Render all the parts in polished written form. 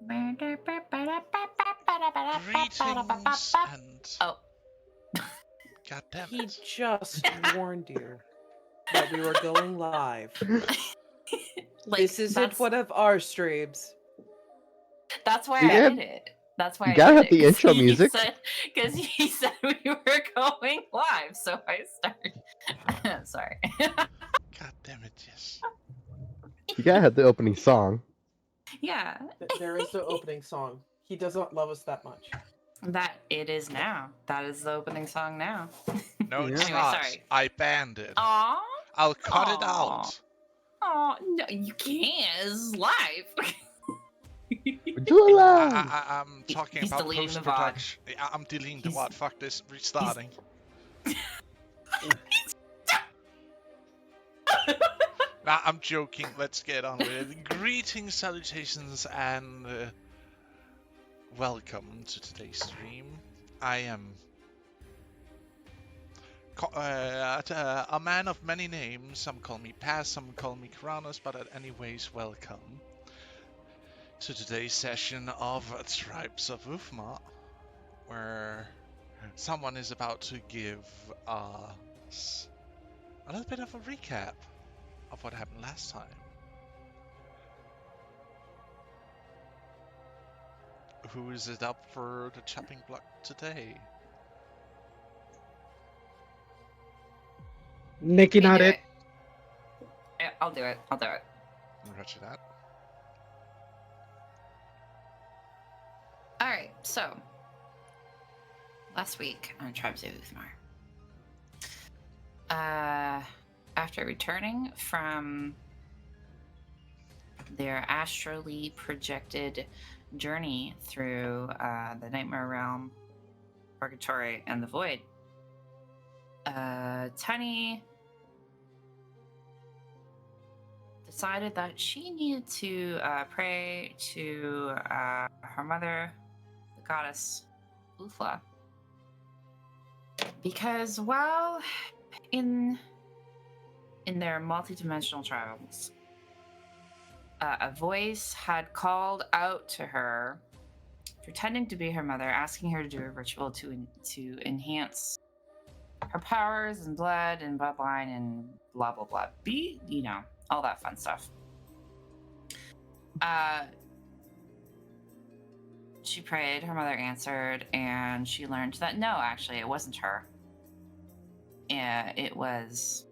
Greetings and Oh, god damn He it. just warned you that we were going live. like This isn't one of our streams. that's why You I gotta, did it. That's why you I gotta did have it. the intro music. Because he said we were going live, so I started. Sorry. God damn it, yes. You gotta have the opening song. Yeah, There is the opening song. He doesn't love us that much. that it is now. That is the opening song now. No, it's Anyway, not. sorry. I banned it. Aw. I'll cut it Aw. out. Oh no, you can't. It's live. Do it loud. I'm talking He's about deleting the VOD. post-production. I'm deleting the He's- VOD. Fuck this. Restarting. Nah, I'm joking. Let's get on with it. Greetings, salutations, and welcome to today's stream. I am a man of many names. Some call me Paz, some call me Karanos, but anyways, welcome to today's session of Tribes of Uthmar, where someone is about to give us a little bit of a recap of what happened last time. Who is it up for the chopping block today? Nikki, not do it. Yeah, I'll do it. I'll do it. Roger that. All right. So last week on Tribes of Uthmar, after returning from their astrally projected journey through the Nightmare Realm, Purgatory, and the Void, Tiny decided that she needed to pray to her mother, the goddess Uthla, because while in their multidimensional travels, a voice had called out to her, pretending to be her mother, asking her to do a ritual to enhance her powers and blood and bloodline and blah blah blah. All that fun stuff. She prayed, her mother answered, and she learned that no, actually, it wasn't her. It was,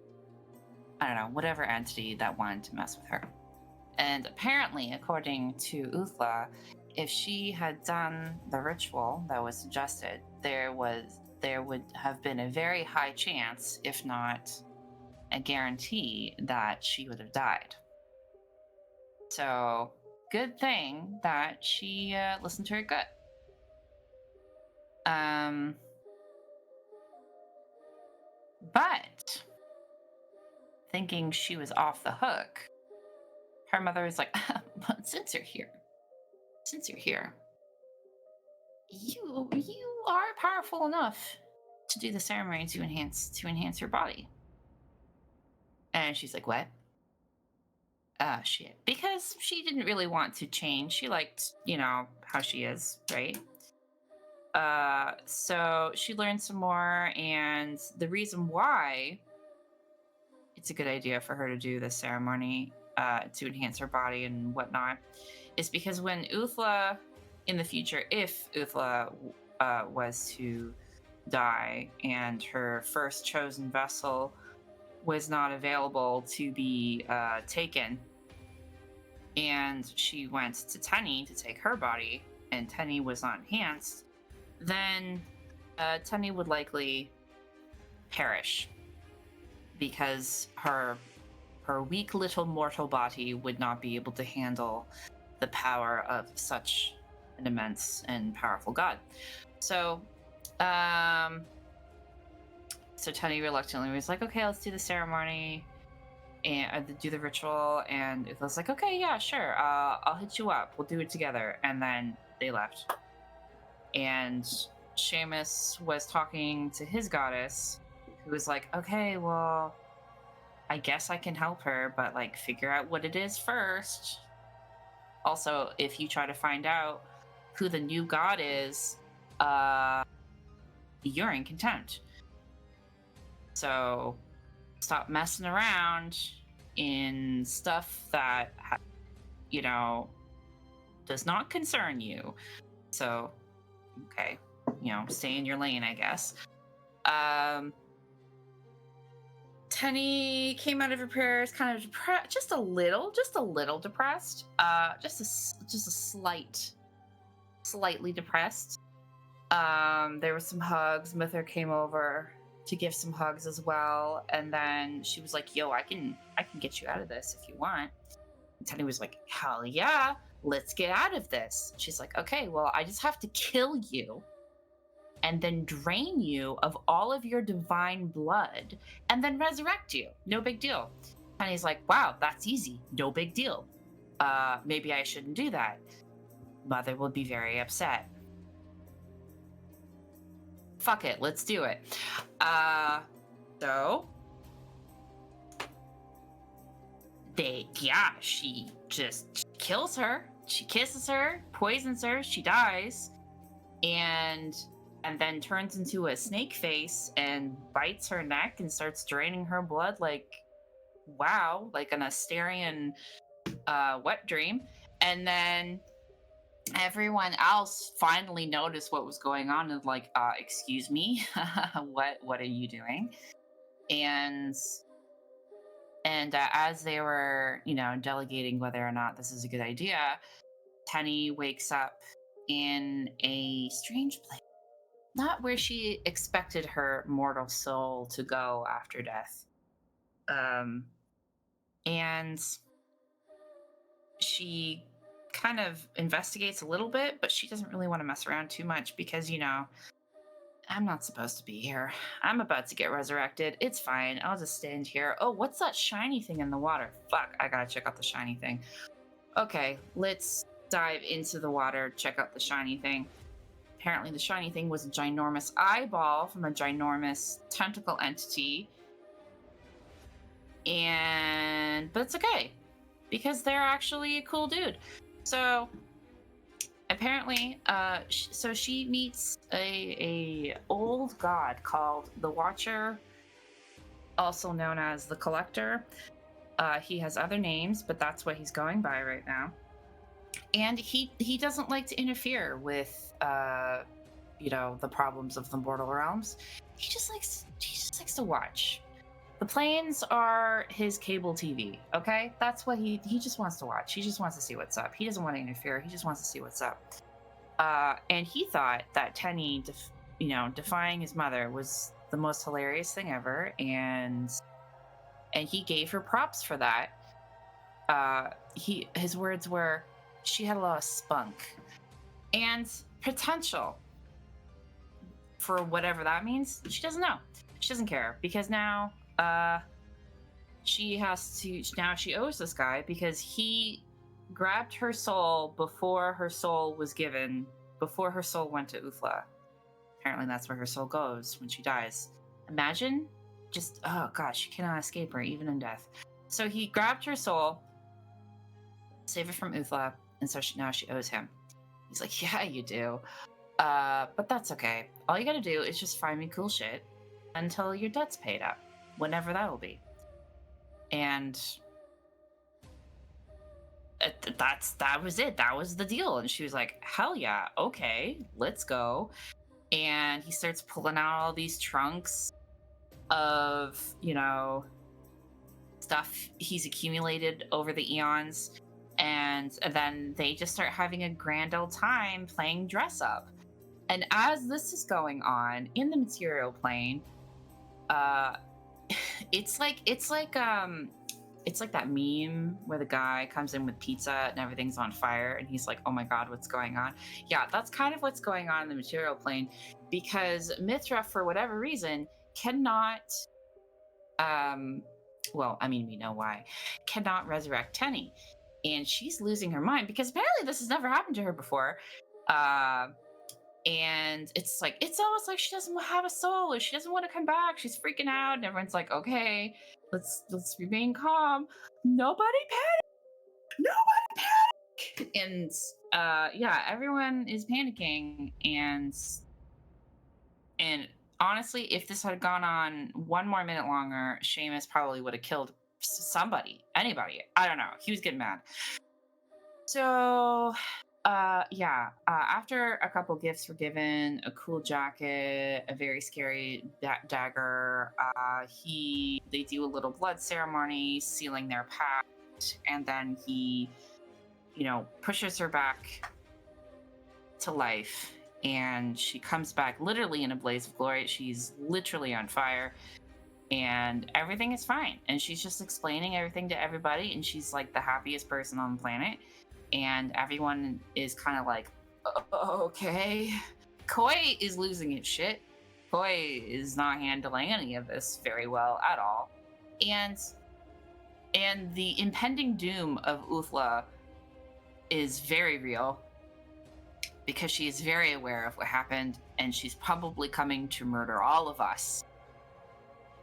I don't know, whatever entity that wanted to mess with her. And apparently, according to Uthla, if she had done the ritual that was suggested, there would have been a very high chance, if not a guarantee, that she would have died. So, good thing that she listened to her gut. But thinking she was off the hook, her mother was like, "But since you're here, you are powerful enough to do the ceremony to enhance your body." And she's like, "What?" Shit. Because she didn't really want to change. She liked, how she is, right? So she learned some more, and the reason why it's a good idea for her to do the ceremony to enhance her body and whatnot is because when Uthla, in the future, if Uthla was to die and her first chosen vessel was not available to be taken, and she went to Tenny to take her body, and Tenny was not enhanced, then Tenny would likely perish because her weak little mortal body would not be able to handle the power of such an immense and powerful god. So Tenny reluctantly was like, "Okay, let's do the ceremony and do the ritual." And it was like, "Okay, yeah, sure. I'll hit you up. We'll do it together." And then they left. And Seamus was talking to his goddess, who was like, "Okay, well, I guess I can help her, but figure out what it is first." Also, if you try to find out who the new god is, you're in contempt. So stop messing around in stuff that, does not concern you. So, okay, stay in your lane, I guess. Tenny came out of her prayers kind of depressed, just a little depressed. Just a slightly depressed. There were some hugs. Mither came over to give some hugs as well, and then she was like, "Yo, I can get you out of this if you want." And Tenny was like, "Hell yeah, let's get out of this." She's like, "Okay, well, I just have to kill you and then drain you of all of your divine blood and then resurrect you. No big deal." Tenny's like, "Wow, that's easy. No big deal. Maybe I shouldn't do that. Mother will be very upset. Fuck it, let's do it." So she just kills her. She kisses her, poisons her, she dies, and then turns into a snake face and bites her neck and starts draining her blood like an Asterian wet dream. And then everyone else finally noticed what was going on and like, excuse me, what are you doing? And as they were, delegating whether or not this is a good idea, Tenny wakes up in a strange place, not where she expected her mortal soul to go after death. And she kind of investigates a little bit, but she doesn't really want to mess around too much because, I'm not supposed to be here. I'm about to get resurrected. It's fine. I'll just stand here. Oh, what's that shiny thing in the water? Fuck, I gotta check out the shiny thing. Okay, let's dive into the water, check out the shiny thing. Apparently the shiny thing was a ginormous eyeball from a ginormous tentacle entity. But it's okay, because they're actually a cool dude. So apparently, so she meets a old god called the Watcher, also known as the Collector. He has other names, but that's what he's going by right now. And he doesn't like to interfere with the problems of the mortal realms. He just likes to watch. The planes are his cable TV, okay? That's what he just wants to watch. He just wants to see what's up. He doesn't want to interfere. He just wants to see what's up. And he thought that Tenny, defying his mother was the most hilarious thing ever, and he gave her props for that. His words were, she had a lot of spunk and potential. For whatever that means, she doesn't know. She doesn't care, because now she owes this guy because he grabbed her soul before her soul was given, before her soul went to Uthla. Apparently that's where her soul goes when she dies. Imagine, just, oh gosh, you cannot escape her even in death. So he grabbed her soul, save it from Uthla, and so now she owes him. He's like, yeah, you do. But that's okay. All you gotta do is just find me cool shit until your debt's paid up, whenever that will be. And that was it. That was the deal. And she was like, hell yeah, okay, let's go. And he starts pulling out all these trunks of, stuff he's accumulated over the eons. And then they just start having a grand old time playing dress up. And as this is going on in the material plane, it's like that meme where the guy comes in with pizza and everything's on fire and he's like, oh my god, what's going on? Yeah, that's kind of what's going on in the material plane, because Mithra, for whatever reason, cannot we know why, cannot resurrect Tenny. And she's losing her mind because apparently this has never happened to her before. And it's almost like she doesn't have a soul, or she doesn't want to come back. She's freaking out, and everyone's like, okay, let's remain calm. Nobody panic! And yeah, everyone is panicking, and honestly, if this had gone on one more minute longer, Seamus probably would have killed somebody, anybody. I don't know. He was getting mad. So, yeah. After a couple gifts were given, a cool jacket, a very scary dagger, they do a little blood ceremony, sealing their pact, and then he, pushes her back to life, and she comes back literally in a blaze of glory. She's literally on fire, and everything is fine. And she's just explaining everything to everybody, and she's like the happiest person on the planet. And everyone is kind of like, okay. Koi is losing its shit. Koi is not handling any of this very well at all. And the impending doom of Uthla is very real, because she is very aware of what happened, and she's probably coming to murder all of us.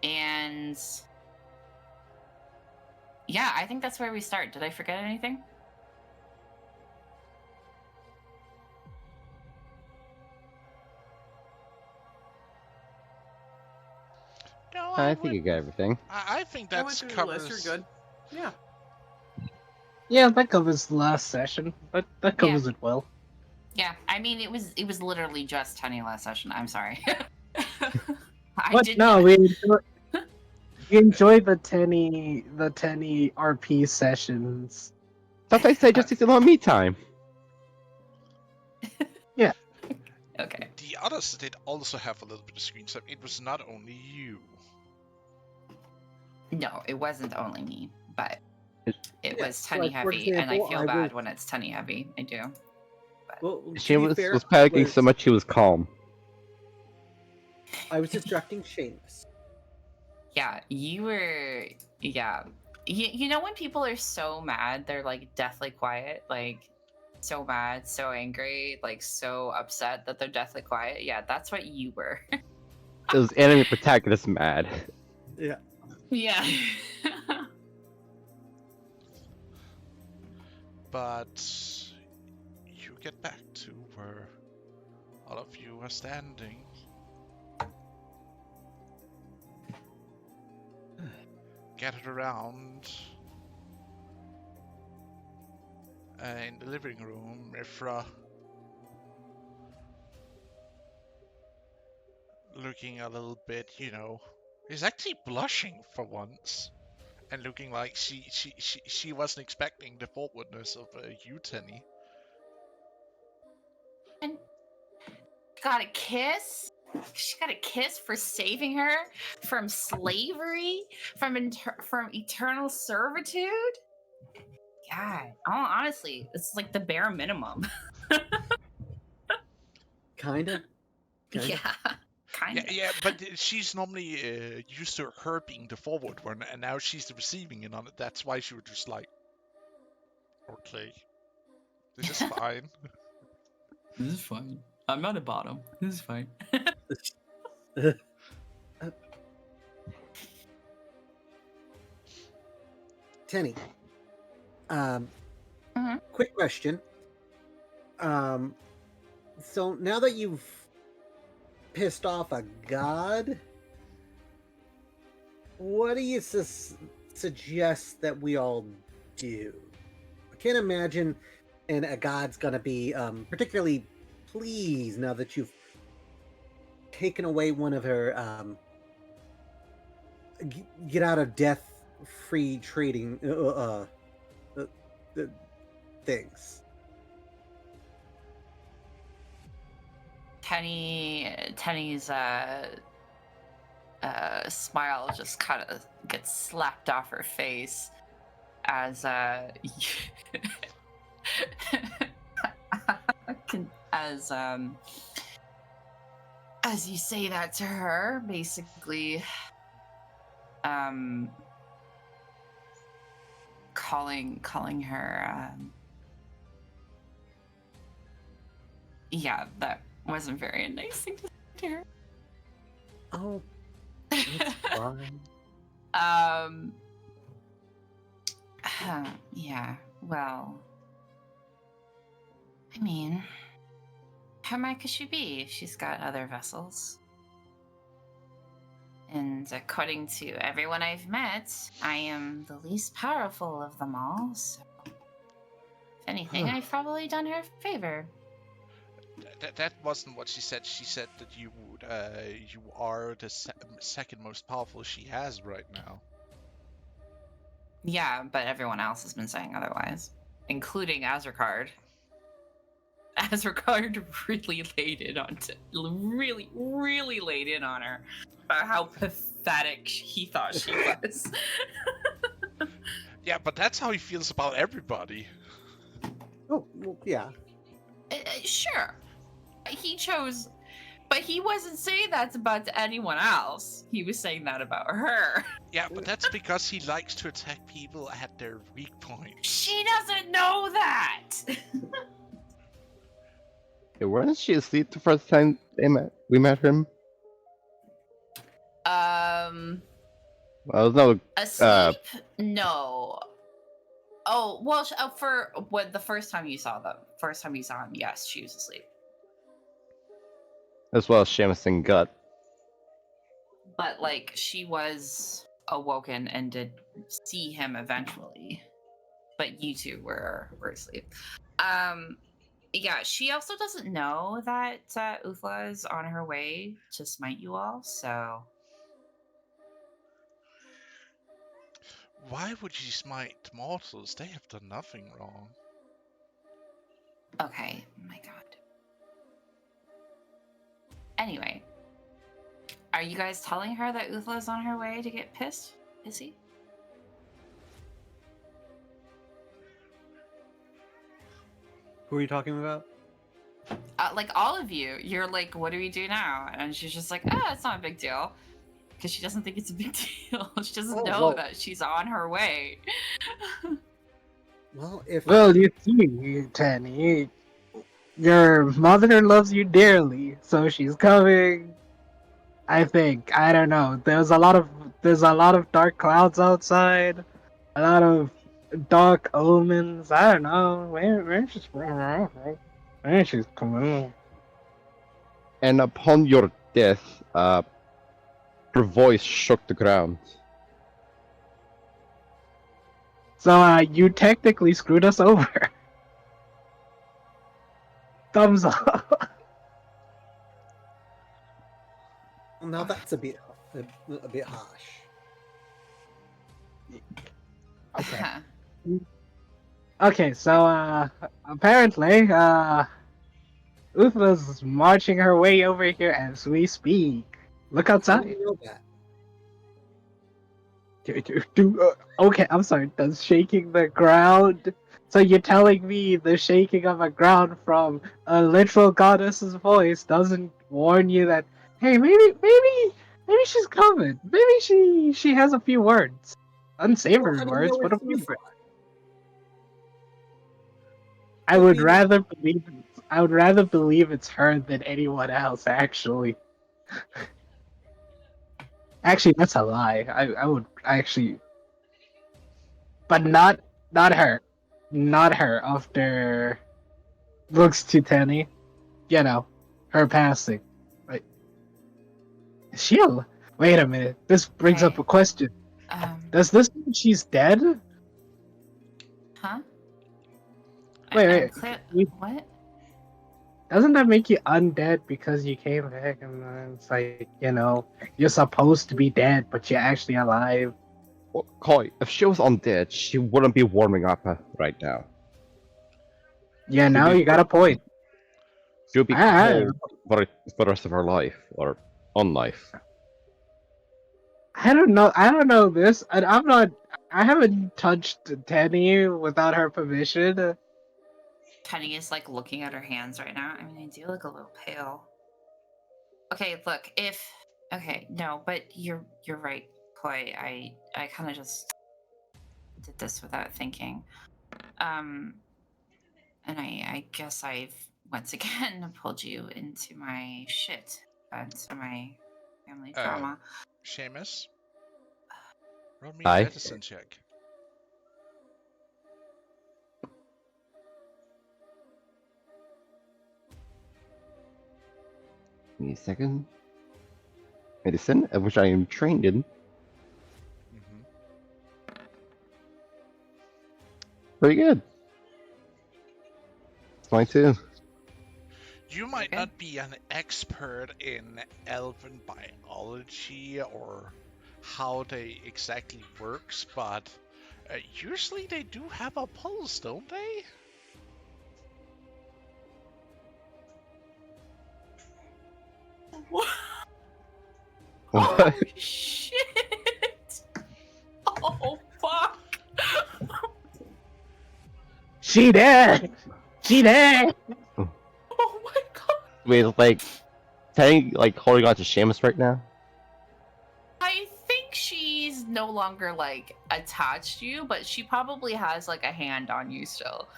And yeah, I think that's where we start. Did I forget anything? No, I think you got everything. I think I went that's through the covers. list. You're good. Yeah. Yeah, that covers the last session. That covers it well. Yeah, I mean, it was literally just Tenny last session. I'm sorry. No, we enjoy the Tenny RP sessions. Sometimes I just need a little me time. Okay. The others did also have a little bit of screen time. It was not only you. No, it wasn't only me, but it Yeah, was Tenny like, for heavy, and I example, feel I bad was- when it's Tenny heavy. I do. Well, She to be was fair, panicking so much she was calm. I was distracting Seamus. Yeah, you were. Yeah, you know when people are so mad, they're like deathly quiet, like so mad, so angry, like so upset that they're deathly quiet. Yeah, that's what you were. It was enemy protagonist mad. Yeah. Yeah. But you get back to where all of you are standing. Gathered around in the living room. Ifra looking a little bit, is actually blushing for once. And looking like she wasn't expecting the forwardness of you, Tenny. And got a kiss. She got a kiss for saving her from slavery, from eternal servitude. God, honestly, it's like the bare minimum. Kinda. Yeah, kind of. Yeah, but she's normally used to her being the forward one, and now she's the receiving end on it. That's why she was just like, okay, this is fine. This is fine. I'm not a bottom. This is fine. Tenny. Mhm. Quick question. So now that you've pissed off a god, what do you suggest that we all do? I can't imagine a god's gonna be particularly pleased now that you've taken away one of her get out of death free trading things. Tenny's smile just kind of gets slapped off her face as as you say that to her, basically calling her yeah, that wasn't very nice thing to say to her. Oh, it's fine. Yeah, well, I mean, how mad could she be? She's got other vessels. And according to everyone I've met, I am the least powerful of them all, so if anything, I've probably done her a favor. That wasn't what she said. She said that you are the second most powerful she has right now. Yeah, but everyone else has been saying otherwise, including Azrakard. Azrakard really laid in on really laid in on her about how pathetic he thought she was. Yeah, but that's how he feels about everybody. Oh, well, yeah. Sure, he chose, but he wasn't saying that about anyone else. He was saying that about her. Yeah, but that's because he likes to attack people at their weak point. She doesn't know that. Yeah, wasn't she asleep the first time we met him? Well, no. Asleep? No. Oh well, for what the first time you saw him, yes, she was asleep. As well as Seamus and Gut. But like, she was awoken and did see him eventually. But you two were asleep. Yeah, she also doesn't know that Uthla is on her way to smite you all, so. Why would you smite mortals? They have done nothing wrong. Okay, my god. Anyway, are you guys telling her that Uthla is on her way to get pissed? Is he? Who are you talking about? Like all of you, you're like, what do we do now? And she's just like, it's not a big deal. Because she doesn't think it's a big deal. She doesn't know that she's on her way. Well, if Well, you see, Tanny, your mother loves you dearly, so she's coming. I think. I don't know. There's a lot of dark clouds outside. A lot of dark omens. I don't know. Where she's coming. And upon your death, her voice shook the ground. So, you technically screwed us over. Thumbs up. now that's a bit harsh. Okay. Okay, so, apparently, Uthma's marching her way over here as we speak. Look How outside. do you know that? Okay, I'm sorry. Does shaking the ground? So you're telling me the shaking of a ground from a literal goddess's voice doesn't warn you that, hey, maybe she's coming. Maybe she has a few words, Well, unsavory how do you words, know but a it's few. Uthmar? I would rather believe it's her than anyone else. Actually, that's a lie. I would actually, but not her, not her. After looks to Tenny, you know, her passing. Right? Is she a? Wait a minute. This brings up Okay. a question. Does this mean she's dead? Huh? Wait. What? Doesn't that make you undead because you came back and it's like, you're supposed to be dead, but you're actually alive? Well, Koi, if she was undead, she wouldn't be warming up right now. Yeah, She'd now be you got a point. She'll be I cold for the rest of her life, or on life. I don't know this. I haven't touched Tenny without her permission. Penny is like looking at her hands right now. I mean, I do look a little pale. Okay, look, no, but you're right, Koi. I kind of just did this without thinking. And I guess I've once again pulled you into my shit, into my family drama. Seamus, roll me a Aye. medicine check. Give me a second. Medicine, which I am trained in. Mhm. Pretty good. It's mine too. You might Okay. not be an expert in elven biology or how they exactly works, but usually they do have a pulse, don't they? What? What? Oh shit! Oh fuck! She there! She there! Oh my god! Wait, like, Teddy, like, holding on to Seamus right now? I think she's no longer like attached to you, but she probably has like a hand on you still.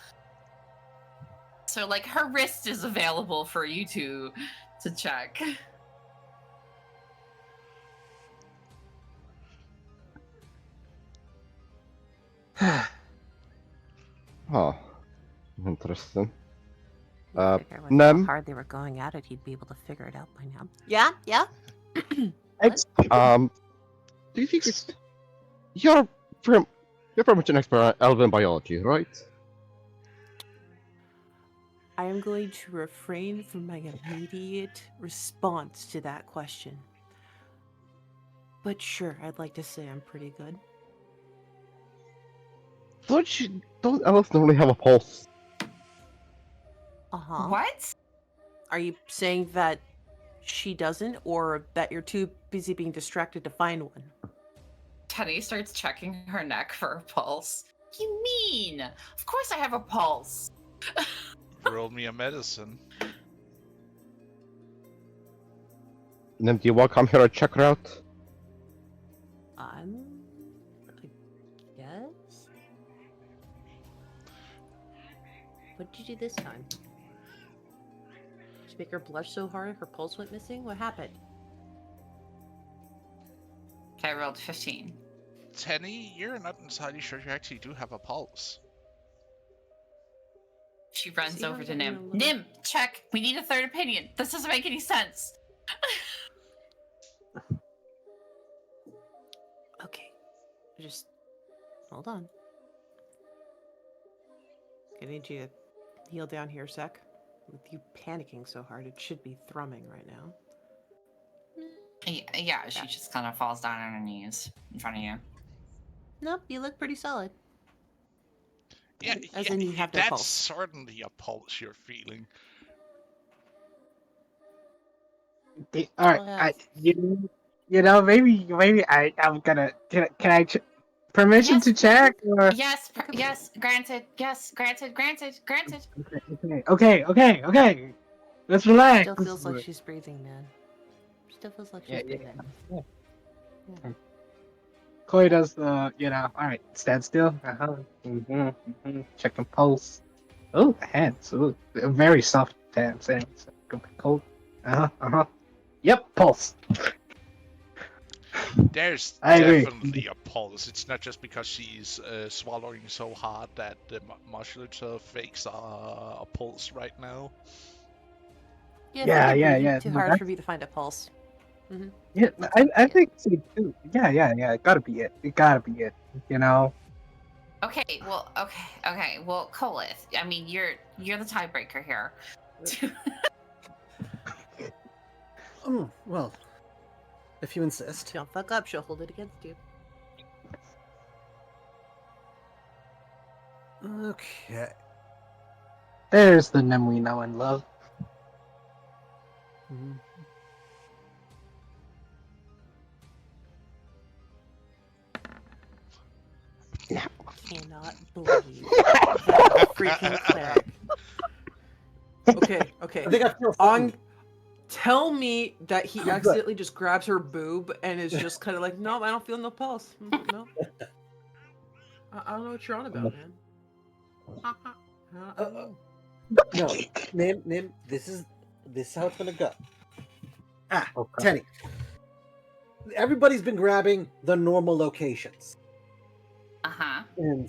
So like her wrist is available for you to check. Oh, interesting. I figure with how Nem, hard they were going at it, he'd be able to figure it out by now. Yeah, yeah. do you think it's... You're pretty much an expert on elven biology, right? I am going to refrain from my immediate response to that question. But sure, I'd like to say I'm pretty good. Don't elves normally have a pulse? Uh-huh. What? Are you saying that she doesn't, or that you're too busy being distracted to find one? Tenny starts checking her neck for a pulse. You mean? Of course I have a pulse. Roll me a medicine. Nem, do you want to come here and check her out? I guess. What did you do this time? Did you make her blush so hard her pulse went missing? What happened? Okay, I rolled 15. Tenny, you're not entirely sure you actually do have a pulse. She runs See how over I to got Nim. you a little- Nim, check. We need a third opinion. This doesn't make any sense. Okay. Just hold on. I need you to kneel down here a sec. With you panicking so hard, it should be thrumming right now. Yeah, she just kind of falls down on her knees in front of you. Nope, you look pretty solid. Yeah, As in you have no that's pulse. certainly a pulse you're feeling. All right, Well, maybe I'm gonna can I permission Yes. to check or Yes, yes, granted. Yes, granted. okay. Let's relax. still feels like she's breathing, man. Still feels like she's Yeah. breathing. Yeah. Chloe does the all right, stand still. Checking pulse. Oh, hands. Ooh, very soft hands. Cold. Yep, pulse. There's I agree. definitely a pulse. It's not just because she's swallowing so hard that the musculature fakes a pulse right now. Yeah, Yeah. Too No, hard that's- for me to find a pulse. Yeah, I think so too. Yeah. It gotta be it. It gotta be it. Okay, well, okay. Well, Colith, I mean, you're the tiebreaker here. Well, if you insist. Don't fuck up, she'll hold it against you. Okay. There's the Nim we know and love. Cannot believe that freaking cleric. Okay. I think I feel On fine. tell me that he Good. accidentally just grabs her boob and is just kind of like, no, I don't feel no pulse. No. I don't know what you're on about, man. I don't know. No, Nim, this is how it's gonna go. Okay. Tenny. Everybody's been grabbing the normal locations. Uh-huh. And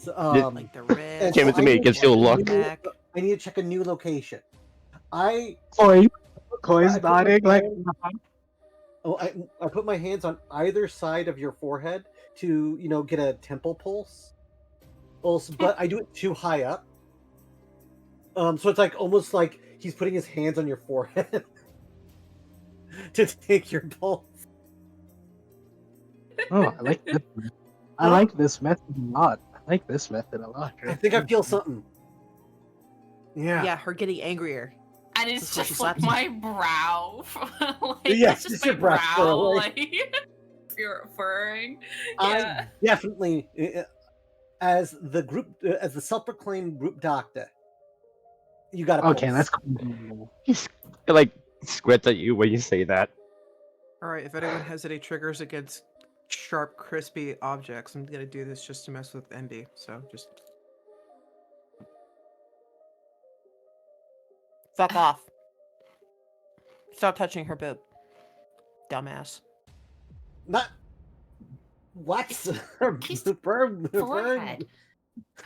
Like the ribs. Came to me, it gives you a look. neck. I need to check a new location. I Chloe, Koi's I put my nodding like. hand- Oh, I put my hands on either side of your forehead to, get a temple pulse. Also, but I do it too high up. So it's like almost like he's putting his hands on your forehead to take your pulse. Oh, I like this. I Huh? like this method a lot. I like this method a lot. I think I feel something. Yeah. Yeah, her getting angrier. And it's Before she just like slaps you. my brow. Like, Yes, it's just it's my your brow brow, furrowing. like, furrowing. I Yeah. definitely, as the self-proclaimed group doctor, you got a Okay, pulse. that's cool. He's like squints at you when you say that. Alright, if anyone has any triggers against sharp, crispy objects, I'm gonna do this just to mess with MB. So just Fuck off. Stop touching her boob. Dumbass. Not what? Kiss Burn. forehead.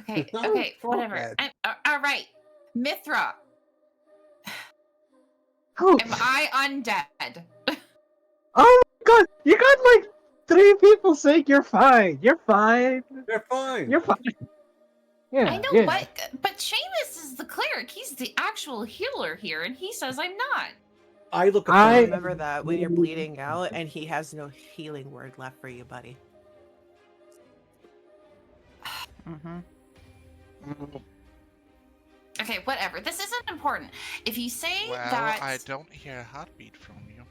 Okay, No, okay, whatever. forehead. All right, Mithra, Oh, am I undead? oh my god! You got like 3 people saying you're fine. You're fine. They're fine. You're fine. Yeah, I know yeah. what, but Seamus is the cleric. He's the actual healer here, and he says I'm not. I look at I- Remember that when you're bleeding out and he has no healing word left for you, buddy. Mm-hmm. Okay, whatever. This isn't important. If you say Well, that, I don't hear a heartbeat from you.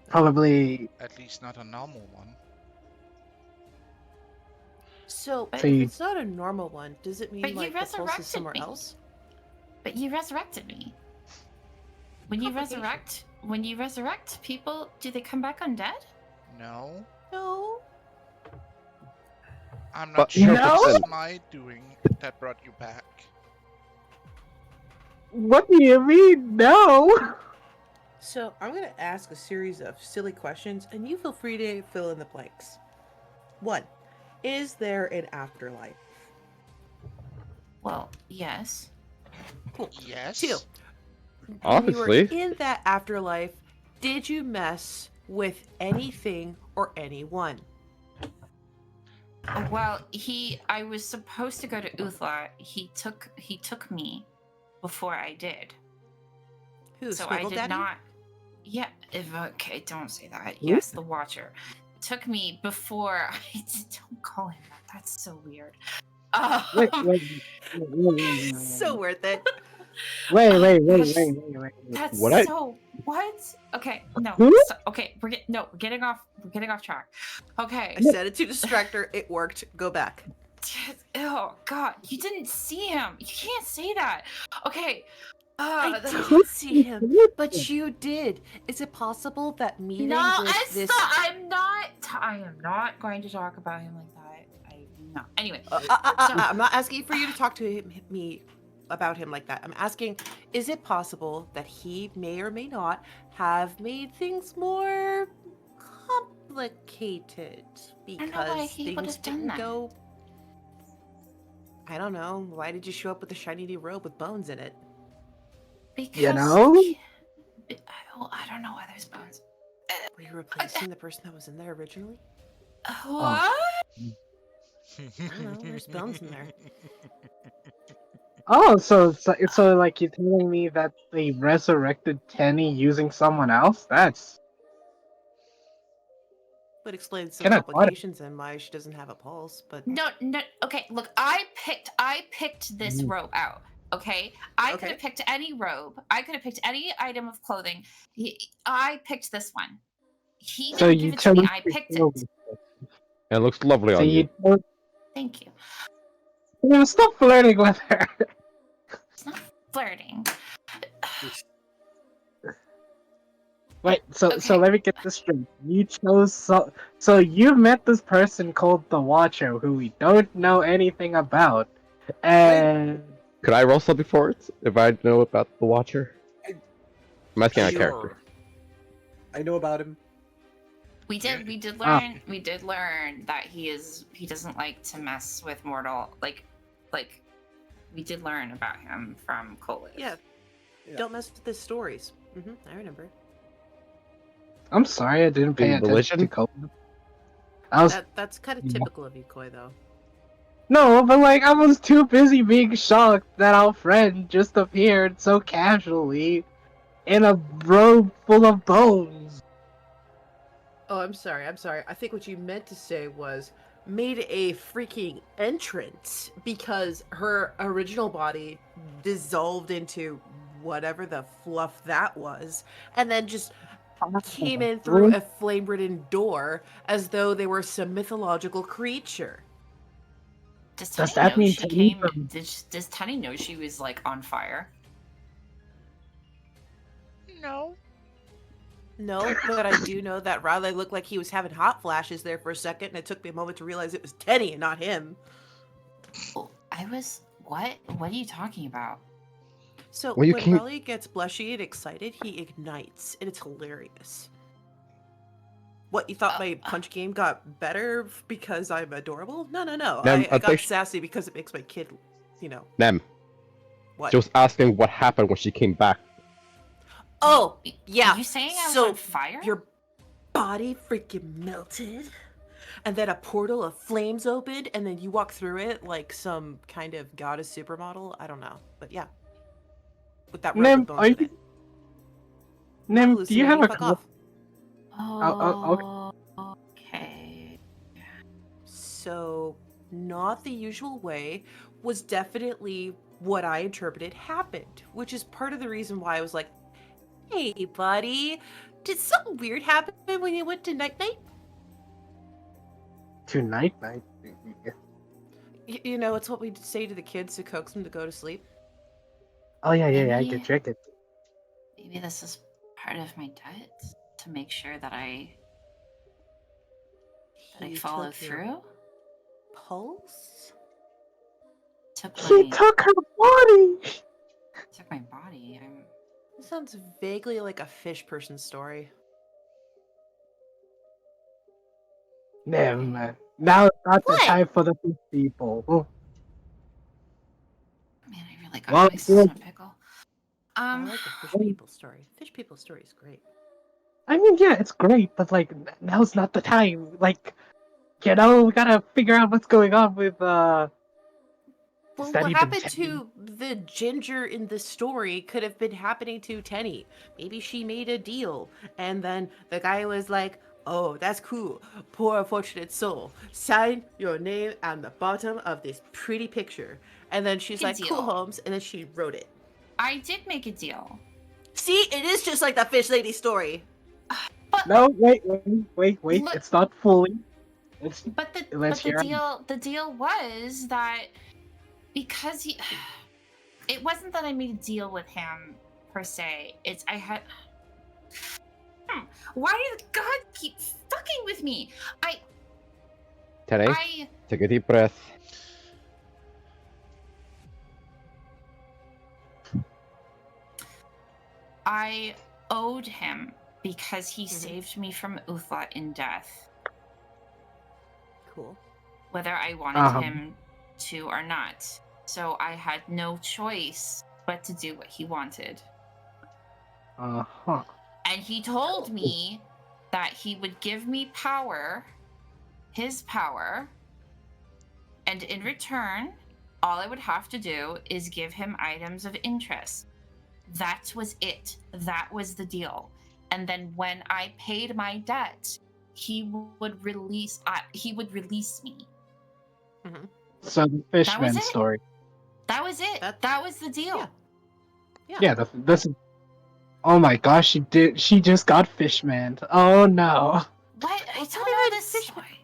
Probably. At least not a normal one. So, But if you- it's not a normal one, does it mean But you like the pulse resurrected is somewhere me. else? but you resurrected me. When you resurrect people, do they come back undead? No, No. I'm not But sure no? what's my doing that brought you back. What do you mean? No. So, I'm going to ask a series of silly questions, and you feel free to fill in the blanks. 1. Is there an afterlife? Well, yes. Cool. Yes. 2. Obviously. When you were in that afterlife, did you mess with anything or anyone? Well, I was supposed to go to Uthmar. He took me before I did. Who, So I Squiggle did Daddy? not. Yeah. Okay, don't say that. Yes, the Watcher took me before. Don't call him that. That's so weird. Wait. So worth it. Wait. That's What? so what? Okay, no. Who? Okay, we're getting off track. Okay. I said it to distract her. It worked. Go back. Oh God, you didn't see him. You can't say that. Okay. I that's- didn't see him, but you did. Is it possible that meeting No, with this? I am not going to talk about him like that. No. Anyway, I'm not asking for you to talk to me about him like that. I'm asking, is it possible that he may or may not have made things more complicated don't know why because he would things have done didn't that. go? I don't know. Why did you show up with a shiny new robe with bones in it? because You know? I don't know why there's bones. Were you replacing the person that was in there originally? What? I don't know. There's bones in there. Oh, so like you're telling me that they resurrected Tenny using someone else? That's Would explain some Kinda odd. complications and why she doesn't have a pulse, but No. Okay, look, I picked this robe out. Okay, I could Okay. have picked any robe. I could have picked any item of clothing. I picked this one. He didn't so give you it to chose. me. I picked it. It looks lovely So on you you. Thank you. stop flirting with her. It's not flirting. Wait, so Okay. let me get this straight. You chose so you met this person called the Watcher who we don't know anything about, and Could I roll something for it if I know about the Watcher? I- I'm asking a Sure. character. I know about him. We did Ah. learn that he doesn't like to mess with mortal, like like, we did learn about him from Koliv. Yeah. Yeah. Don't mess with the stories. I remember. I'm sorry, I didn't pay In attention religion? to Coleman. I was That's kind of Yeah. typical of you, Koi, though. no, but like I was too busy being shocked that our friend just appeared so casually in a robe full of bones. Oh, I'm sorry. I think what you meant to say was made a freaking entrance because her original body dissolved into whatever the fluff that was, and then just came in through a flame-ridden door as though they were some mythological creature. Does Does Tani that know mean she Tani came? from- Does Tani know she was like on fire? No. No, but I do know that Riley looked like he was having hot flashes there for a second, and it took me a moment to realize it was Teddy and not him. Oh, I was. What? What are you talking about? So Well, you when can't- Riley gets blushy and excited, he ignites, and it's hilarious. What, you thought my punch game got better because I'm adorable? No. Nem, I I got think- sassy because it makes my kid, Nem, what? she was asking what happened when she came back. Oh, yeah. Are you saying I was so on fire? Your body freaking melted, and then a portal of flames opened, and then you walk through it like some kind of goddess supermodel. I don't know, but yeah, with that robe Nem, with bones are in you- it. Nem, Lucy, do you now have a fuck off? Oh, okay. So, not the usual way was definitely what I interpreted happened, which is part of the reason why I was like, "Hey, buddy, did something weird happen when you went to night night?" tonight? You know, it's what we say to the kids to coax them to go to sleep. Oh yeah, I Maybe- did check it. Maybe this is part of my diet to make sure that I He follow took your through. pulse? Took He my took her body. took my body. I'm This sounds vaguely like a fish person story. Nem, now it's not the What? time for the fish people. Oh, man. I really got Well, myself in a good. pickle. I like the fish people story. Fish people story is great. I mean, yeah, it's great, but like now's not the time. Like, we gotta figure out what's going on with Well, that what even happened Tenny? to the ginger in the story could have been happening to Tenny. Maybe she made a deal, and then the guy was like, "Oh, that's cool. Poor unfortunate soul. Sign your name on the bottom of this pretty picture." And then she's Good like, "Cool, deal. Holmes," and then she wrote it. I did make a deal, See, it is just like the fish lady story. but No, wait. Look- It's not fully. It's the Let's hear it. deal was that because he, it wasn't that I made a deal with him per se. It's I had. Why did God keep fucking with me? Tenny, I take a deep breath. I owed him because he Mhm. saved me from Uthmar in death, Cool. whether I wanted Uh-huh. him to or not. So I had no choice but to do what he wanted. Uh-huh. And he told me that he would give me power, his power, and in return, all I would have to do is give him items of interest. That was it. That was the deal. And then when I paid my debt, he would release me. So the fishman it? story. That was it. That- That was the deal. Yeah. Yeah, this is. Oh my gosh, she just got fishman. Oh no. What? I Well, it's don't not know even this fish- story.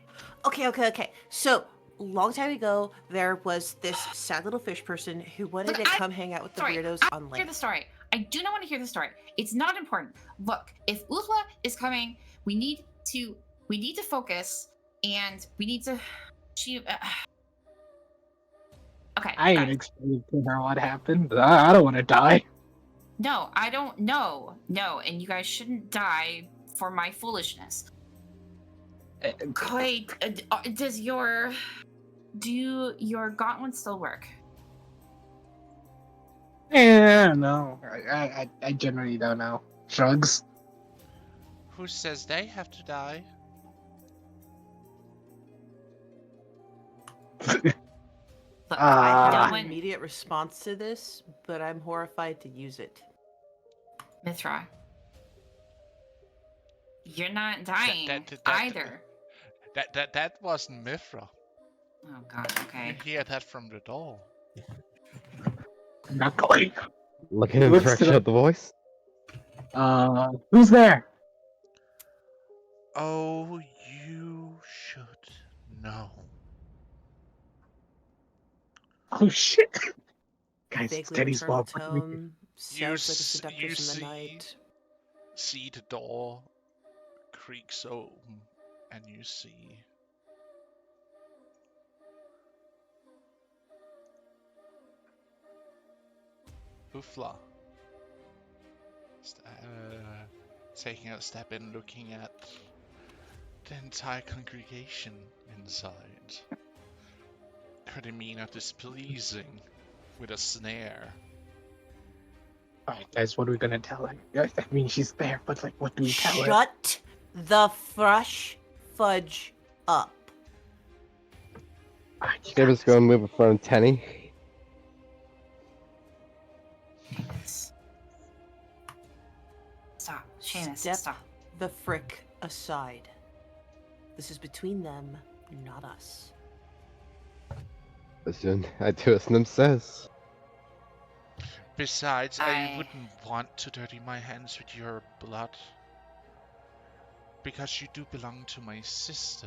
Okay. So, long time ago, there was this sad little fish person who wanted Look, to I- come hang out with the Sorry, weirdos I on want to hear land. the story. I do not want to hear the story. It's not important. Look, if Uthla is coming, we need to focus, and we need to. Okay. I ain't guys. explaining to her what happened. I don't want to die. No, I don't know. No, and you guys shouldn't die for my foolishness. Wait, do your gauntlets still work? Yeah, no. I generally don't know. Shrugs. Who says they have to die? Look, I have no an one, immediate response to this, but I'm horrified to use it. Mithra, you're not dying either. That wasn't Mithra. Oh God. You Okay. hear that from the door. Not going. Looking in the Looks to direction the- of the voice. Who's there? Oh, you should know. Oh shit. Guys, it's Vaguely Teddy's maternal fault. tone. Sounds like a You seductress in the see, night. see the door creaks open, and you see Uthmar taking a step in, looking at the entire congregation inside. Her demeanor displeasing, with a snare. Alright, guys, what are we gonna tell her? I mean, she's there, but like, what do we tell her? Shut the fresh fudge up. Alright, you got David's this. going to move in front of Tenny. Seamus. Stop. Seamus, Step stop. the frick aside. This is between them, not us. Listen, I do as Nim says. Besides, I I- wouldn't want to dirty my hands with your blood. Because you do belong to my sister.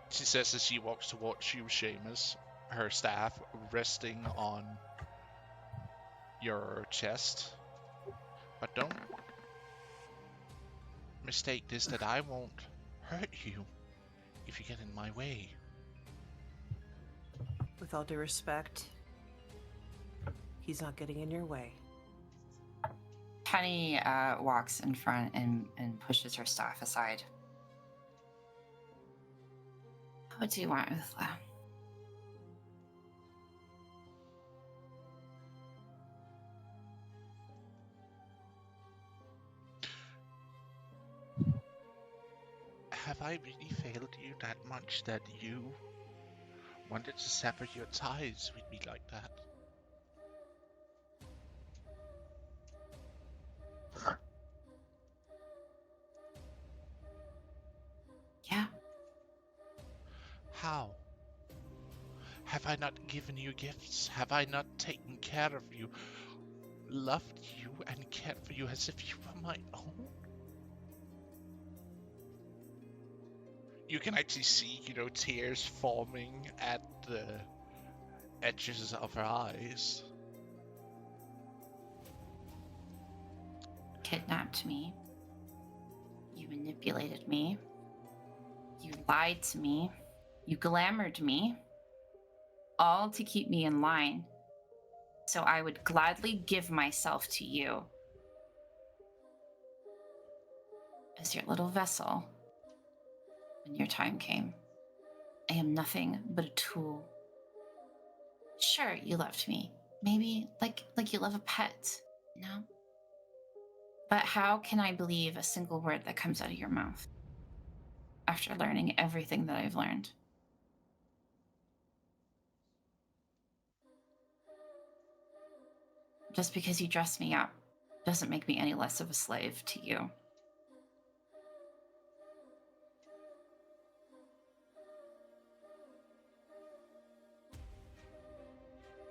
She says as she walks towards you, Seamus, her staff resting on your chest. But don't mistake this that I won't hurt you if you get in my way. With all due respect, he's not getting in your way. Penny walks in front and pushes her staff aside. What do you want, Uthla? Have I really failed you that much that you wanted to sever your ties with me like that? Yeah. How? Have I not given you gifts? Have I not taken care of you, loved you, and cared for you as if you were my own? You can actually see, tears forming at the edges of her eyes. Kidnapped me. You manipulated me. You lied to me. You glamored me. All to keep me in line. So I would gladly give myself to you as your little vessel when your time came. I am nothing but a tool. Sure, you loved me. Maybe like you love a pet, no? But how can I believe a single word that comes out of your mouth after learning everything that I've learned? Just because you dress me up doesn't make me any less of a slave to you.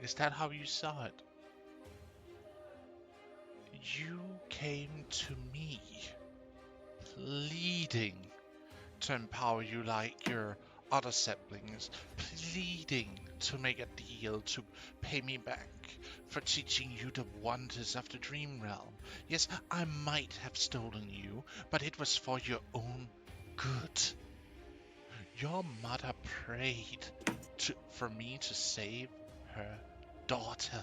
Is that how you saw it? You came to me, pleading to empower you like your other siblings, pleading to make a deal to pay me back for teaching you the wonders of the dream realm. Yes, I might have stolen you, but it was for your own good. Your mother prayed for me to save her daughter.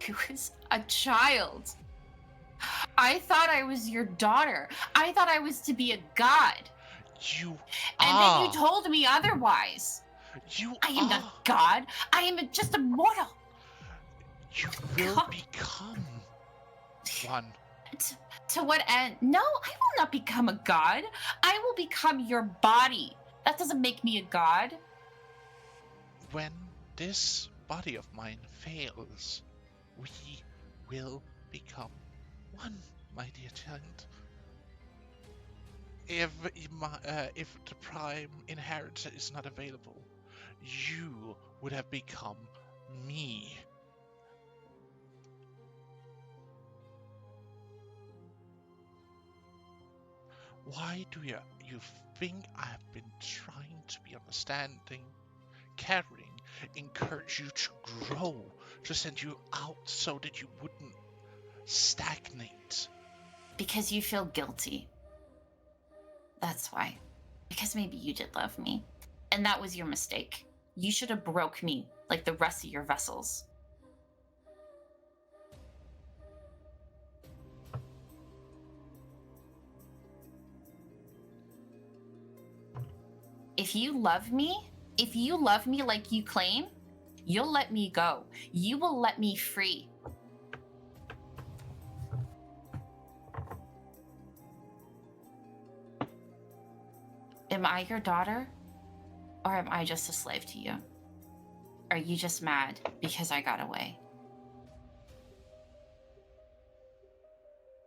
I was a child. I thought I was your daughter. I thought I was to be a god. You And then you are. told me otherwise. You I am are. not God. I am just a mortal. You will God. become one. To what end? No, I will not become a god. I will become your body. That doesn't make me a god. When this body of mine fails, we will become one, my dear child. If the prime inheritor is not available, you would have become me. Why do you think I've been trying to be understanding, caring, encourage you to grow, to send you out so that you wouldn't stagnate? Because you feel guilty. That's why. Because maybe you did love me. And that was your mistake. You should have broke me like the rest of your vessels. If you love me like you claim, you'll let me go. You will let me free. Am I your daughter? Or am I just a slave to you? Are you just mad because I got away?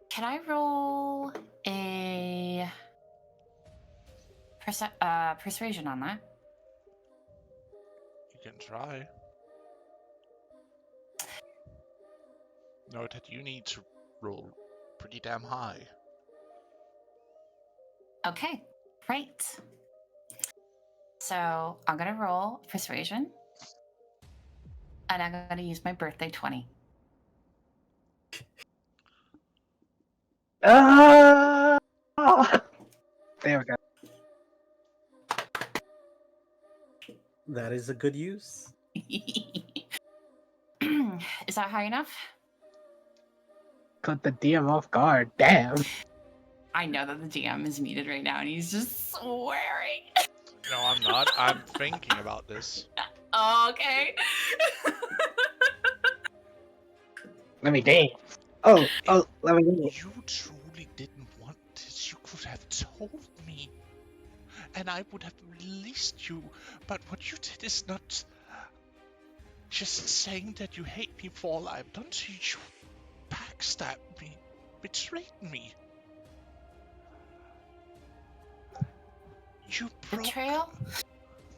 Can I roll a persuasion on that? You can try. Note that you need to roll pretty damn high. Okay, great. So I'm gonna roll persuasion, and I'm gonna use my birthday 20. Ah! There we go. That is a good use. Is that high enough? Put the DM off guard. Damn. I know that the DM is muted right now, and he's just swearing. No, I'm not. I'm thinking about this. Okay. Let me dance. Oh, let me dance. You truly didn't want this. You could have told me, and I would have released you. But what you did is not just saying that you hate me for all I've done to you. You backstabbed me, betrayed me. You broke.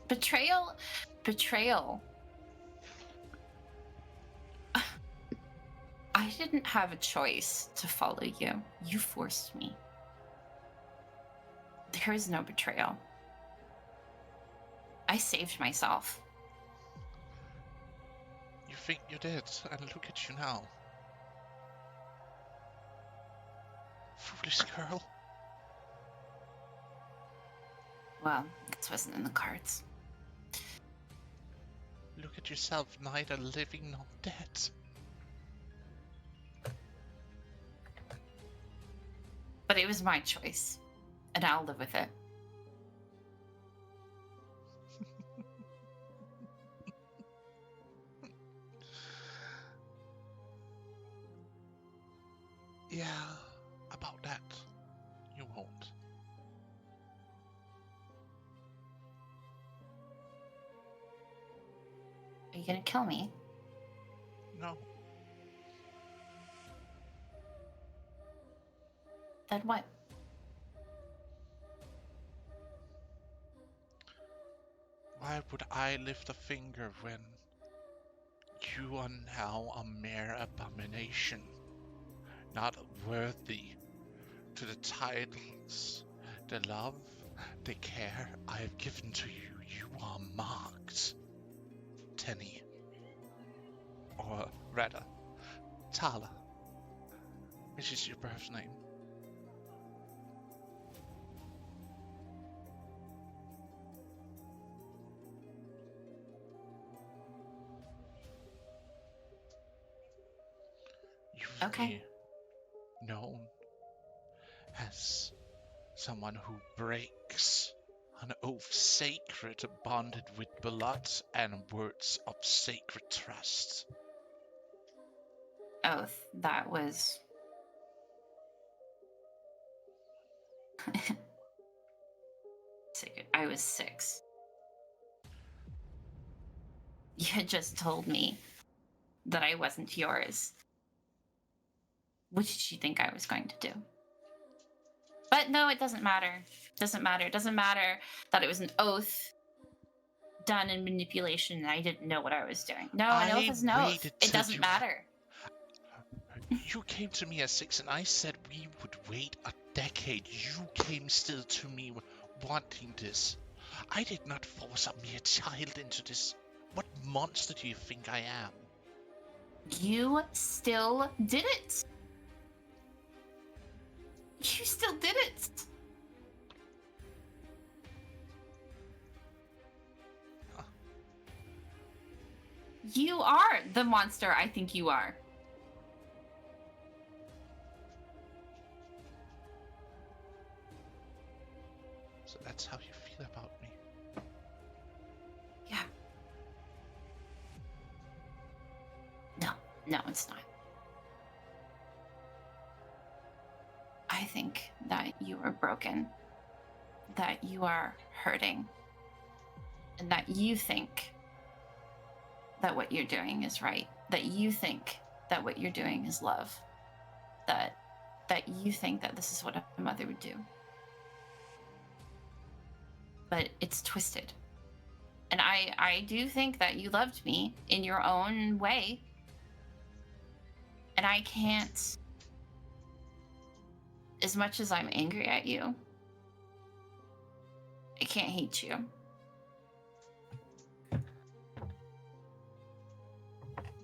Betrayal. I didn't have a choice to follow you. You forced me. There is no betrayal. I saved myself. You think you did, and look at you now. Foolish girl. Well, this wasn't in the cards. Look at yourself, neither living nor dead. But it was my choice, and I'll live with it. Yeah, about that, you won't. Are you gonna kill me? No. Then what? Why would I lift a finger when you are now a mere abomination, not worthy to the titles, the love, the care I have given to you? You are marked, Tenny. Or rather, Tala, which is your birth name. You will Okay. be known as Someone who breaks an oath sacred, bonded with blood and words of sacred trust. Oath. That was. I was 6. You had just told me that I wasn't yours. What did you think I was going to do? But no, it doesn't matter. Doesn't matter. It doesn't matter that it was an oath done in manipulation and I didn't know what I was doing. No, an oath is an oath. It doesn't matter. You came to me at 6 and I said we would wait a decade. You came still to me wanting this. I did not force a mere child into this. What monster do you think I am? You still did it. You still did it. Huh. You are the monster I think you are. So that's how you feel about me. Yeah. No, it's not. I think that you are broken, that you are hurting, and that you think that what you're doing is right, that you think that what you're doing is love, that you think that this is what a mother would do. But it's twisted. And I do think that you loved me in your own way. And I can't, as much as I'm angry at you, I can't hate you.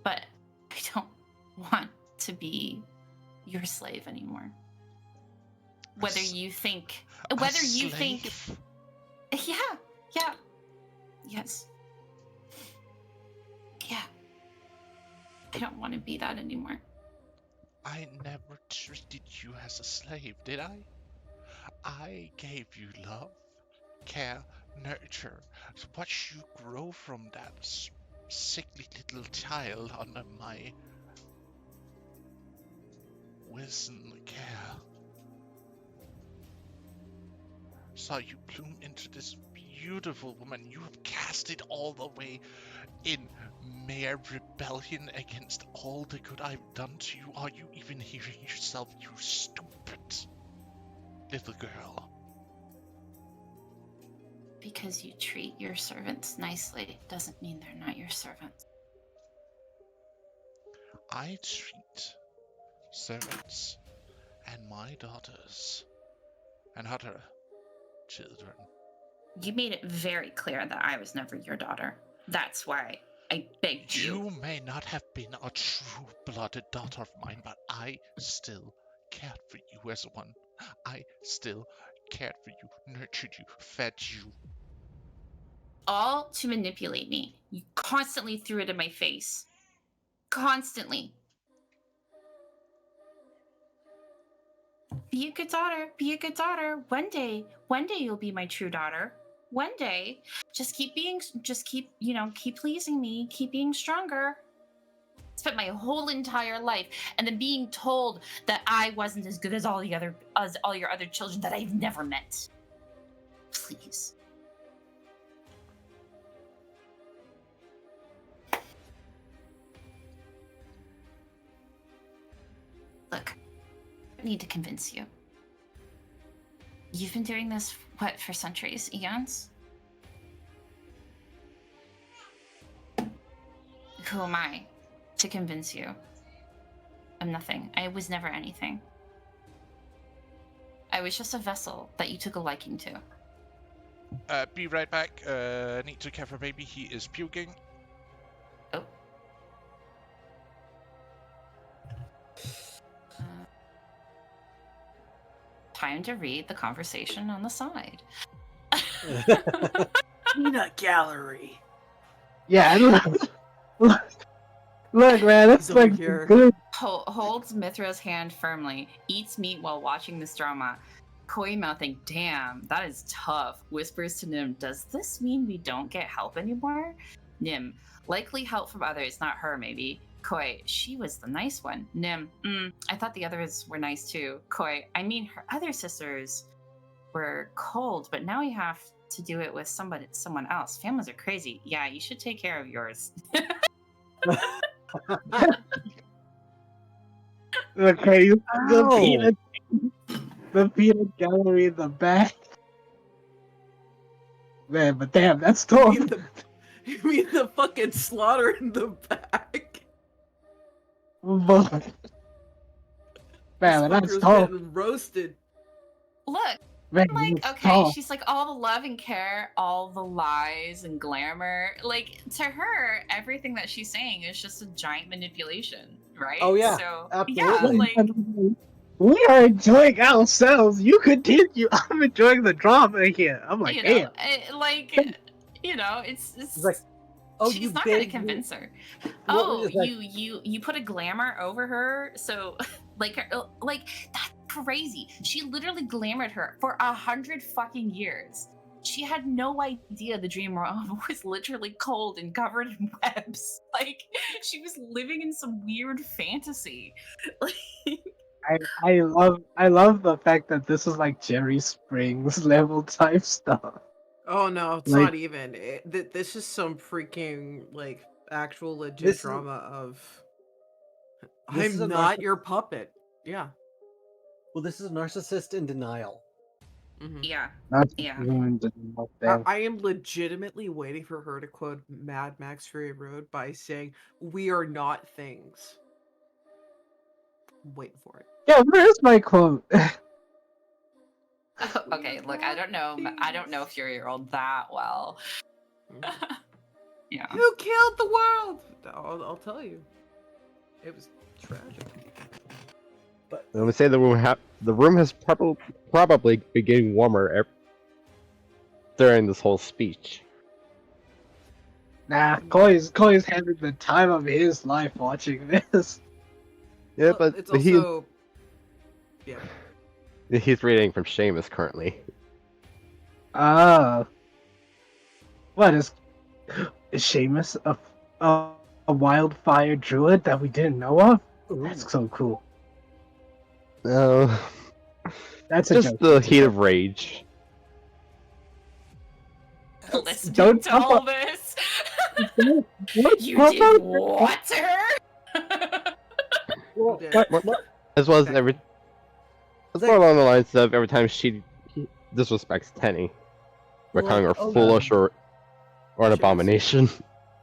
But I don't want to be your slave anymore. Whether you think, yeah, yes. Yeah. I don't want to be that anymore. I never treated you as a slave, did I? I gave you love, care, nurture, to watch you grow from that sickly little child under my wisdom care. Saw you bloom into this beautiful woman. You have cast it all the way in mere rebellion against all the good I've done to you. Are you even hearing yourself, you stupid little girl? Because you treat your servants nicely doesn't mean they're not your servants. I treat servants and my daughters and other children. You made it very clear that I was never your daughter. That's why I begged you. You may not have been a true-blooded daughter of mine, but I still cared for you as one. I still cared for you, nurtured you, fed you. All to manipulate me. You constantly threw it in my face. Constantly. Be a good daughter. Be a good daughter. One day you'll be my true daughter. One day. Just keep pleasing me. Keep being stronger. Spent my whole entire life and then being told that I wasn't as good as all your other children that I've never met. Please. Look, I need to convince you. You've been doing this, for centuries, eons? Who am I to convince you? I'm nothing. I was never anything. I was just a vessel that you took a liking to. Be right back. Need to care for baby. He is puking. Oh. Time to read the conversation on the side. Peanut gallery. Yeah, look, man, that's He's over like here. good. Holds Mithra's hand firmly, eats meat while watching this drama. Koi mouthing, damn, that is tough. Whispers to Nim, does this mean we don't get help anymore? Nim, likely help from others, not her, maybe. Koi, she was the nice one. Nim, I thought the others were nice too. Koi, I mean, her other sisters were cold, but now we have to do it with someone else. Families are crazy. Yeah, you should take care of yours. Okay, Ow! the peanut gallery in the back. Man, but damn, that's You tough. mean you mean the fucking slaughter in the back? But- This Man, that's fucker's tough. getting roasted. Look, Man, like, that's okay, tough. she's like all the love and care, all the lies and glamour. Like, to her, everything that she's saying is just a giant manipulation, right? Oh, yeah, So, absolutely. yeah, like, We are enjoying ourselves. You continue. I'm enjoying the drama here. I'm like, you damn. know, you know, it's It's like, oh, she's you not gonna begged me. convince her. Well, Oh, it's like- you put a glamour over her, so like that's crazy. She literally glamored her for 100 fucking years. She had no idea the dream world was literally cold and covered in webs. Like, she was living in some weird fantasy. Like, I love the fact that this is like Jerry Springs level type stuff. Oh no, it's Like- not even. This is some freaking like actual legit This is- drama of. This is a I'm not narciss- your puppet. Yeah. Well, this is a narcissist in denial. Mhm. yeah. That's Yeah. ruined it. Damn. I am legitimately waiting for her to quote Mad Max Fury Road by saying, "We are not things." I'm waiting for it. Yeah, where's my quote? Okay, look, I don't know Fury World that well. Mhm. Yeah. Who killed the world? I'll tell you. It was tragic. Let me say the room has probably been getting warmer during this whole speech. Nah, Koi's having the time of his life watching this. Yeah, Well, but it's also. Yeah. he's reading from Seamus currently. What is Seamus a wildfire druid that we didn't know of? That's so cool. No, That's a just joke. the heat of rage. Listening Don't to talk all about- this. What? You What? did what to her? Well, did. As well as Exactly. it's more along the lines of every time she disrespects Tenny, we're calling her Oh, foolish or an Seamus. abomination.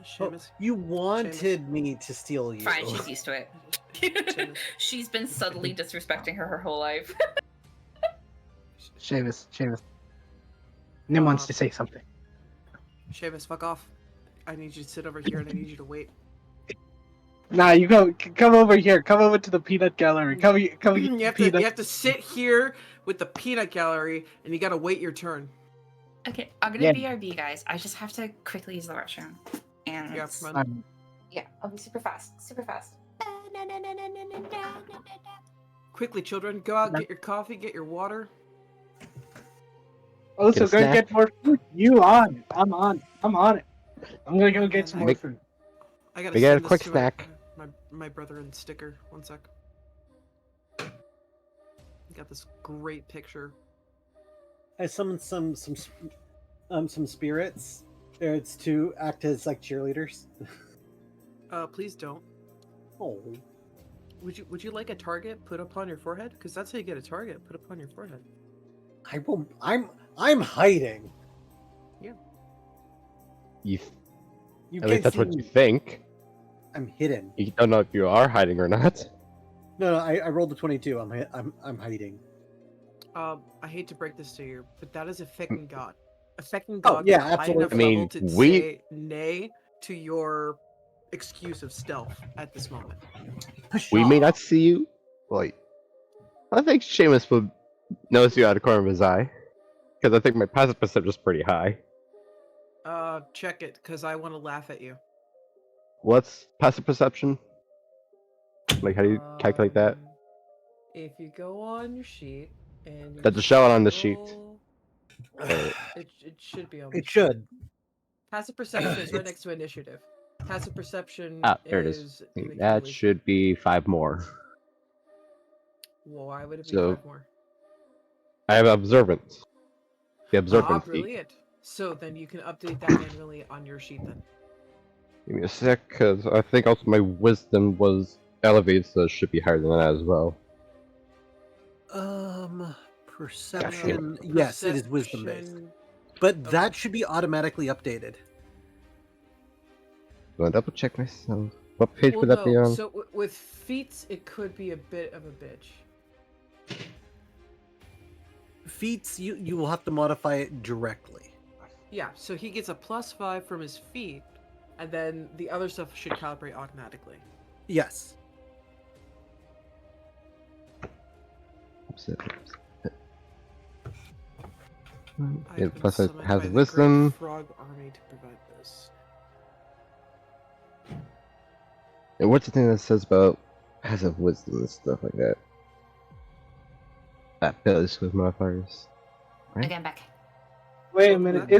Seamus. you wanted me to steal you. Fine, she's used to it. Seamus. She's been subtly disrespecting her whole life. Seamus. Nim wants to say something. Seamus, fuck off. I need you to sit over here and I need you to wait. Nah, you come over here. Come over to the peanut gallery. Come you have peanut. to sit here with the peanut gallery and you gotta wait your turn. Okay, I'm gonna Yeah. BRB, guys. I just have to quickly use the restroom. And Yeah, come on. yeah, I'll be super fast. Super fast. Quickly, children, go out, get your coffee, get your water. Also, Get a go snack. get more food. You on it. I'm on it. I'm gonna go get some more Make- food. I gotta We got a send this quick to snack. My brother and sticker. One sec. Got this great picture. I summoned some spirits. It's to act as like cheerleaders. Please don't. Oh, Would you like a target put upon your forehead? Because that's how you get a target put upon your forehead. I will. I'm hiding. You, You at least can't that's see what me. you think. I'm hidden. You don't know if you are hiding or not. No, I rolled a 22. I'm hiding. I hate to break this to you, but that is a fecking god. A fecking Oh, god. yeah, with high absolutely. enough I mean, level to we- say nay to your excuse of stealth at this moment. We may Pshaw. not see you. Like, I think Seamus would notice you out of the corner of his eye. Because I think my passive perception is pretty high. Check it, because I want to laugh at you. What's passive perception? Like, how do you calculate that? If you go on your sheet And There's a shell on the sheet. It should be on the It sheet. should. Passive perception is right next to initiative. Passive perception Ah, there it is. is I think an that accumulation. should be 5 more. Well, why would it be So- 5 more? I have observant. The Ah, observant feat. brilliant. So then you can update that manually on your sheet then. Give me a sec, because I think also my wisdom was elevated, so it should be higher than that as well. Perception. Yes, it is wisdom based. Perception- But Okay. that should be automatically updated. I'm gonna double check myself. What page Well, would that be no. on? So with feats, it could be a bit of a bitch. Feats, you will have to modify it directly. Yeah, so he gets a +5 from his feet, and then the other stuff should calibrate automatically. Yes. I've Yeah, been plus it summoned has by the wisdom. Great Frog Army to provide this. And what's the thing that says about has a wisdom and stuff like that? Abilities with modifiers. Right? Again, back. Wait a Welcome minute, back.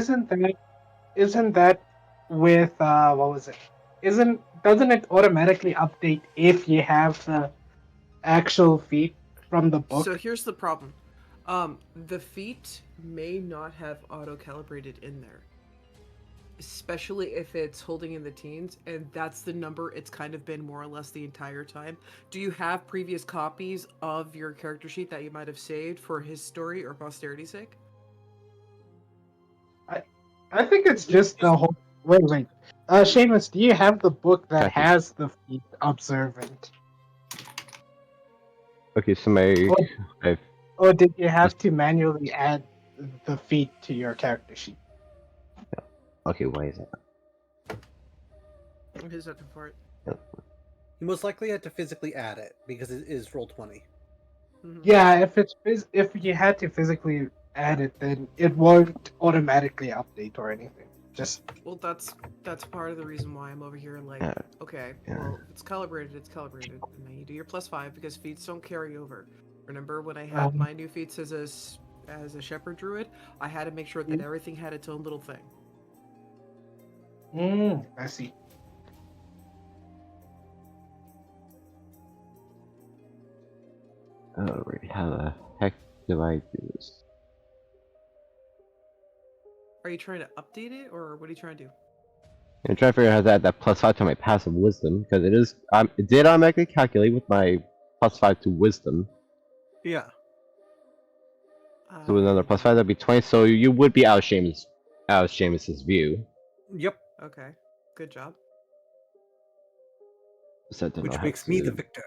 isn't that with what was it? Doesn't it automatically update if you have the actual feat from the book? So here's the problem. The feat may not have auto-calibrated in there. Especially if it's holding in the teens, and that's the number it's kind of been more or less the entire time. Do you have previous copies of your character sheet that you might have saved for his story or posterity's sake? I think it's just the whole. Wait. Seamus, do you have the book that Copy. has the feat observant? Okay, so my I've Or did you have to manually add the feat to your character sheet? okay, why is that? I'm just looking for it. You most likely had to physically add it because it is roll 20. Mhm. Yeah, if you had to physically add it, then it won't automatically update or anything. Just Well, that's part of the reason why I'm over here. Like, Yeah. okay, Yeah. well, if it's calibrated, it's calibrated, and then you do your +5 because feats don't carry over. Remember when I had my new feats as a shepherd druid, I had to make sure that everything had its own little thing. I see. Alright, how the heck do I do this? Are you trying to update it, or what are you trying to do? I'm trying to figure out how to add that +5 to my passive wisdom, because it did automatically calculate with my +5 to wisdom. Yeah. So with another +5, that'd be 20. So you would be out of Seamus's view. Yep. Okay, good job. So I don't know Which how makes me the to- victor.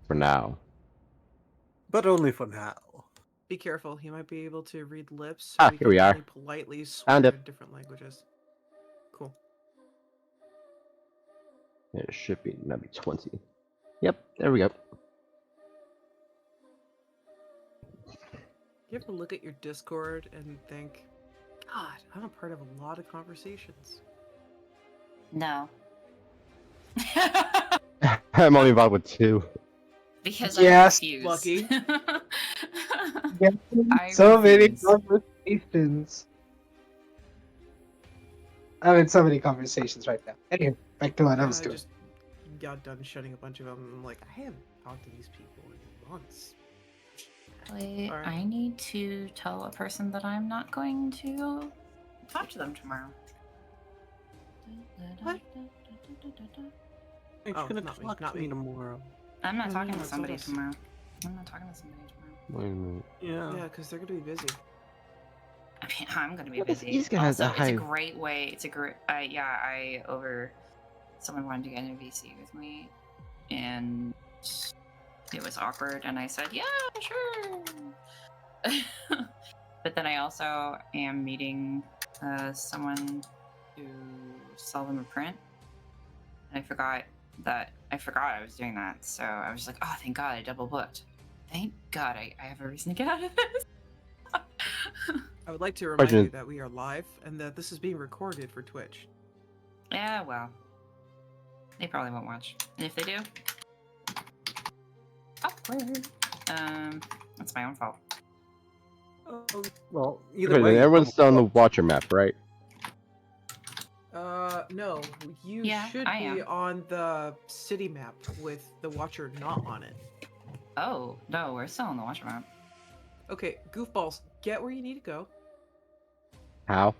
for now. But only for now. Be careful, he might be able to read lips. Ah, we here we can are. only politely swear Found it. in different languages. Cool. It should be that'd be 20. Yep, there we go. You ever look at your Discord and think, God, I'm a part of a lot of conversations. No. I'm only involved with 2. Because Yes, I refuse. lucky. I So many refuse. conversations. I'm in so many conversations right now. Anyway, back to what I Yeah, was I doing. just got done shutting a bunch of them. I'm like, I haven't talked to these people in months. Actually, Alright. I need to tell a person that I'm not going to talk to them tomorrow. What? You're Oh, gonna not me, talk not to me me. tomorrow. I'm not Oh, talking no, to it's somebody us. tomorrow. I'm not talking to somebody tomorrow. Wait a minute. Yeah. Yeah, because they're going to be busy. I mean, I'm gonna be Yeah, but busy. these guys Also, are it's a high- great way. It's a great. Someone wanted to get in a VC with me, and it was awkward. And I said, "Yeah, sure." But then I also am meeting someone to sell them a print, and I forgot I was doing that. So I was like, "Oh, thank God, I double booked. Thank God, I have a reason to get out of this." I would like to remind Arjun. you that we are live and that this is being recorded for Twitch. Yeah, well, they probably won't watch. And if they do, awkward. It's my own fault. Oh, well, either Okay, way, then you're everyone's still on the almost Watcher map, right? No, you Yeah, should I be am. on the city map with the Watcher not on it. Oh, no, we're still on the Watcher map. Okay, goofballs, get where you need to go. How?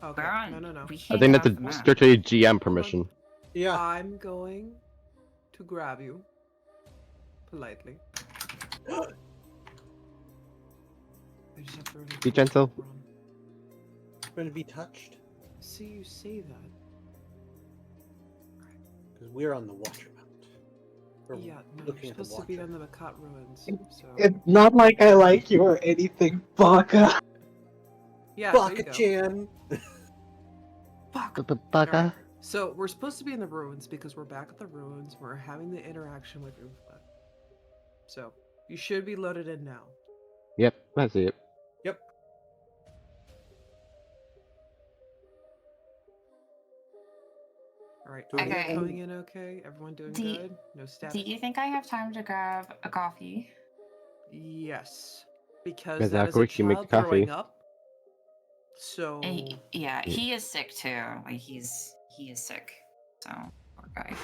Okay, We're on. no. We I can't think get that's off the a map. strictly GM permission. Yeah. I'm going to grab you politely. I just have to run Be gentle. Going to be touched See you say that. because we're on the Watcher Mount. We're Yeah, no, looking you're at the supposed to be Watcher. on the Makat ruins. So It's not like I like you or anything, Baka. yeah, there you go. Baka-chan! Alright, so we're supposed to be in the ruins because we're back at the ruins. We're having the interaction with Uthmar. So you should be loaded in now. Yep, I see it. Yep. All right, Do are you Okay. coming in okay? Everyone doing Do you- good? No Do static? you think I have time to grab a coffee? Yes, because Because that how is a quick you make child the coffee. throwing up. So Yeah, he is sick too. Like he is sick. So poor guy.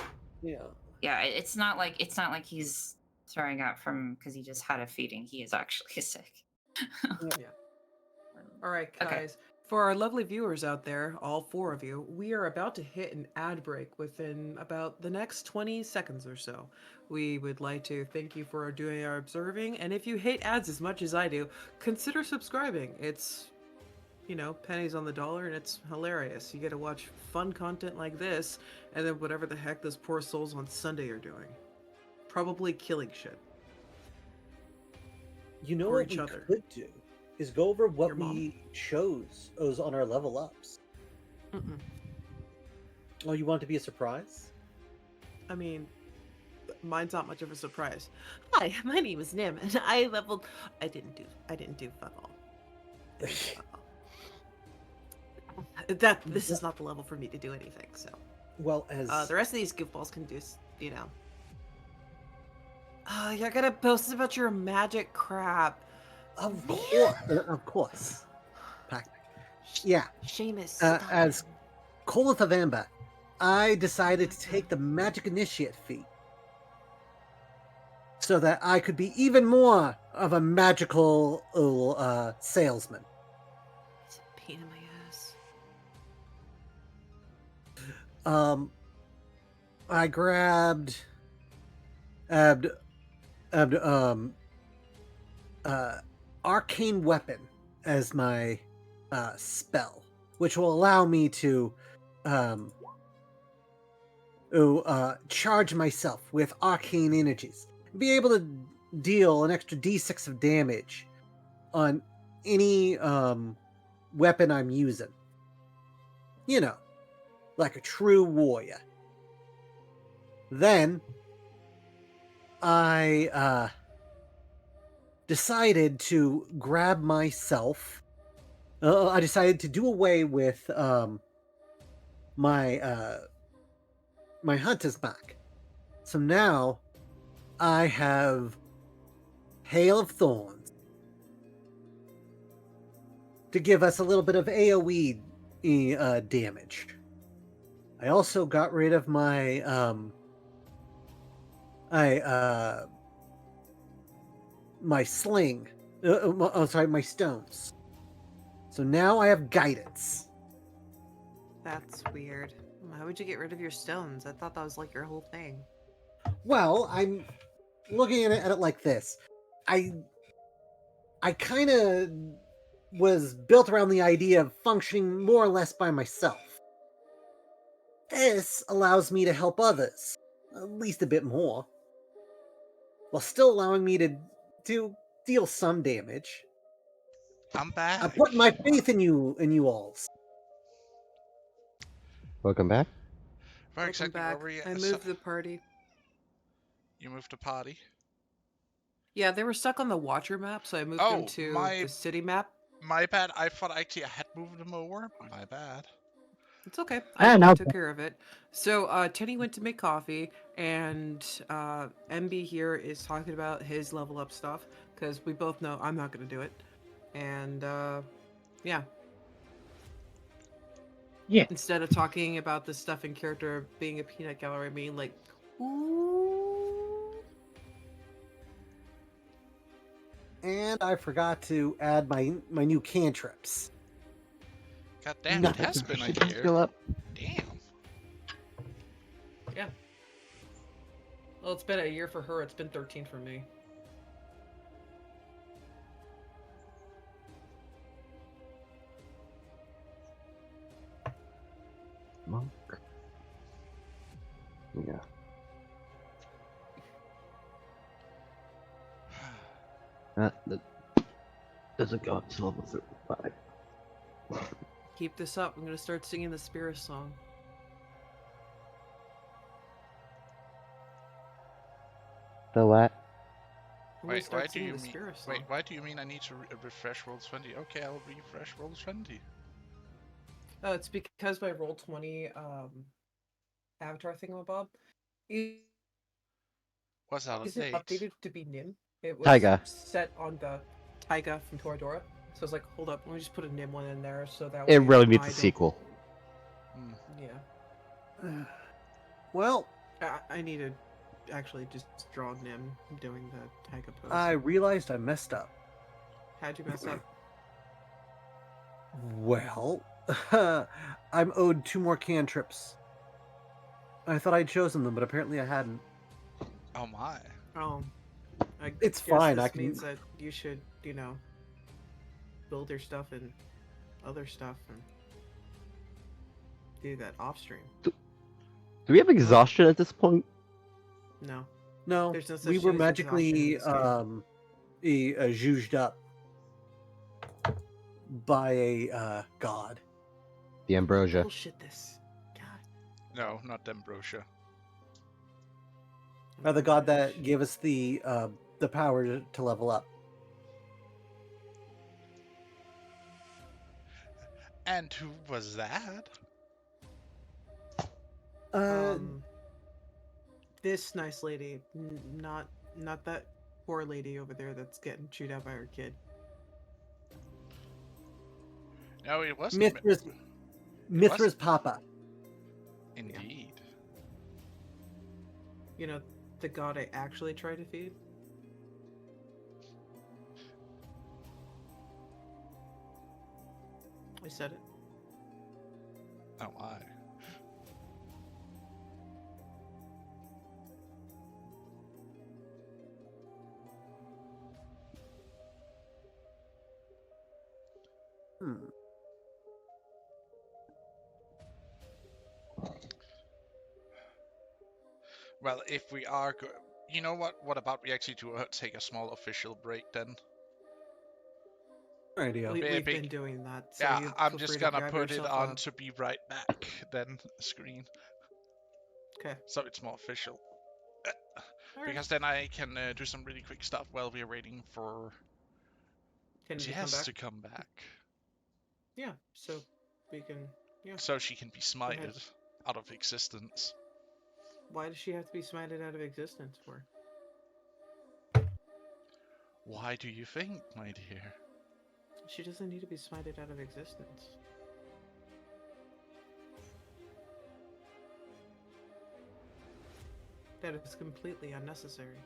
Yeah. Yeah, it's not like he's throwing up from because he just had a feeding. He is actually sick. all right, Okay. guys. For our lovely viewers out there, all 4 of you, we are about to hit an ad break within about the next 20 seconds or so. We would like to thank you for doing our observing, and if you hate ads as much as I do, consider subscribing. It's, you know, pennies on the dollar, and it's hilarious. You get to watch fun content like this, and then whatever the heck those poor souls on Sunday are doing. Probably killing shit. You know Or what each we other. could do is go over what Your mom? we chose on our level ups. Mm-mm. Oh, you want it to be a surprise? I mean, mine's not much of a surprise. Hi, my name is Nim, and I leveled. I didn't do fuck all. I didn't do fuck all. This is not the level for me to do anything. So Well, as the rest of these goofballs can do, you know. You're gonna post about your magic crap. of Man. course, Pac. Yeah, Seamus, as stop. Kolith of Amber, I decided to take the magic initiate feat so that I could be even more of a magical salesman. It's a pain in my ass. I grabbed arcane weapon as my spell, which will allow me to charge myself with arcane energies, be able to deal an extra d6 of damage on any weapon I'm using. You know, like a true warrior. Then I decided to grab myself. I decided to do away with my my hunter's mark. So now I have Hail of Thorns to give us a little bit of AoE damage. I also got rid of my my sling. My stones. So now I have guidance. That's weird. Why would you get rid of your stones? I thought that was like your whole thing. Well, I'm looking at it like this. I kind of was built around the idea of functioning more or less by myself. This allows me to help others, at least a bit more, while still allowing me to deal some damage. I'm back. I'm putting my faith in you alls. Welcome back. Where Welcome exactly back. were we? I moved the party. You moved the party? Yeah, they were stuck on the Watcher map, so I moved Oh, them to my- the city map. My bad. I thought actually I had moved them over. My bad. It's okay. Ah, I no. took care of it. So Tenny went to make coffee, and MB here is talking about his level up stuff because we both know I'm not going to do it. And yeah, Yeah. instead of talking about the stuff in character being a peanut gallery, I mean like, ooh, And I forgot to add my new cantrips. God damn, No. it has been a Should year. fill up. Damn. yeah. Well, it's been a year for her. It's been 13 for me. Monk. Yeah. That doesn't go up to level 35. Keep this up. I'm gonna start singing the Spirit song. The what? I'm gonna Wait, why start do singing you the mean? Spirit song. Wait, why do you mean I need to refresh roll 20? Okay, I'll refresh roll 20. It's because my roll 20 avatar thingamabob Was out of isn't date. updated to be Nim. It was Taiga. set on the Taiga from Toradora. So I was like, hold up, let me just put a Nim one in there so that It way really needs I a don't- sequel. Hmm. Yeah. Well, I need to actually just draw Nim doing the Taiga pose. I realized I messed up. How'd you mess up? Well, I'm owed 2 more cantrips. I thought I'd chosen them, but apparently I hadn't. Oh my. Oh. I It's guess fine, This I can- means that you should, build your stuff and other stuff and do that off stream. Do we have exhaustion at this point? No. No, There's no such we thing were as magically exhaustion zhuzhed up by a god. The ambrosia. Bullshit this. God. No, not Dembrosia. By the god that gave us the power to level up. And who was that? This nice lady, not that poor lady over there that's getting chewed out by her kid. No, it wasn't. Mithra's papa. Indeed. The god I actually try to feed. I said it. Oh my. Hmm. Well, if we are you know what? What about we actually do take a small official break then? Idea. We've Big- been doing that. So Yeah, you I'm feel just free to gonna grab put it yourself on up. to be right back then screen. Okay. So it's more official. Alright. Because then I can do some really quick stuff while we're waiting for Can you come Jess back? to come back. Yeah. So we can. Yeah. So she can be ahead. smited out of existence. Why does she have to be smited out of existence for? Why do you think, my dear? She doesn't need to be smited out of existence. That is completely unnecessary.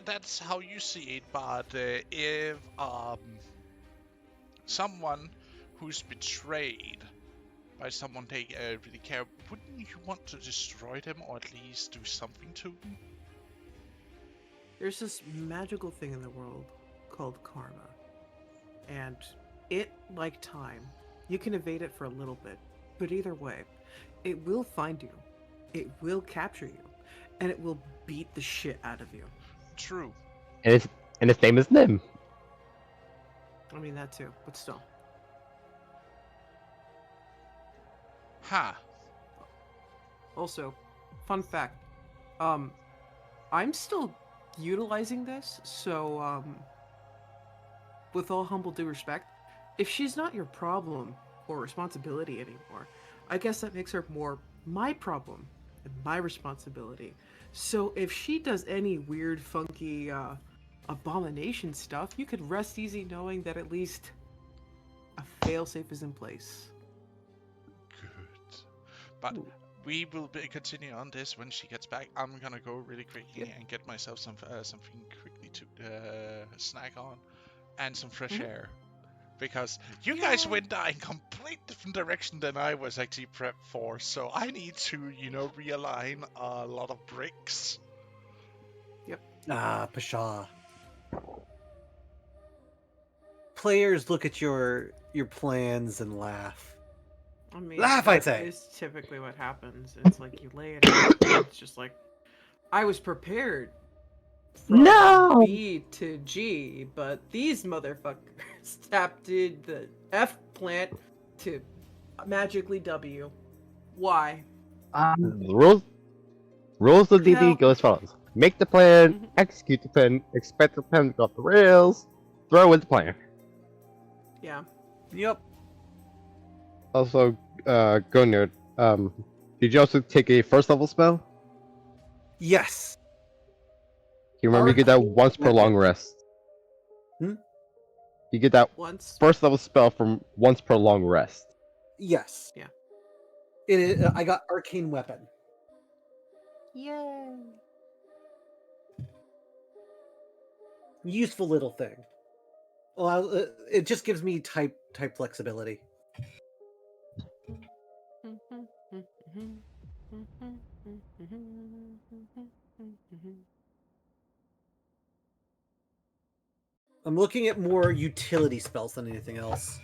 That's how you see it, but if someone who's betrayed by someone they really care, wouldn't you want to destroy them or at least do something to them? There's this magical thing in the world called karma. And it, like time, you can evade it for a little bit, but either way, it will find you, it will capture you, and it will beat the shit out of you. True. And his name is Nim. I mean, that too, but still. Ha! Also, fun fact, I'm still utilizing this, so, with all humble due respect, if she's not your problem, or responsibility anymore. I guess that makes her more my problem and my responsibility. So if she does any weird, funky, abomination stuff, you could rest easy knowing that at least a failsafe is in place. Good. But we will continue on this when she gets back. I'm gonna go really quickly and get myself something quickly to snack on and some fresh air. Because you guys went in complete different direction than I was actually prepped for, so I need to, realign a lot of bricks. Ah, Pshaw. Players look at your plans and laugh. I mean, Laugh, I'd say. It's typically what happens. It's like you lay it out. It's just like, I was prepared from No! B to G, but these motherfuckers tapped in the F plant to magically W. Why? The rules of Hell. DD go as follows: make the plan, Mhm. execute the plan, expect the plan to go off the rails, throw in the plan. Yeah. Yep. Also, Gunnar, did you also take a first level spell? Yes. You remember you get that once per long rest. Hmm? You get that Once. first level spell from once per long rest. Yes. Yeah. It is, I got arcane weapon. Yay. Useful little thing. Well, it just gives me type flexibility. I'm looking at more utility spells than anything else.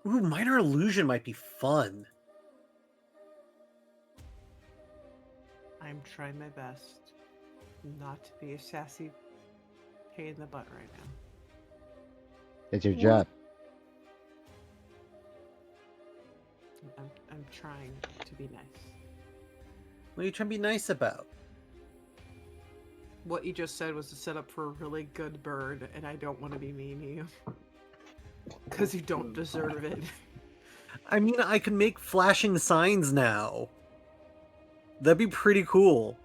Ooh, minor illusion might be fun. I'm trying my best not to be a sassy pain in the butt right now. It's your job. I'm trying to be nice. What are you trying to be nice about? What you just said was to set up for a really good bird, and I don't want to be mean to you. Because you don't deserve it. I mean, I can make flashing signs now. That'd be pretty cool.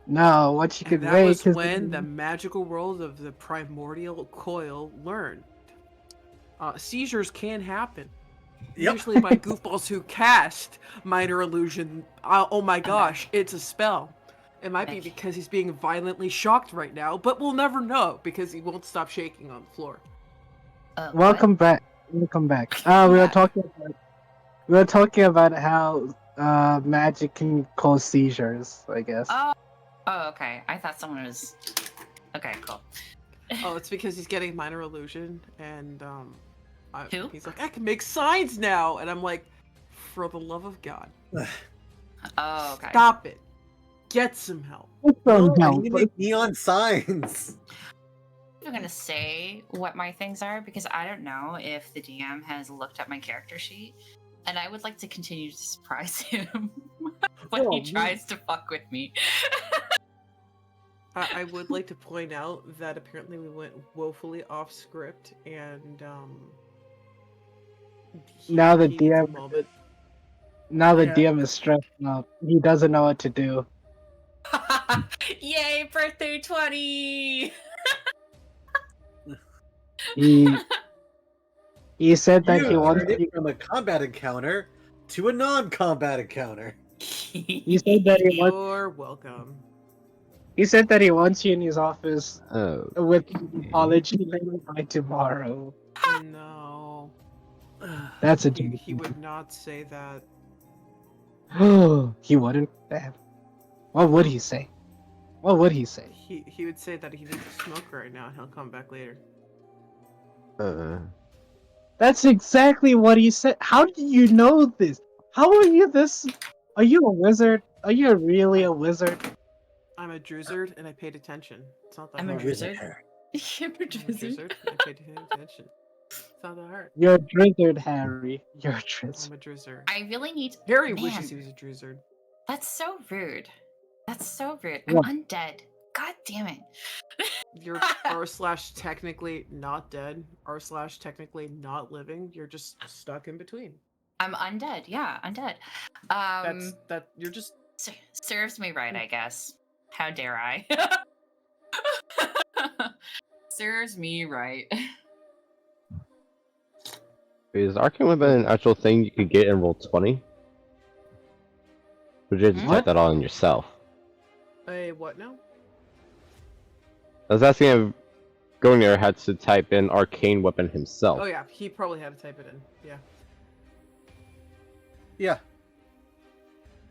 No, what you And could that make was is when the magical world of the primordial coil learned. Seizures can happen. Yep. Usually by goofballs who cast minor illusion. Oh my gosh, it's a spell. It might be because he's being violently shocked right now, but we'll never know because he won't stop shaking on the floor. Welcome back. Welcome back. We were talking about how magic can cause seizures, I guess. Oh, okay. I thought someone was. Okay, cool. Oh, it's because he's getting minor illusion, and Who? he's like, I can make signs now, and I'm like, for the love of God, Oh, okay. stop it. Get some help. No, I need to make neon signs. I'm gonna say what my things are because I don't know if the DM has looked at my character sheet, and I would like to continue to surprise him when Oh, he man. tries to fuck with me. I would like to point out that apparently we went woefully off script, and Now the he needs a DM moment. Now the Yeah. DM is stressed out. He doesn't know what to do. Yay, birthday 20! He said that he You wants turned to, it from a combat encounter to a non-combat encounter. he said that he wants You're welcome. he said that he wants you in his office Oh. with an apology later by tomorrow. No. That's a He would not say that. He wouldn't. Damn. What would he say? What would he say? He would say that he needs a smoke right now and he'll come back later. That's exactly what he said. How do you know this? How are you this? Are you a wizard? Are you really a wizard? I'm a druzzard and I paid attention. It's not that I'm a hard. druzzard. Hair. I'm a I'm a druzzard. druzzard. I paid attention. It's not that hard. You're a drizzard, Harry. You're a I'm drizzard. a druzzard. I really need. Harry Man, wishes he was a druzzard. That's so rude. That's so rude. What? I'm undead. God damn it. You're r/technically not dead, r/technically not living. You're just stuck in between. I'm undead. Yeah, undead. You're just Serves me right, I guess. How dare I? Serves me right. Is Arcane Weapon an actual thing you could get in roll 20? Or did you just type What? that all in yourself? a what now? I was asking if Gonir had to type in Arcane Weapon himself. Oh yeah, he probably had to type it in. Yeah. Yeah.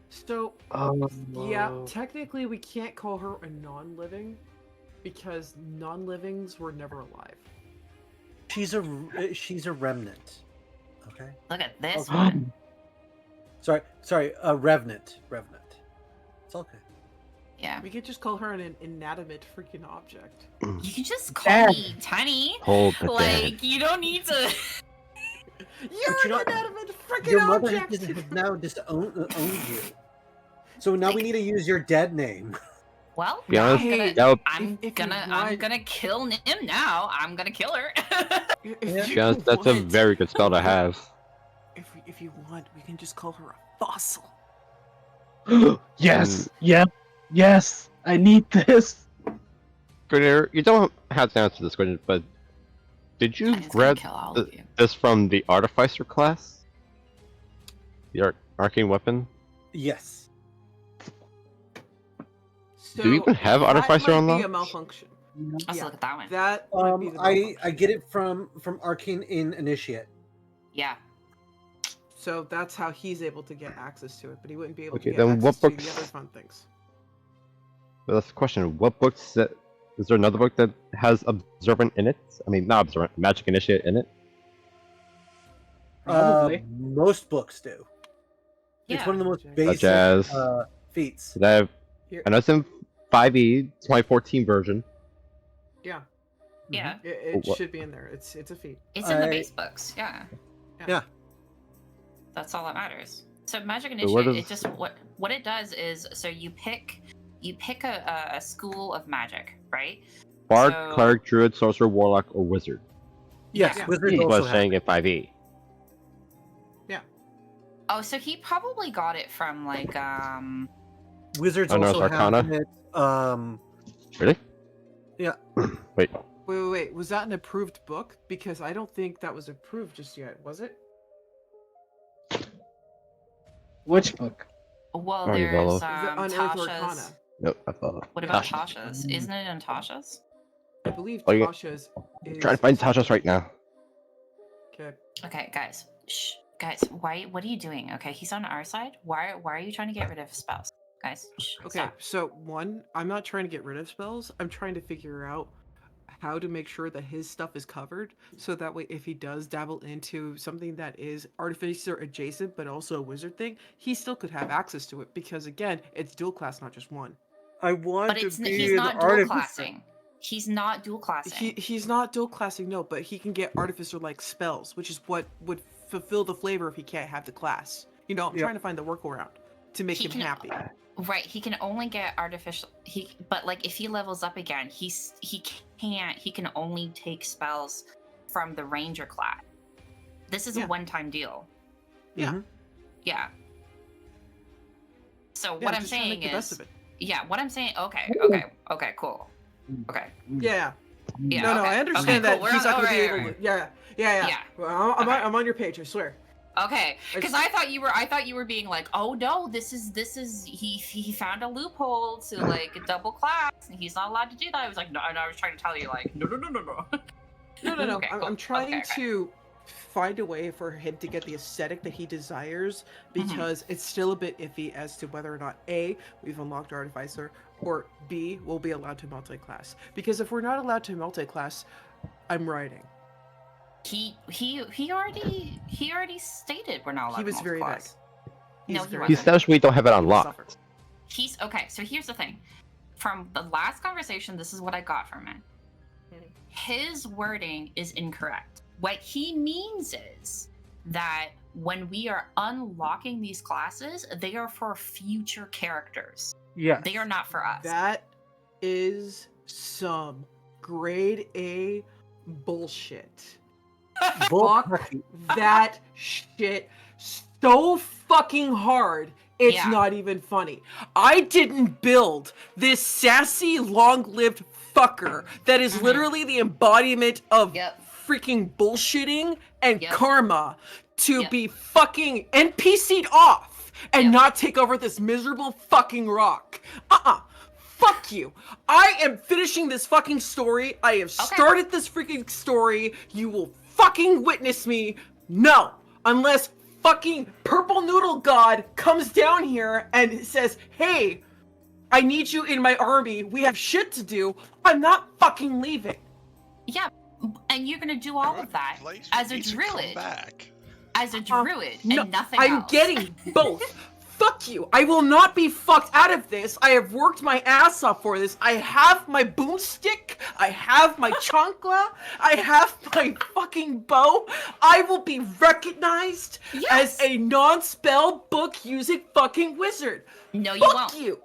So Oh, yeah, technically we can't call her a non-living because non-livings were never alive. She's a remnant. Okay. Look at this Oh. one. Sorry, a revenant. It's okay. Yeah. We could just call her an inanimate freaking object. You can just call Dad. me Tiny. Hold the Like, you don't need to. You're you know- an inanimate freaking Your mother object! has now disowned you. So now we need to use your dead name. Well, Be honest, Hey, that would, I'm gonna kill Nim now. I'm gonna kill her. If be honest, that's a want- very good spell to have. If you want, we can just call her a fossil. yes, yep, yes. I need this. Gonir, you don't have to answer this question, but did you I'm just gonna grab kill all of you. this from the Artificer class? The Arcane Weapon? Yes. So Do we even have Artificer that might be unlocked? a malfunction. Let's yeah. look at that one. That might be the malfunction. I get it from Arcane in Initiate. Yeah. So that's how he's able to get access to it, but he wouldn't be able Okay, to get then access what to books- the other fun things. But that's the question. What books that is there another book that has Observant in it? I mean, not Observant, Magic Initiate in it? Probably. Most books do. It's Yeah. one of the most Such basic as- feats. So that Here, I know it's in 5e, 2014 version. yeah, Yeah. it What- should be in there. It's a feat. It's in the I- base books. Yeah. Yeah. That's all that matters. So Magic So what Initiate, it is- just what it does is so you pick a school of magic, right? Bard, So- Cleric, Druid, Sorcerer, Warlock, or Wizard. Yes, Yeah. Wizards He also was saying in 5e. Oh, so he probably got it from like Wizards Oh, no, also it's Arcana? have it. Really? Yeah. Wait. Wait. Was that an approved book? Because I don't think that was approved just yet. Was it? Which book? well, Already there's Volo. Is it Unearthed Tasha's. Arcana? Nope, I thought. What about Tasha's. Tasha's? Isn't it in Tasha's? I believe Oh, you- Tasha's is. I'm trying to find Tasha's right now. Okay. Okay, guys. Shh. Guys, what are you doing? Okay, he's on our side. Why are you trying to get rid of spells? Guys, shh, Okay. stop. So one, I'm not trying to get rid of spells. I'm trying to figure out how to make sure that his stuff is covered, so that way, if he does dabble into something that is artificer adjacent but also a wizard thing, he still could have access to it. Because again, it's dual class, not just one. I want But to it's be he's the not dual artificer. classing. He's not dual classing. He's not dual classing, no, but he can get artificer like spells, which is what would fulfill the flavor if he can't have the class. You know, I'm Yep. trying to find the workaround to make He him can- happy. Right, he can only get artificial. But like if he levels up again, he can't. He can only take spells from the ranger class. This is Yeah. a one-time deal. Yeah. Mhm. Yeah. So Yeah, what I'm just trying to saying make the best is, of it. yeah, what I'm saying. Okay, cool. Okay, Yeah. yeah. No, okay, I understand okay, that cool. We're he's on- not going to be alright, able alright. to. Yeah. Yeah. Well, Okay. I'm on your page. I swear. Okay, because I thought you were being like, oh no, this is he found a loophole to like double class, and he's not allowed to do that. I was like, no, and I was trying to tell you like, no. No. Okay, I'm cool. trying Okay, okay. to find a way for him to get the aesthetic that he desires, Mm-hmm. because it's still a bit iffy as to whether or not A, we've unlocked Artificer, or B, we'll be allowed to multi-class. Because if we're not allowed to multi-class, I'm writing. He already stated we're not allowed. He was to very vague. multi-class. No, he He wasn't. says we don't have it Suffer. unlocked. He's okay. So here's the thing. From the last conversation, this is what I got from it. His wording is incorrect. What he means is that when we are unlocking these classes, they are for future characters. Yes. They are not for us. That is some grade A bullshit. Bull Fuck pucky. that shit so fucking hard. It's Yeah. not even funny. I didn't build this sassy, long-lived fucker that is Mhm. literally the embodiment of Yep. freaking bullshitting and Yep. karma to Yep. be fucking NPC'd off and Yep. not take over this miserable fucking rock. Fuck you. I am finishing this fucking story. I have started this freaking story. You will fucking witness me. No. Unless fucking Purple Noodle God comes down here and says, hey, I need you in my army. We have shit to do. I'm not fucking leaving. Yeah, and you're gonna do all of that Place as for a me to come druid. back. As a druid No, and nothing I'm else. getting both. Fuck you. I will not be fucked out of this. I have worked my ass off for this. I have my boomstick. I have my chancla. I have my fucking bow. I will be recognized Yes. as a non-spell book using fucking wizard. No, you Fuck won't. you.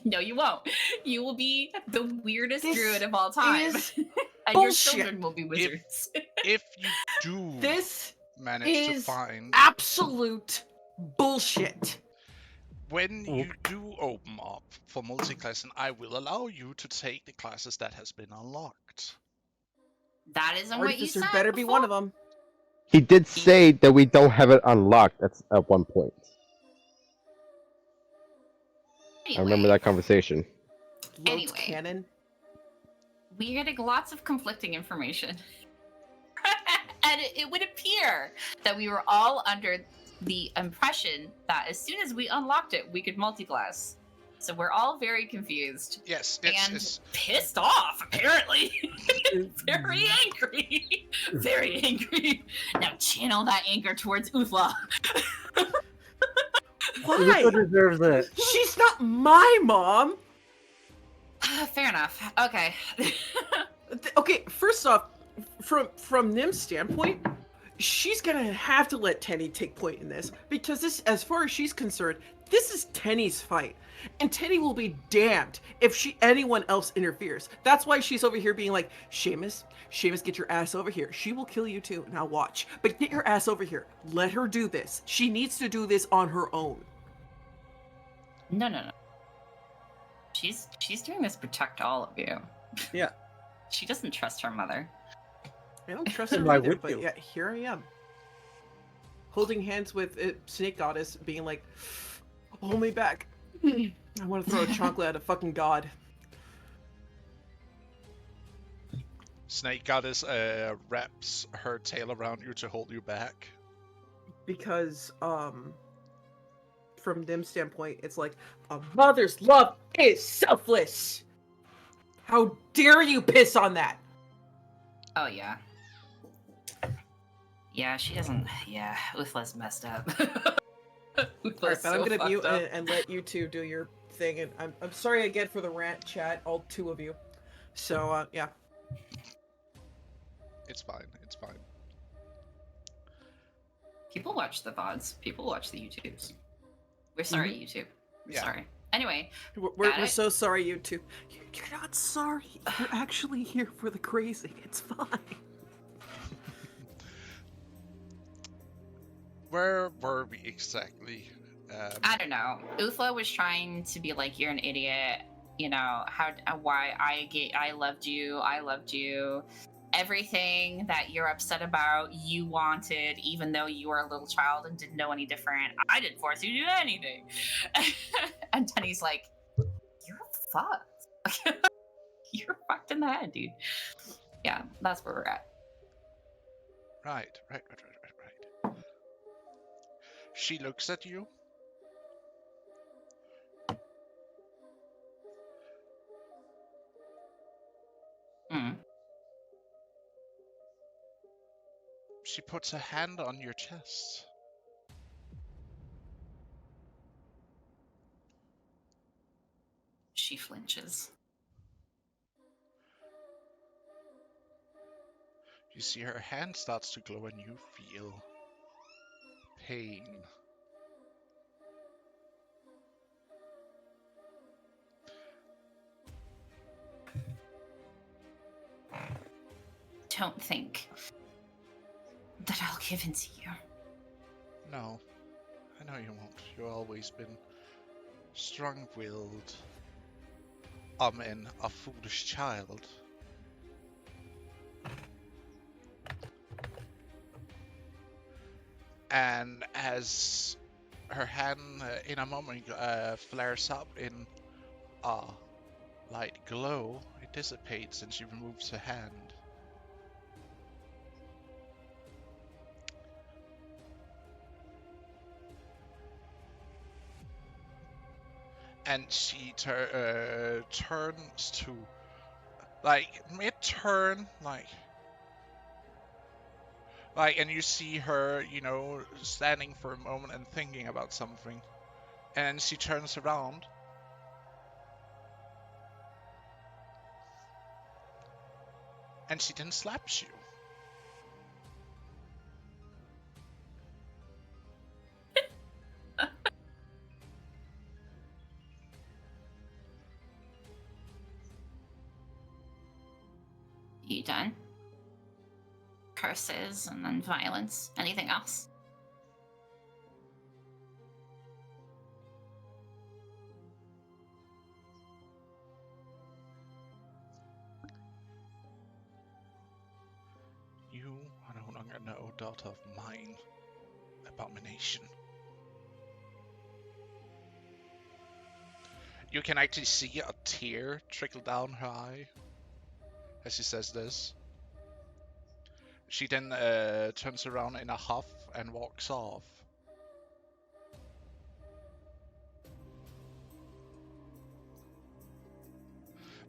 No, you won't. You will be the weirdest This druid of all time. is And your bullshit. children will be wizards. If you do This manage to is find absolute bullshit. when you do open up for multi-class, and I will allow you to take the classes that has been unlocked. That isn't what you Artificer said better be one of them. He did say that we don't have it unlocked at one point. Anyway, I remember that conversation. Loads Anyway. cannon. we're getting lots of conflicting information. And it would appear that we were all under the impression that as soon as we unlocked it, we could multi-class. So we're all very confused Yes, and pissed off, apparently. Very angry. Very angry. Now channel that anger towards Uthla. Why? Who deserves it? She's not my mom. Fair enough. Okay. Okay, first off, from Nim's standpoint, she's gonna have to let Tenny take point in this because this, as far as she's concerned, this is Tenny's fight, and Tenny will be damned if anyone else interferes. That's why she's over here being like, Seamus, get your ass over here. She will kill you too. Now watch, but get your ass over here. Let her do this. She needs to do this on her own. No. She's doing this to protect all of you. Yeah. She doesn't trust her mother. I don't trust her Why either, would but you? yeah, here I am. Holding hands with Snake Goddess, being like, hold me back. I want to throw a chocolate at a fucking god. Snake Goddess wraps her tail around you to hold you back. Because, from Dim's standpoint, it's like, a mother's love is selfless! How dare you piss on that? Oh yeah. Yeah, she doesn't. Yeah, Uthla's messed up. Uthla's Alright, but I'm gonna fucked mute up. and let you two do your thing, and I'm sorry again for the rant, chat, all two of you. So, yeah. It's fine. It's fine. People watch the VODs. People watch the YouTubes. We're sorry, YouTube. We're Yeah. sorry. Anyway, We're so sorry, you two. You're not sorry. You're actually here for the crazy. It's fine. Where were we exactly? I don't know. Uthla was trying to be like, "You're an idiot." You know why I loved you. Everything that you're upset about, you wanted, even though you were a little child and didn't know any different. I didn't force you to do anything. And Tenny's like, "You're fucked. You're fucked in the head, dude." Yeah, that's where we're at. Right. She looks at you. Mm. She puts a hand on your chest. She flinches. You see her hand starts to glow and you feel pain. don't think that I'll give in to you. No, I know you won't. You've always been strong-willed. And a foolish child. And as her hand, in a moment, flares up in a light glow, it dissipates and she removes her hand. And she turns to, like, mid-turn, and you see her, standing for a moment and thinking about something. And she turns around. And she then slaps you. You done? Curses and then violence. Anything else? You are no longer no daughter of mine, abomination. You can actually see a tear trickle down her eye as she says this. She then turns around in a huff and walks off.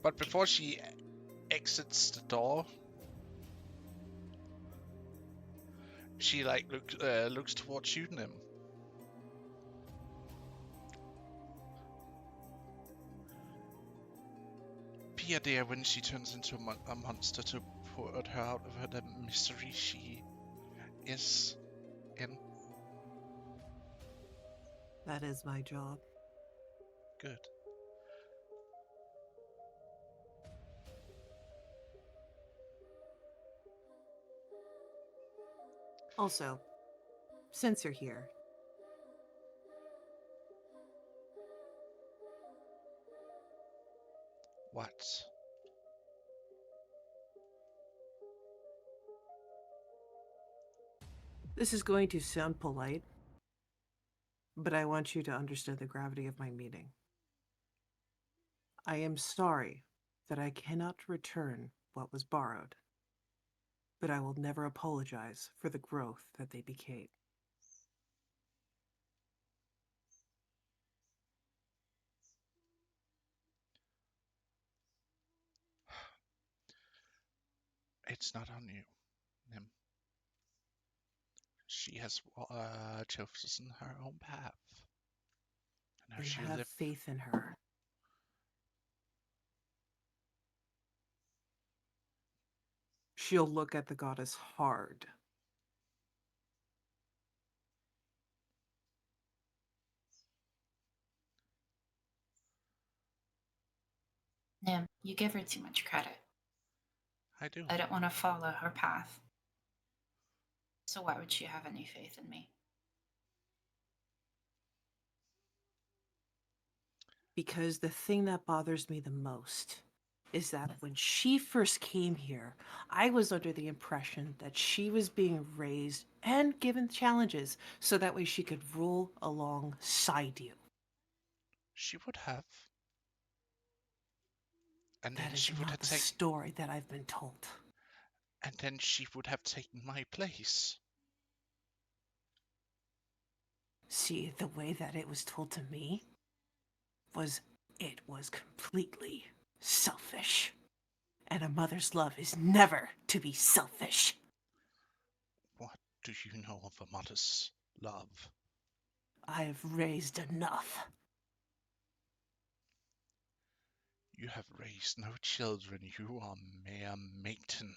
But before she exits the door, she looks towards you, Nim. Be a dear when she turns into a monster to put her out of the misery she is in. That is my job. Good. Also, since you're here, What? this is going to sound polite, but I want you to understand the gravity of my meaning. I am sorry that I cannot return what was borrowed, but I will never apologize for the growth that they became. It's not on you, Nim. She has chosen her own path. And Then she have live. faith in her. She'll look at the goddess hard. Nim, you give her too much credit. I do. I don't want to follow her path. So why would she have any faith in me? Because the thing that bothers me the most is that when she first came here, I was under the impression that she was being raised and given challenges so that way she could rule alongside you. She would have. And then That is she would not have the taken. story that I've been told. And then she would have taken my place. See, the way that it was told to me it was completely selfish. And a mother's love is never to be selfish. What do you know of a mother's love? I have raised enough. You have raised no children. You are mere maiden.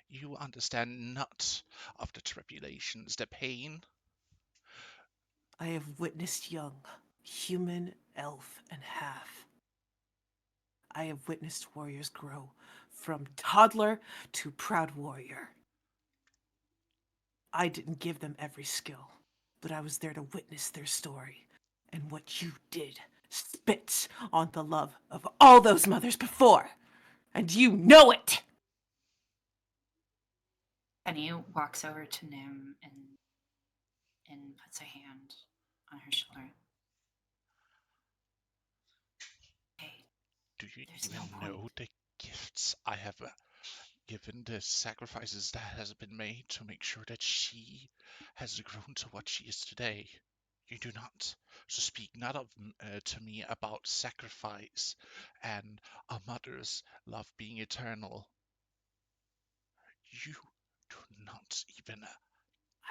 You understand not of the tribulations, the pain. I have witnessed young, human, elf, and half. I have witnessed warriors grow from toddler to proud warrior. I didn't give them every skill, but I was there to witness their story. And what you did spits on the love of all those mothers before. And you know it! Penny walks over to Nim and puts a hand on her shoulder. Hey, Do you there's even no point. know the gifts I have given, the sacrifices that has been made to make sure that she has grown to what she is today? You do not. So speak not of to me about sacrifice and a mother's love being eternal. You do not even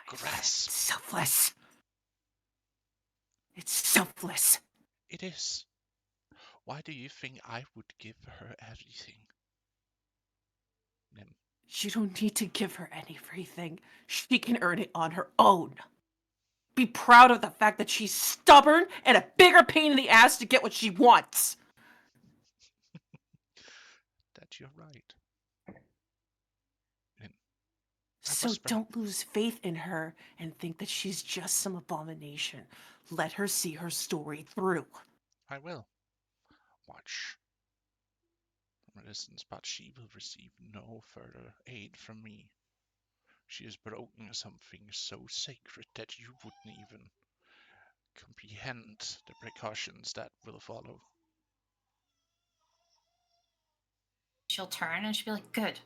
grasp. It's selfless. It's selfless. It is. Why do you think I would give her everything? Nim, You don't need to give her everything. She can earn it on her own. Be proud of the fact that she's stubborn and a bigger pain in the ass to get what she wants. that you're right. Nim, So whisper. don't lose faith in her and think that she's just some abomination. Let her see her story through. I will. Watch from a distance, but she will receive no further aid from me. She has broken something so sacred that you wouldn't even comprehend the precautions that will follow. She'll turn and she'll be like, good.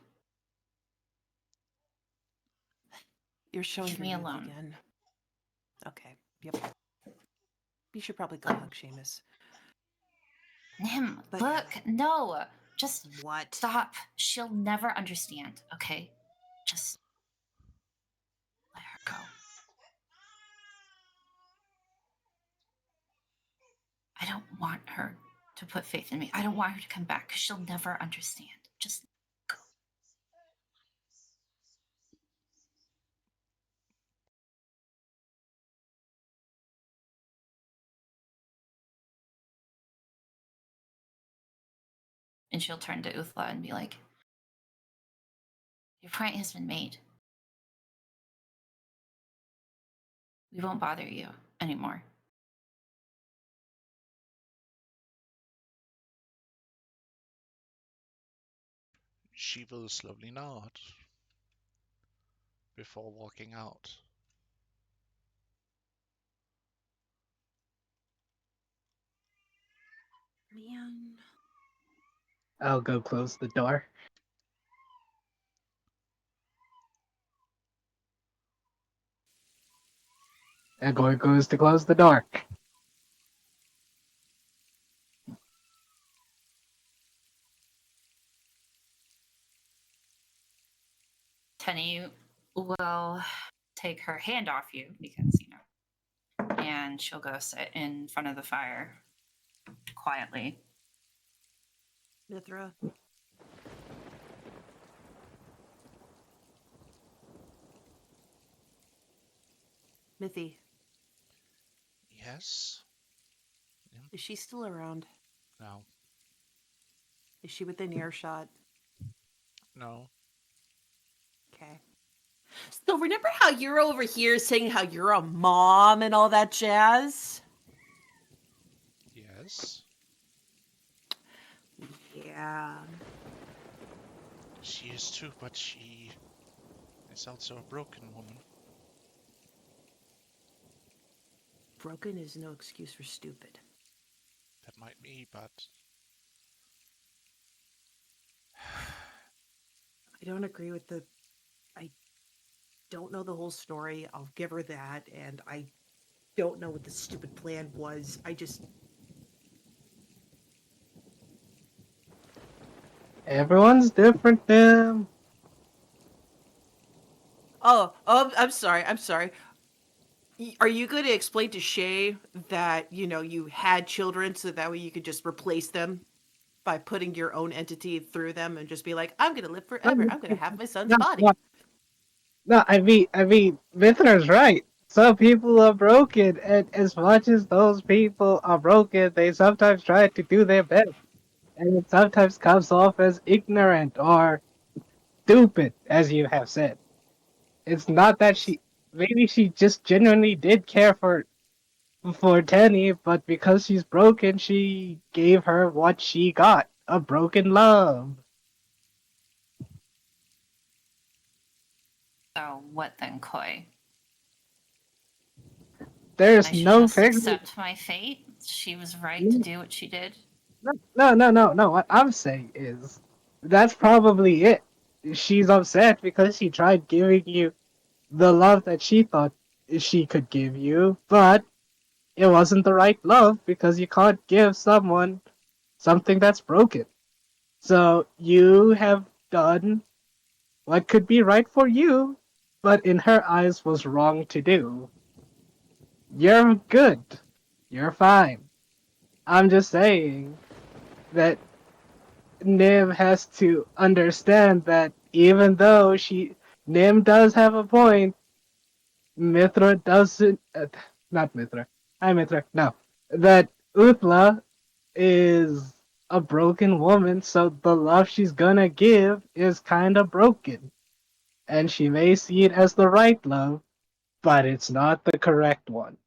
You're showing Leave your me youth alone. again. Okay, yep. You should probably go hug Seamus. Nim, But- look, no. Just What? stop. She'll never understand, okay? Just let her go. I don't want her to put faith in me. I don't want her to come back because she'll never understand. Just go. And she'll turn to Uthla and be like, your point has been made. We won't bother you anymore. She will slowly nod before walking out. Man. I'll go close the door. And Gore goes to close the door. Tenny will take her hand off you because, and she'll go sit in front of the fire quietly. Mithra. Mithy, Yes? is she still around? No. Is she within earshot? No. Okay. So remember how you're over here saying how you're a mom and all that jazz? Yes? Yeah. She is too, but she is also a broken woman. Broken is no excuse for stupid. That might be, but I don't agree with the... I don't know the whole story. I'll give her that. And I don't know what the stupid plan was. I just... Everyone's different, Tim. Oh, I'm sorry. I'm sorry. Are you going to explain to Shay that, you had children so that way you could just replace them by putting your own entity through them and just be like, I'm going to live forever. I'm going to have my son's No, body. no, I mean, Mithra's right. Some people are broken, and as much as those people are broken, they sometimes try to do their best. and it sometimes comes off as ignorant or stupid, as you have said. It's not that maybe she just genuinely did care for Tenny, but because she's broken, she gave her what she got, a broken love. Oh, what then, Koi? I There's should no just fix. accept my fate? She was right to do what she did? No. What I'm saying is, that's probably it. She's upset because she tried giving you the love that she thought she could give you, but it wasn't the right love because you can't give someone something that's broken. So you have done what could be right for you, but in her eyes was wrong to do. You're good. You're fine. I'm just saying that Nim has to understand that even though Nim does have a point, Mithra doesn't. Not Mithra. Hi, Mithra. No. That Uthla is a broken woman, so the love she's gonna give is kinda broken. And she may see it as the right love, but it's not the correct one.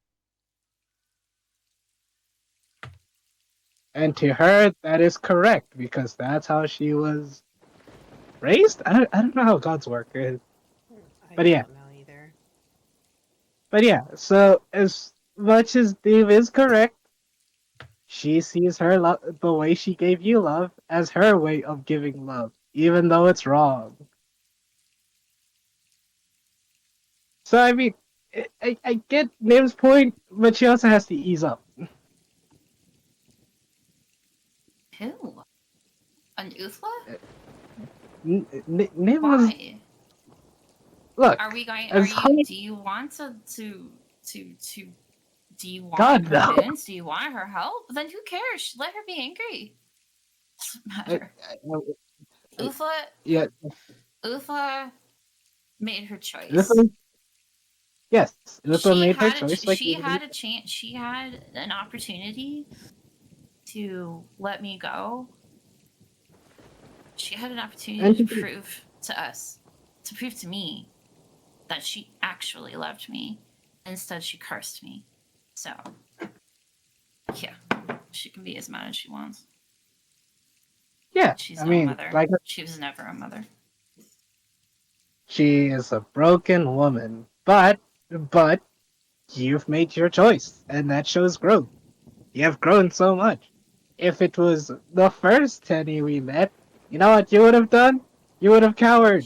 And to her, that is correct because that's how she was raised. I don't know how God's work is, I but yeah, don't know either. but yeah. So as much as Dave is correct, she sees her love, the way she gave you love, as her way of giving love, even though it's wrong. So I mean, I get Nim's point, but she also has to ease up. Who? An Uthla? Nim was Why? look Are we going? Are as you? hard. Do you want to? Do you want God no. prudence? Do you want her help? Then who cares? Let her be angry. Doesn't matter. I- Uthla, yeah, Uthla made her this choice. one, yes, this one made her choice. Like She had a chance. She had an opportunity to let me go. She had an opportunity and to prove to us, to prove to me, that she actually loved me. Instead, she cursed me. So, yeah, she can be as mad as she wants. yeah, She's I no mean, mother. like She was never a mother. she is a broken woman, but you've made your choice, and that shows growth. You have grown so much. If it was the first Tenny we met, you know what you would have done? You would have cowered.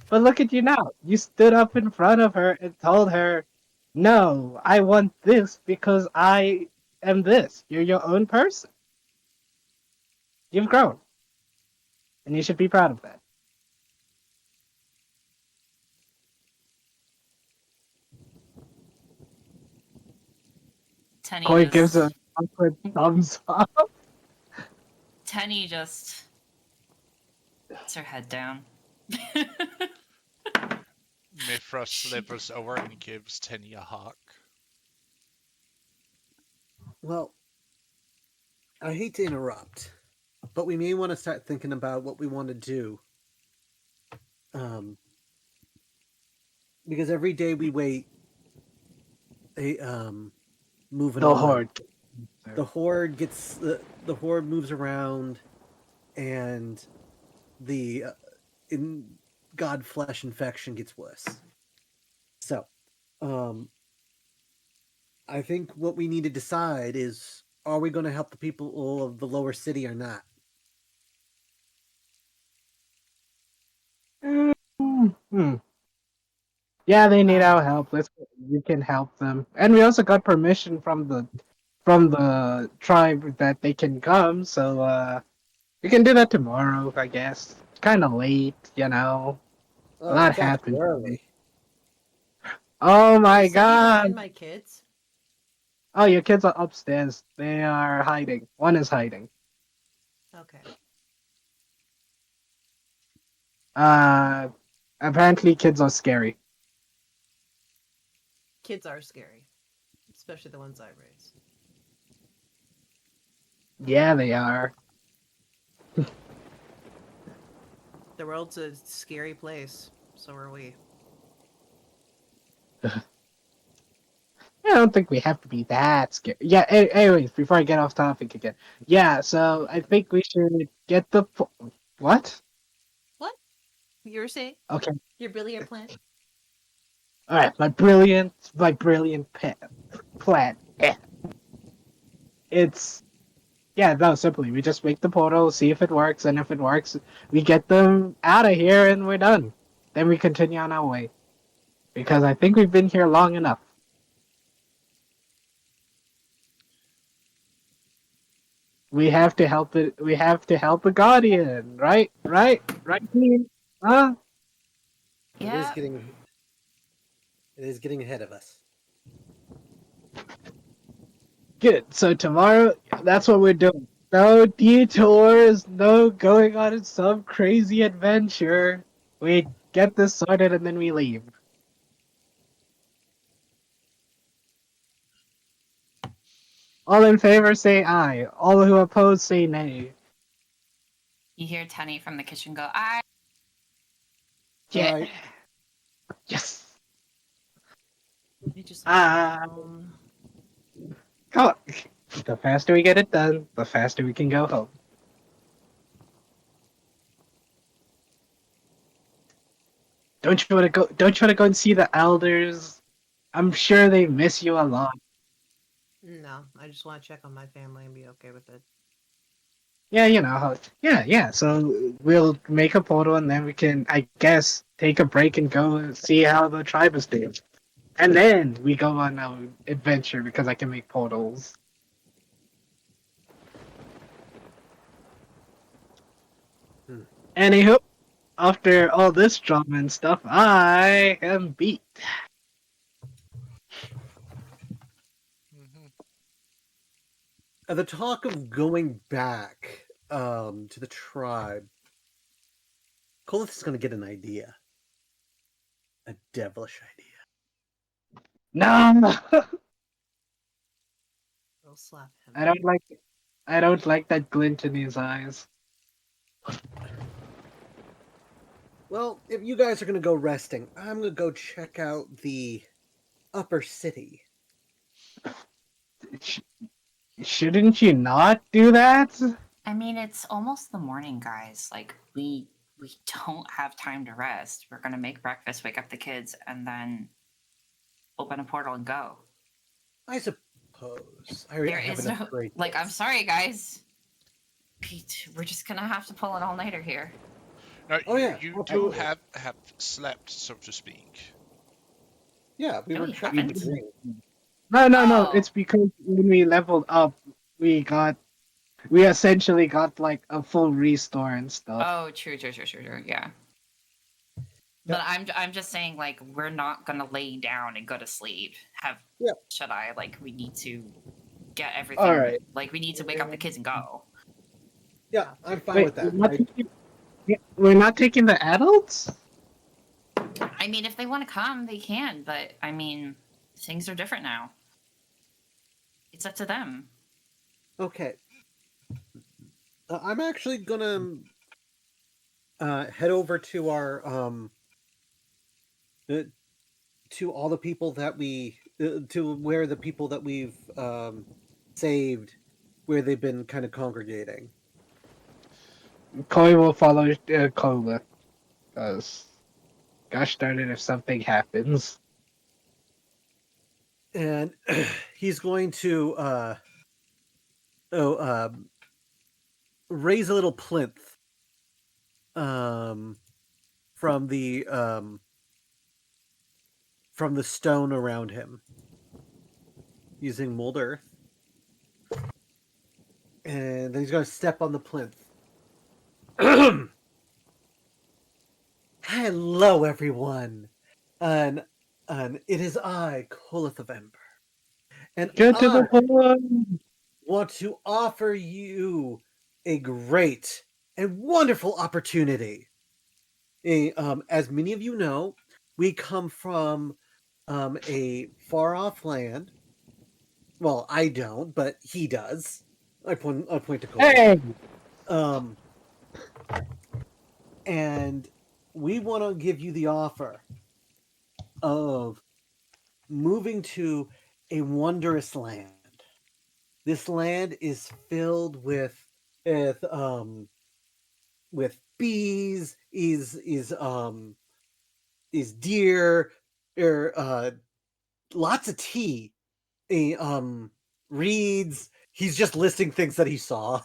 But look at you now. You stood up in front of her and told her, no, I want this because I am this. You're your own person. You've grown, and you should be proud of that. Tenny Koi gives just a awkward thumbs up. Tenny just puts her head down. Mithra slithers over and gives Tenny a hug. Well, I hate to interrupt, but we may want to start thinking about what we want to do. Because every day we wait, moving The on. horde. The horde gets the horde moves around, and the in God flesh infection gets worse. So, I think what we need to decide is: are we going to help the people of the lower city or not? Hmm. Yeah, they need our Um, help. We can help them, and we also got permission from the tribe that they can come. So we can do that tomorrow, I guess. It's kind of late, you know. A Oh, lot it's actually happened today. early. Oh You my said you brought in god! my kids? Oh, your kids are upstairs. They are hiding. One is hiding. Okay. Uh, apparently kids are scary. Kids are scary, especially the ones I raised. Yeah, they are. The world's a scary place. So are we. I don't think we have to be that scared. Yeah, anyways, before I get off topic again. Yeah, so I think we should get the... What? What? You were saying? Okay, Your brilliant plan? alright, my brilliant plan. It's... Yeah, no, simply, we just make the portal, see if it works, and if it works, we get them out of here and we're done. Then we continue on our way. Because I think we've been here long enough. We have to help it. We have to help a guardian, right? Right, team? Huh? It is Yeah. getting ahead of us. Good. So tomorrow, that's what we're doing. No detours, no going on some crazy adventure. We get this sorted and then we leave. All in favor say aye. All who oppose say nay. You hear Tenny from the kitchen go, I. Yeah. Alright. Yes. You just Ah. Come on. The faster we get it done, the faster we can go home. Don't you want to go? Don't you want to go and see the elders? I'm sure they miss you a lot. No, I just want to check on my family and be okay with it. Yeah, you know how. Yeah. So we'll make a portal and then we can, I guess, take a break and go and see how the tribe is doing. And then we go on our adventure because I can make portals. Hmm. Anywho, after all this drama and stuff, I am beat. Hmm. The talk of going back to the tribe, Kolith is going to get an idea. A devilish idea. No, I'll slap him. I don't like that glint in his eyes. Well, if you guys are going to go resting, I'm going to go check out the upper city. Shouldn't you not do that? I mean, it's almost the morning, guys. Like, we don't have time to rest. We're gonna make breakfast, wake up the kids, and then open a portal and go. I suppose. I There have is enough no great like. I'm days. sorry, guys. Pete, we're just gonna have to pull an all-nighter here. Now, Oh, yeah, you do absolutely. have slept, so to speak. Yeah, we No, were we checking haven't. the ring. No. Oh. It's because when we leveled up, we essentially got like a full restore and stuff. Oh, true. Yeah. But I'm just saying, like, we're not gonna lay down and go to sleep. Yep. Should I? Like, we need to get everything. All right. Like, we need to wake up the kids and go. Yeah, I'm fine Wait, with that. we're not taking the adults? I mean, if they want to come, they can. But I mean, things are different now. It's up to them. Okay. I'm actually gonna head over to our to all the people that we to where the people that we've saved, where they've been kind of congregating. Koi will follow Kola. Because, gosh darn it, if something happens. And he's going to raise a little plinth from the stone around him using mold earth, and then he's going to step on the plinth. Hello, everyone, and it is I, Kolith of Ember, and Get to I the point! want to offer you a great and wonderful opportunity. As many of you know, we come from a far off land. Well, I don't, but he does. I point to Cole. Hey! Um, and we want to give you the offer of moving to a wondrous land. This land is filled with bees, is deer, lots of tea, reeds. He's just listing things that he saw.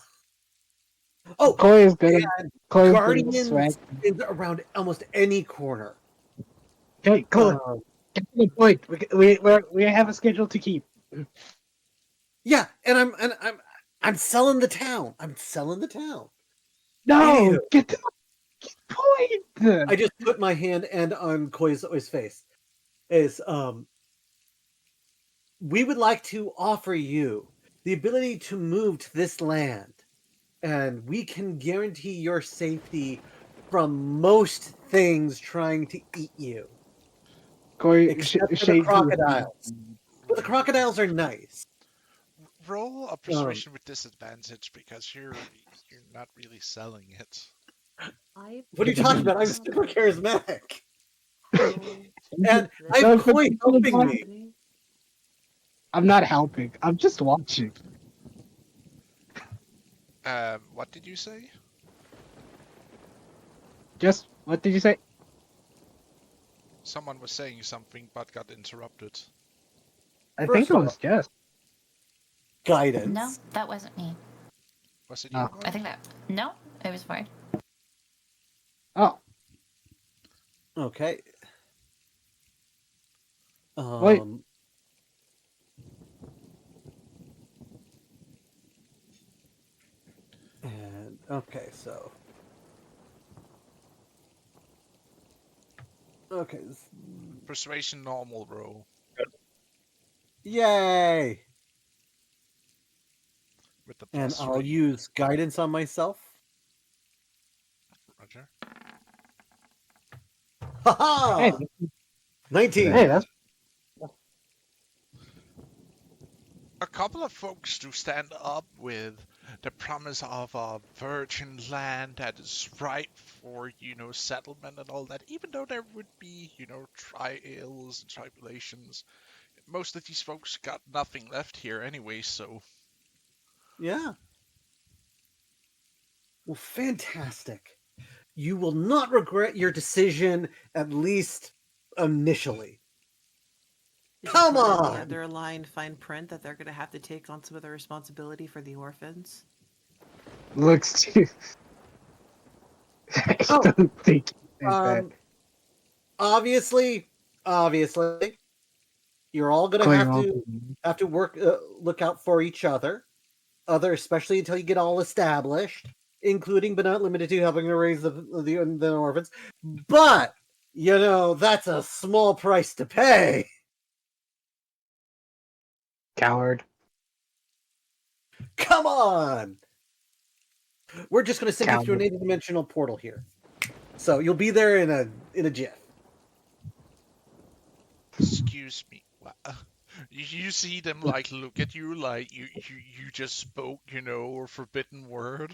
Oh, Koi is gonna and Koi is gonna swag. guardians is around almost any corner. Okay, Koi, Um, get to the point. We have a schedule to keep. yeah, and I'm selling the town. I'm selling the town. No, Anywho, get to the point. I just put my hand and on Koi's face. Is we would like to offer you the ability to move to this land, and we can guarantee your safety from most things trying to eat you, Koi, except for the shades. crocodiles. But the crocodiles are nice. Roll a persuasion with disadvantage because you're not really selling it. What are you talking about? I'm super charismatic. And I No, have but Koi people helping don't- me. I'm not helping. I'm just watching. What did you say? Just what did you say? Someone was saying something but got interrupted. I First think it of all, was just. Guidance. No, that wasn't me. Was it Oh. you? I think that. No, it was fine. Oh, Okay. Wait. And okay, so okay, Persuasion normal roll yay! with the And plus I'll 3. use guidance on myself. Roger. Haha! hey, 19. hey, that's A couple of folks do stand up with the promise of a virgin land that is ripe for, settlement and all that, even though there would be, trials and tribulations. Most of these folks got nothing left here anyway, so Yeah. Well, fantastic. You will not regret your decision, at least initially. Did you Come put in the on! underlined fine print that they're going to have to take on some of the responsibility for the orphans? looks too. I Oh, don't think he did that. Obviously, you're all gonna Koi have won't to be- work, look out for each other, especially until you get all established, including but not limited to helping to raise the orphans. But that's a small price to pay. Coward. Come on, we're just gonna send you through an Coward. interdimensional portal here, so you'll be there in a jiff. excuse me. You see them look at you like you just spoke, a forbidden word.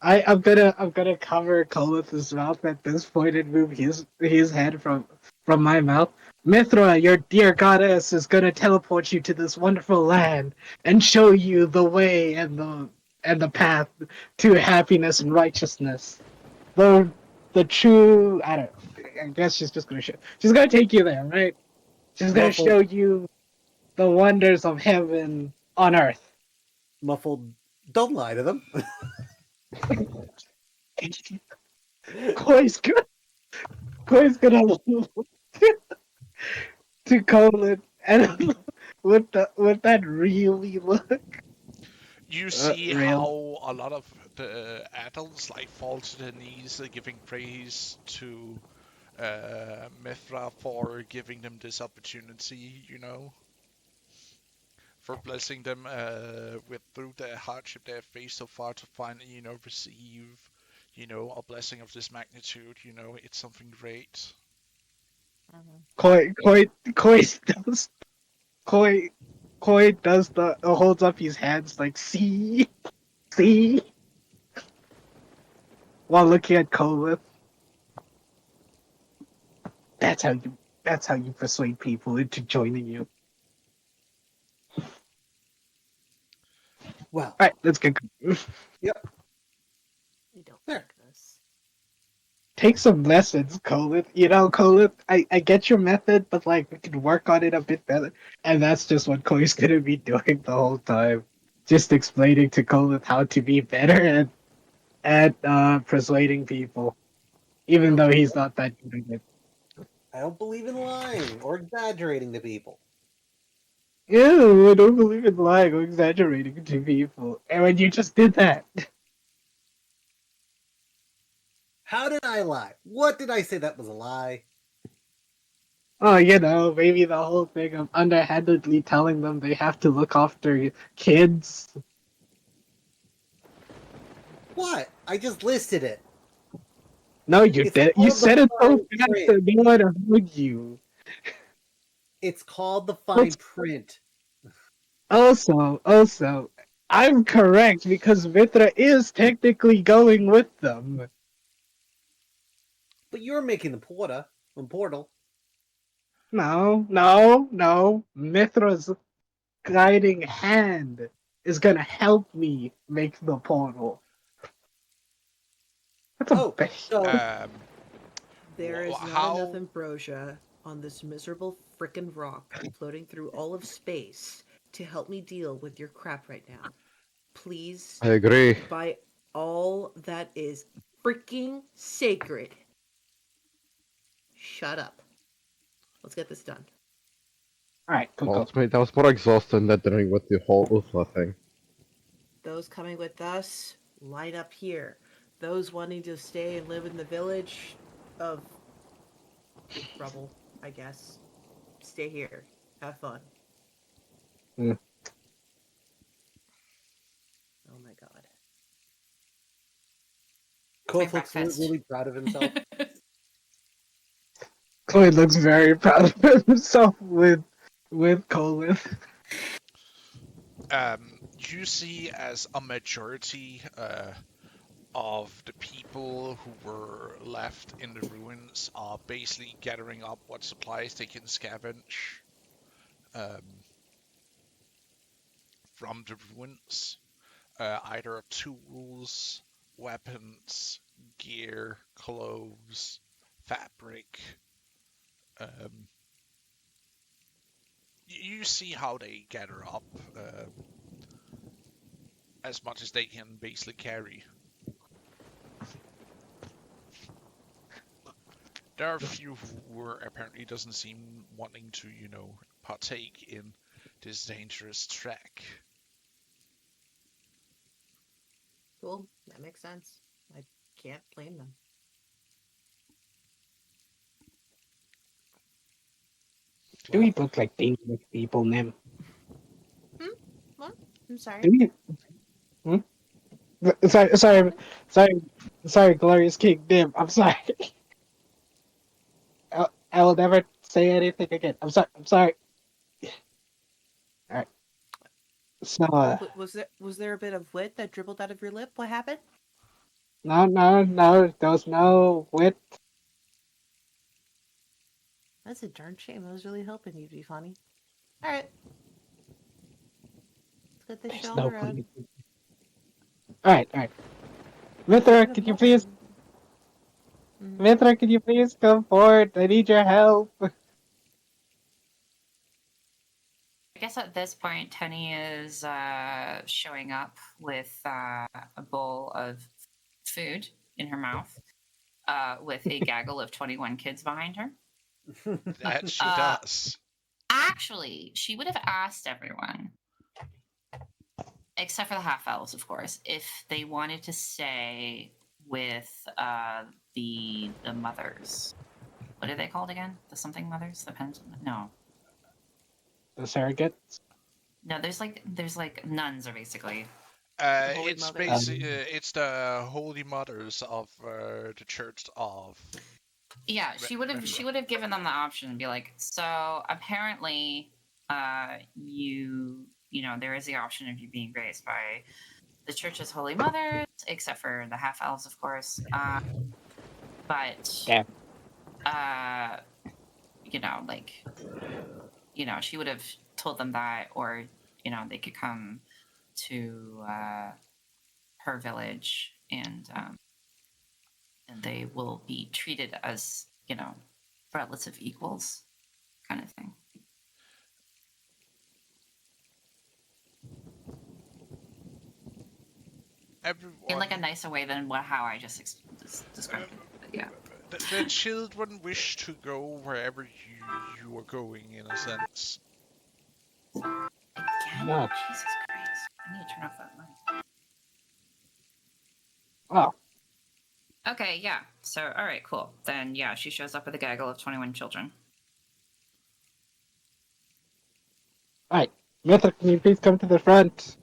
I'm gonna cover Colos's mouth at this point and move his head from my mouth. Mithra, your dear goddess, is gonna teleport you to this wonderful land and show you the way and the path to happiness and righteousness. The true I guess she's just gonna she's gonna take you there, right? She's gonna Muffled, show you the wonders of heaven on earth. muffled. Don't lie to them. Koi's gonna to Colin and with that really look. You see Real. how a lot of the adults fall to their knees, giving praise to Mithra for giving them this opportunity, for blessing them with through the hardship they have faced so far to finally, receive, a blessing of this magnitude. It's something great. Koi does Koi Koi does holds up his hands like, see, see, while looking at Kolith. That's how you. That's how you persuade people into joining you. Well, All right, let's get going. I don't There. like this. Take some lessons, Kolith. You know, Kolith, I get your method, but like we can work on it a bit better. And that's just what Koi's gonna be doing the whole time. Just explaining to Kolith how to be better at persuading people. Even though he's not that good at it. I don't believe in lying or exaggerating to people. Ew, I don't believe in lying or exaggerating to people. And when you just did that. How did I lie? What did I say that was a lie? Oh, you know, maybe the whole thing of underhandedly telling them they have to look after kids. What? I just listed it. No, you It's did. You called the said it so fine fast print. that no one heard you. It's called the fine print. Also, I'm correct because Mithra is technically going with them. But you're making the portal. No. Mithra's guiding hand is gonna help me make the portal. That's a Oh, bait. so There is not how? enough ambrosia on this miserable frickin' rock floating through all of space to help me deal with your crap right now. Please, I agree. by all that is freaking sacred, shut up. Let's get this done. Alright, cool. Ultimately, that was more exhausting than dealing with the whole Uthla thing. Those coming with us, line up here. Those wanting to stay and live in the village of rubble, I guess, stay here. Have fun. Mm. Oh my god. Koth My looks breakfast. really proud of himself. Chloe looks very proud of himself with Colin. You see as a majority of the people who were left in the ruins are basically gathering up what supplies they can scavenge um, from the ruins, either tools, weapons, gear, clothes, fabric. Um, you see how they gather up as much as they can basically carry. There are a few who were apparently doesn't seem wanting to, partake in this dangerous trek. Cool. That makes sense. I can't blame them. Do we look like dangerous people, Nim? What? I'm sorry. Do we? Hmm? Sorry, Glorious King Nim. I'm sorry. I will never say anything again. I'm sorry. All right. So, Was there a bit of wit that dribbled out of your lip? What happened? no. There was no wit. That's a darn shame. I was really hoping you'd be funny. All right. Let's get this There's show on no the road. wit. All right. Mithra, could you please? Mhm. Mithra, could you please come forward? I need your help. I guess at this point, Tenny is showing up with a bowl of food in her mouth, with a gaggle of 21 kids behind her. That she Uh, does. Actually, she would have asked everyone, except for the half elves, of course, if they wanted to stay with the mothers. What are they called again? The something mothers? The pens? No, The surrogates. no. There's like nuns, are basically. Holy It's Mother. basically it's the holy mothers of the Church of. Yeah, she would have given them the option and be like, so apparently there is the option of you being raised by the church's holy mothers, except for the half elves, of course. But Yeah. she would have told them that, or they could come to her village, and they will be treated as relative equals, kind of thing. Everyone. In like a nicer way than how I just described it. But yeah. The children wish to go wherever you are going, in a sense. Again? No. Jesus Christ. I need to turn off that light. Oh, Okay, yeah. So, all right, cool. Then, yeah, she shows up with a gaggle of 21 children. all right. Mithra, can you please come to the front?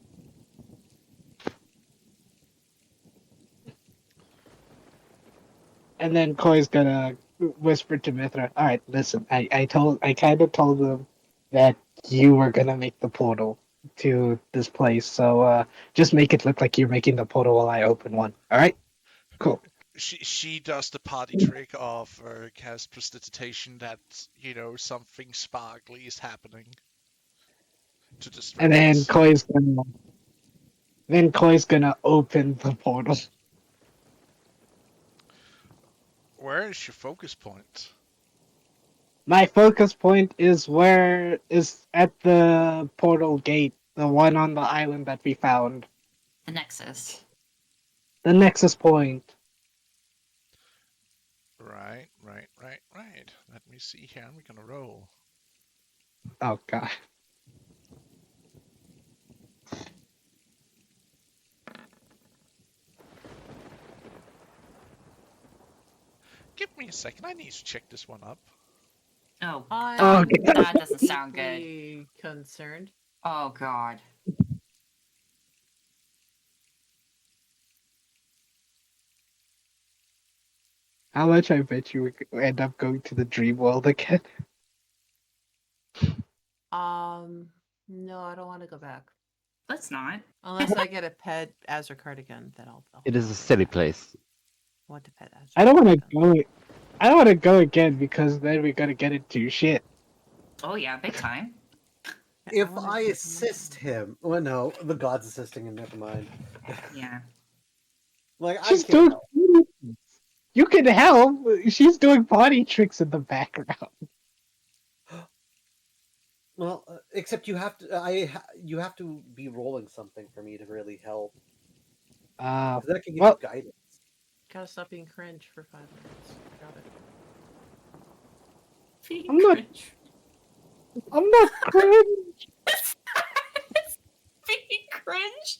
And then Koi's gonna whisper to Mithra, all right, listen, I kind of told them that you were gonna make the portal to this place, so just make it look like you're making the portal while I open one. All right? Cool. She does the party trick of cast prestidigitation that something sparkly is happening to distract And then us. Koi's gonna open the portal. Where is your focus point? My focus point is at the portal gate, the one on the island that we found. The Nexus. The nexus point. Right. Let me see here. I'm gonna roll. Oh god. Give me a second. I need to check this one up. Oh, I'm that doesn't sound good. deeply concerned. Oh, God. How much I bet you we end up going to the dream world again? No, I don't want to go back. Let's not. Unless I get a pet Azure card again, then I'll It is a silly place. want to pet Azure. I don't want to go. I don't want to go again because then we're gonna get into shit. Oh, yeah, big time. If I assist him, well, no, the god's assisting him. Never mind. Yeah. Like She's I can't. doing. You can help. She's doing body tricks in the background. Well, except you have to. You have to be rolling something for me to really help. 'Cause that can give well, you guidance. Gotta stop being cringe for 5 minutes. Got it. I'm not. Cringe. I'm not cringe. Being cringe.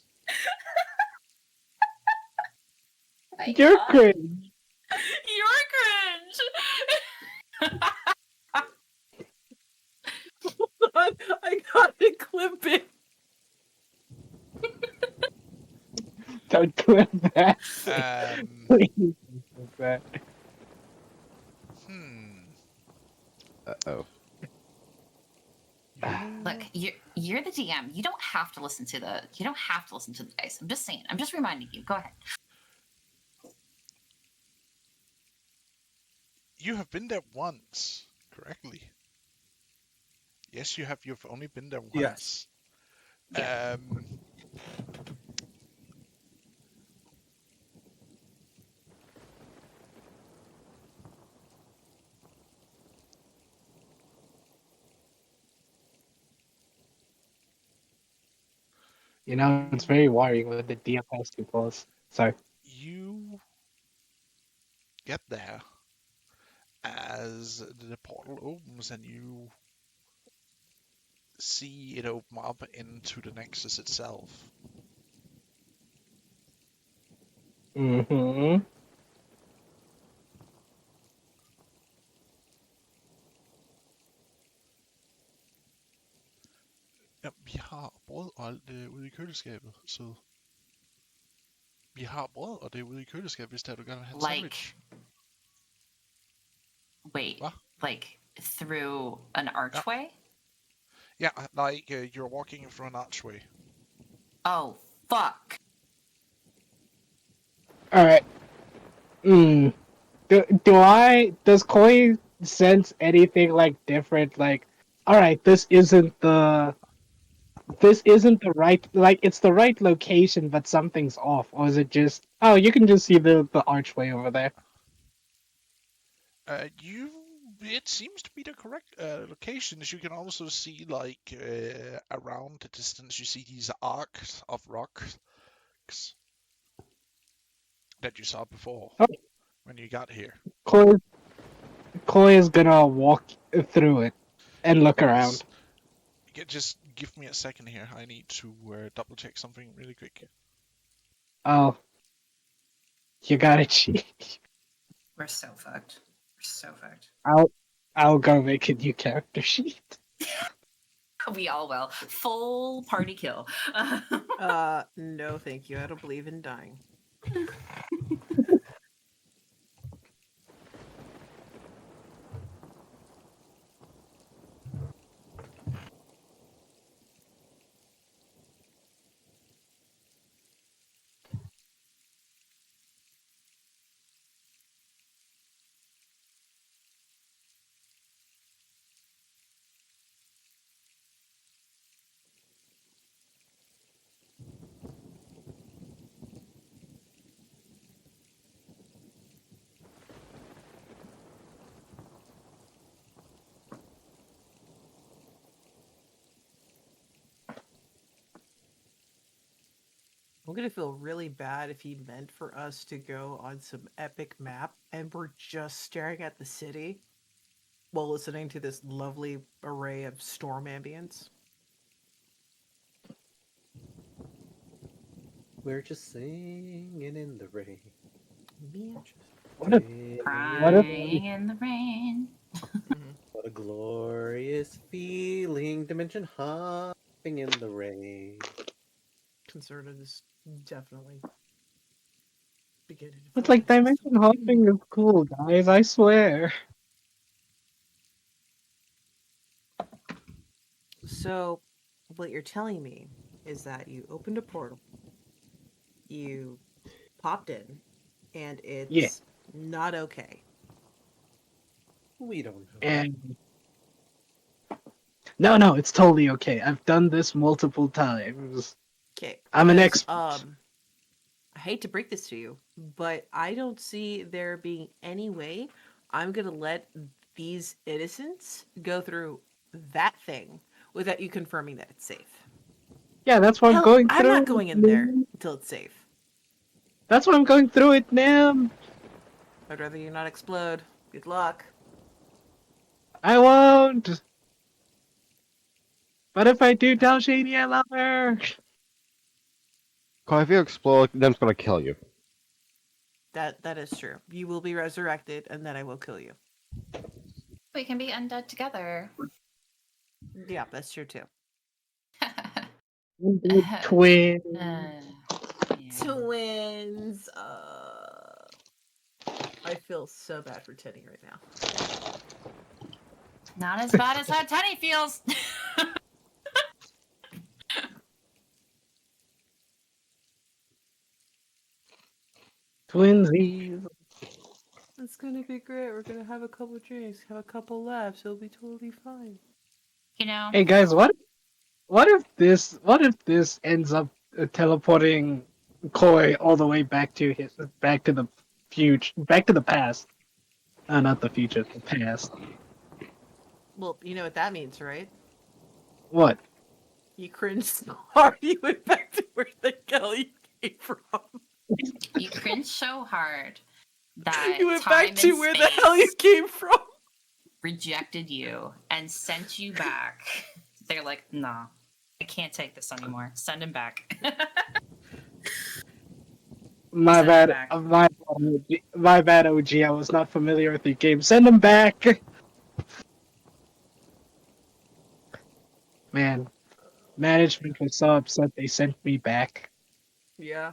My You're God. cringe. You're cringe. I gotta clip it. Don't clip that. Please don't clip that. Uh-oh. Look, you're the DM. You don't have to listen to the dice. I'm just saying. I'm just reminding you. Go ahead. You have been there once, correctly. Yes, you have. You've only been there once. Yes. Yeah. You know, it's very worrying when the DM has to pause. Sorry. You get there as the portal opens and you see it open up into the Nexus itself. Mm-hmm. Ja, vi har brød og alt ude i køleskabet, så vi har brød og det er ude i køleskabet, hvis der du gerne vil have en sandwich. Wait, What? like through an archway? Yeah, like you're walking through an archway. Oh, fuck. All right. Hmm. Does Koi sense anything like different? Like, all right, this isn't the right, like, it's the right location, but something's off, or is it just, oh, you can just see the archway over there. It seems to be the correct locations. You can also see, like, around the distance, you see these arcs of rocks that you saw before Oh, when you got here. Koi, Koi is gonna walk through it and look Nice. around. Just give me a second here. I need to double check something really quick. Oh, you got it, cheat. We're so fucked. We're so fucked. I'll go make a new character sheet. We all will. Full party kill. No, thank you. I don't believe in dying. I'm gonna feel really bad if he meant for us to go on some epic map and we're just staring at the city while listening to this lovely array of storm ambience. We're just singing in the rain. Me and just What if, Singing what in if, the Crying in the rain. What a glorious feeling. Dimension hopping in the rain. concerted is definitely beginning to it's feel like consistent. dimension hopping is cool, guys, I swear. So, what you're telling me is that you opened a portal, you popped in, and Yeah, it's not okay. We don't know. and no, it's totally okay. I've done this multiple times. Okay, I'm an because expert. I hate to break this to you, but I don't see there being any way I'm gonna let these innocents go through that thing without you confirming that it's safe. Yeah, that's why I'm Hell, going I'm through not it, going in there man. until it's safe. That's why I'm going through it now. I'd rather you not explode. Good luck. I won't. But if I do tell Shady I love her. Cause if you explode, then it's gonna kill you. That is true. You will be resurrected, and then I will kill you. We can be undead together. Yeah, that's true too. Twin. Yeah. Twins. I feel so bad for Tenny right now. Not as bad as how Tenny feels. Twinsies. It's gonna be great. We're gonna have a couple drinks, have a couple laughs. It'll be totally fine. You know, Hey guys, what if this ends up teleporting Koi all the way back to the future, back to the past. Not the future, the past. Well, you know what that means, right? What? You cringed so hard you went back to where the hell you came from. you cringe so hard that You went time back to and where the hell you space came from. rejected you and sent you back. They're like, nah, I can't take this anymore. Send him back. My Send him bad. back. My bad, OG. I was not familiar with the game. Send him back. Man, management was so upset they sent me back. Yeah.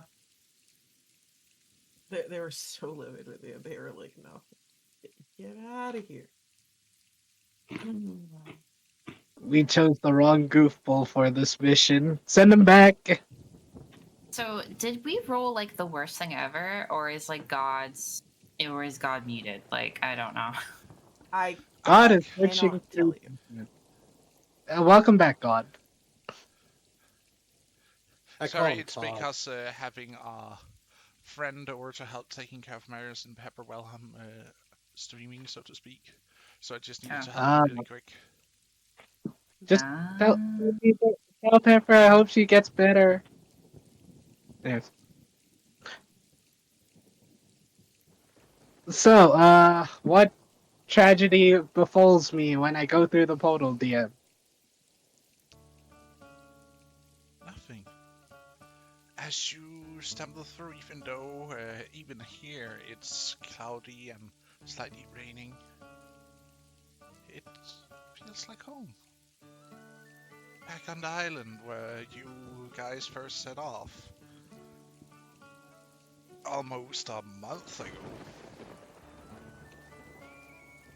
They were so livid with you. They were like, no, get out of here. We chose the wrong goofball for this mission. Send him back. So, did we roll like the worst thing ever, or is like or is God muted? Like, I don't know. I God I is switching cannot tell through. you. Welcome back, God. I call sorry, him it's Todd. because having a friend over to help taking care of Marius and Pepper while I'm streaming, so to speak. So I just needed to help Ah, really quick. just tell, Ah. tell Pepper I hope she gets better. Yes. So, what tragedy befalls me when I go through the portal, DM? Nothing. As you stumble through, even though even here it's cloudy and slightly raining, it feels like home. Back on the island where you guys first set off. Almost a month ago.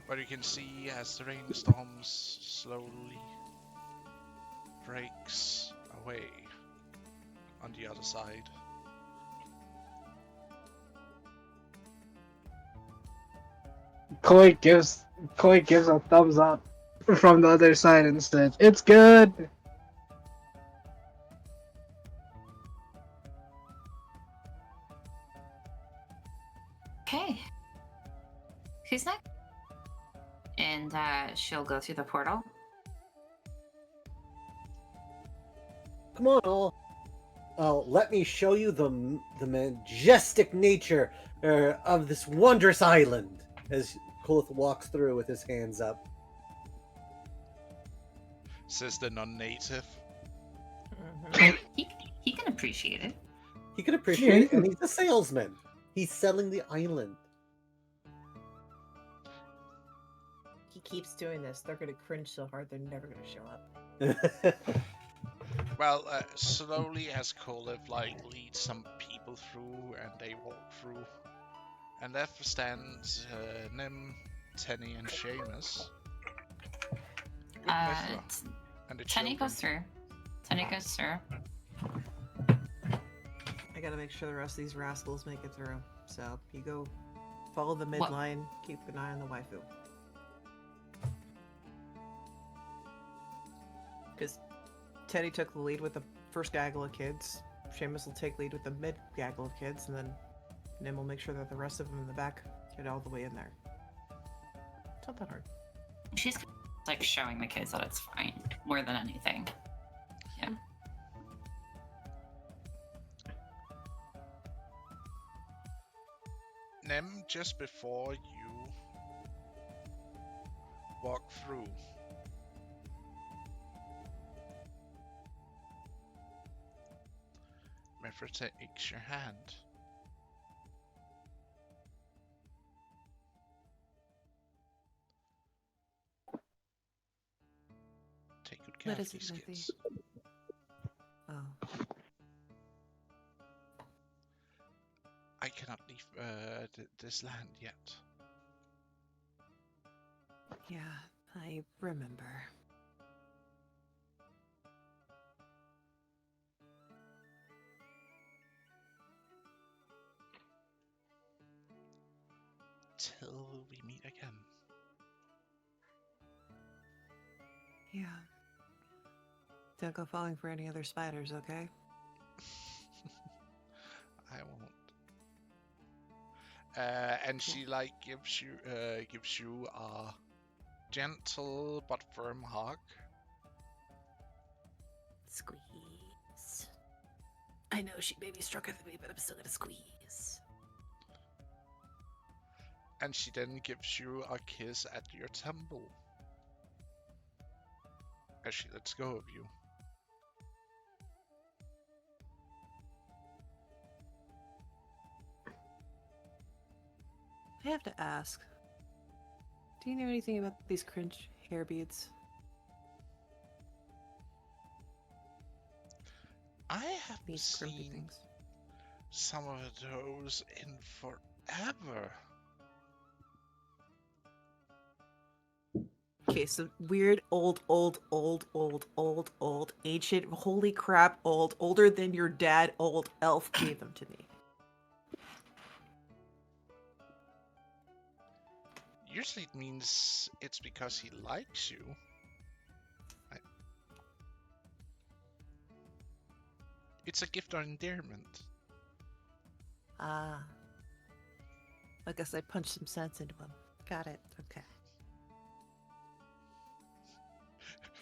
But you can see as the rainstorms slowly breaks away on the other side. Koi gives a thumbs up from the other side and says, "It's good." Okay. Who's next? And she'll go through the portal. Come on, all. Let me show you the majestic nature of this wondrous island. As Kulith walks through with his hands up. Says the non-native. He can appreciate it. He can appreciate it, and he's a salesman. He's selling the island. He keeps doing this. They're gonna cringe so hard they're never gonna show up. Well, slowly as Kolev leads some people through and they walk through. And there stands Nim, Tenny and Seamus. With Mithra and the Tenny children. goes through. Tenny goes through. I gotta make sure the rest of these rascals make it through. So you go follow the What? midline, keep an eye on the waifu. Because Teddy took the lead with the first gaggle of kids. Seamus will take lead with the mid gaggle of kids, and then Nim will make sure that the rest of them in the back get all the way in there. It's not that hard. She's like showing the kids that it's fine more than anything. Yeah. Nim, just before you walk through, Mithra takes your hand. Take good care What of is it, these Mithy? kids. Oh. I cannot leave this land yet. Yeah, I remember. Till we meet again. Yeah. Don't go falling for any other spiders, okay? I won't. And she gives you a gentle but firm hug. Squeeze. I know she maybe struck with me, but I'm still gonna squeeze. And she then gives you a kiss at your temple. As she lets go of you. I have to ask. Do you know anything about these cringe hair beads? I haven't These crimpy seen things. some of those in forever. Okay, so weird, old, ancient, holy crap, older than your dad, old elf gave them to me. Usually it means it's because he likes you. It's a gift or endearment. Ah. I guess I punched some sense into him. Got it. Okay.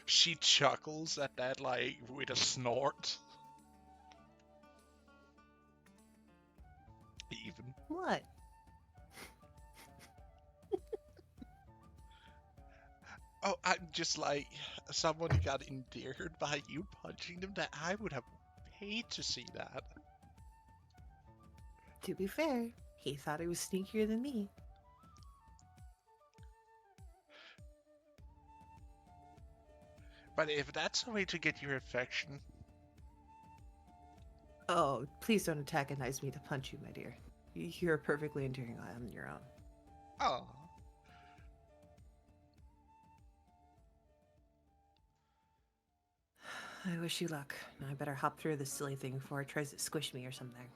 She chuckles at that, like, with a snort. Even. What? Oh, I'm just like, someone got endeared by you punching them. That I would have paid to see that. To be fair, he thought he was sneakier than me. But if that's a way to get your affection, Oh, please don't antagonize me to punch you, my dear. You're perfectly endearing on your own. oh, I wish you luck. I better hop through this silly thing before it tries to squish me or something.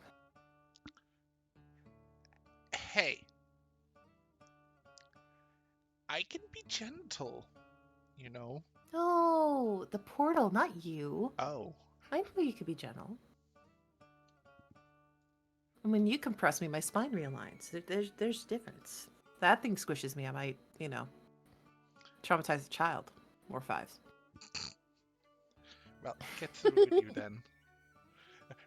hey, I can be gentle, you know. No, the portal, not you. Oh, I know you could be gentle. And when you compress me, my spine realigns. There's difference. That thing squishes me, I might, traumatize a child. Or 5. well, get through with you then.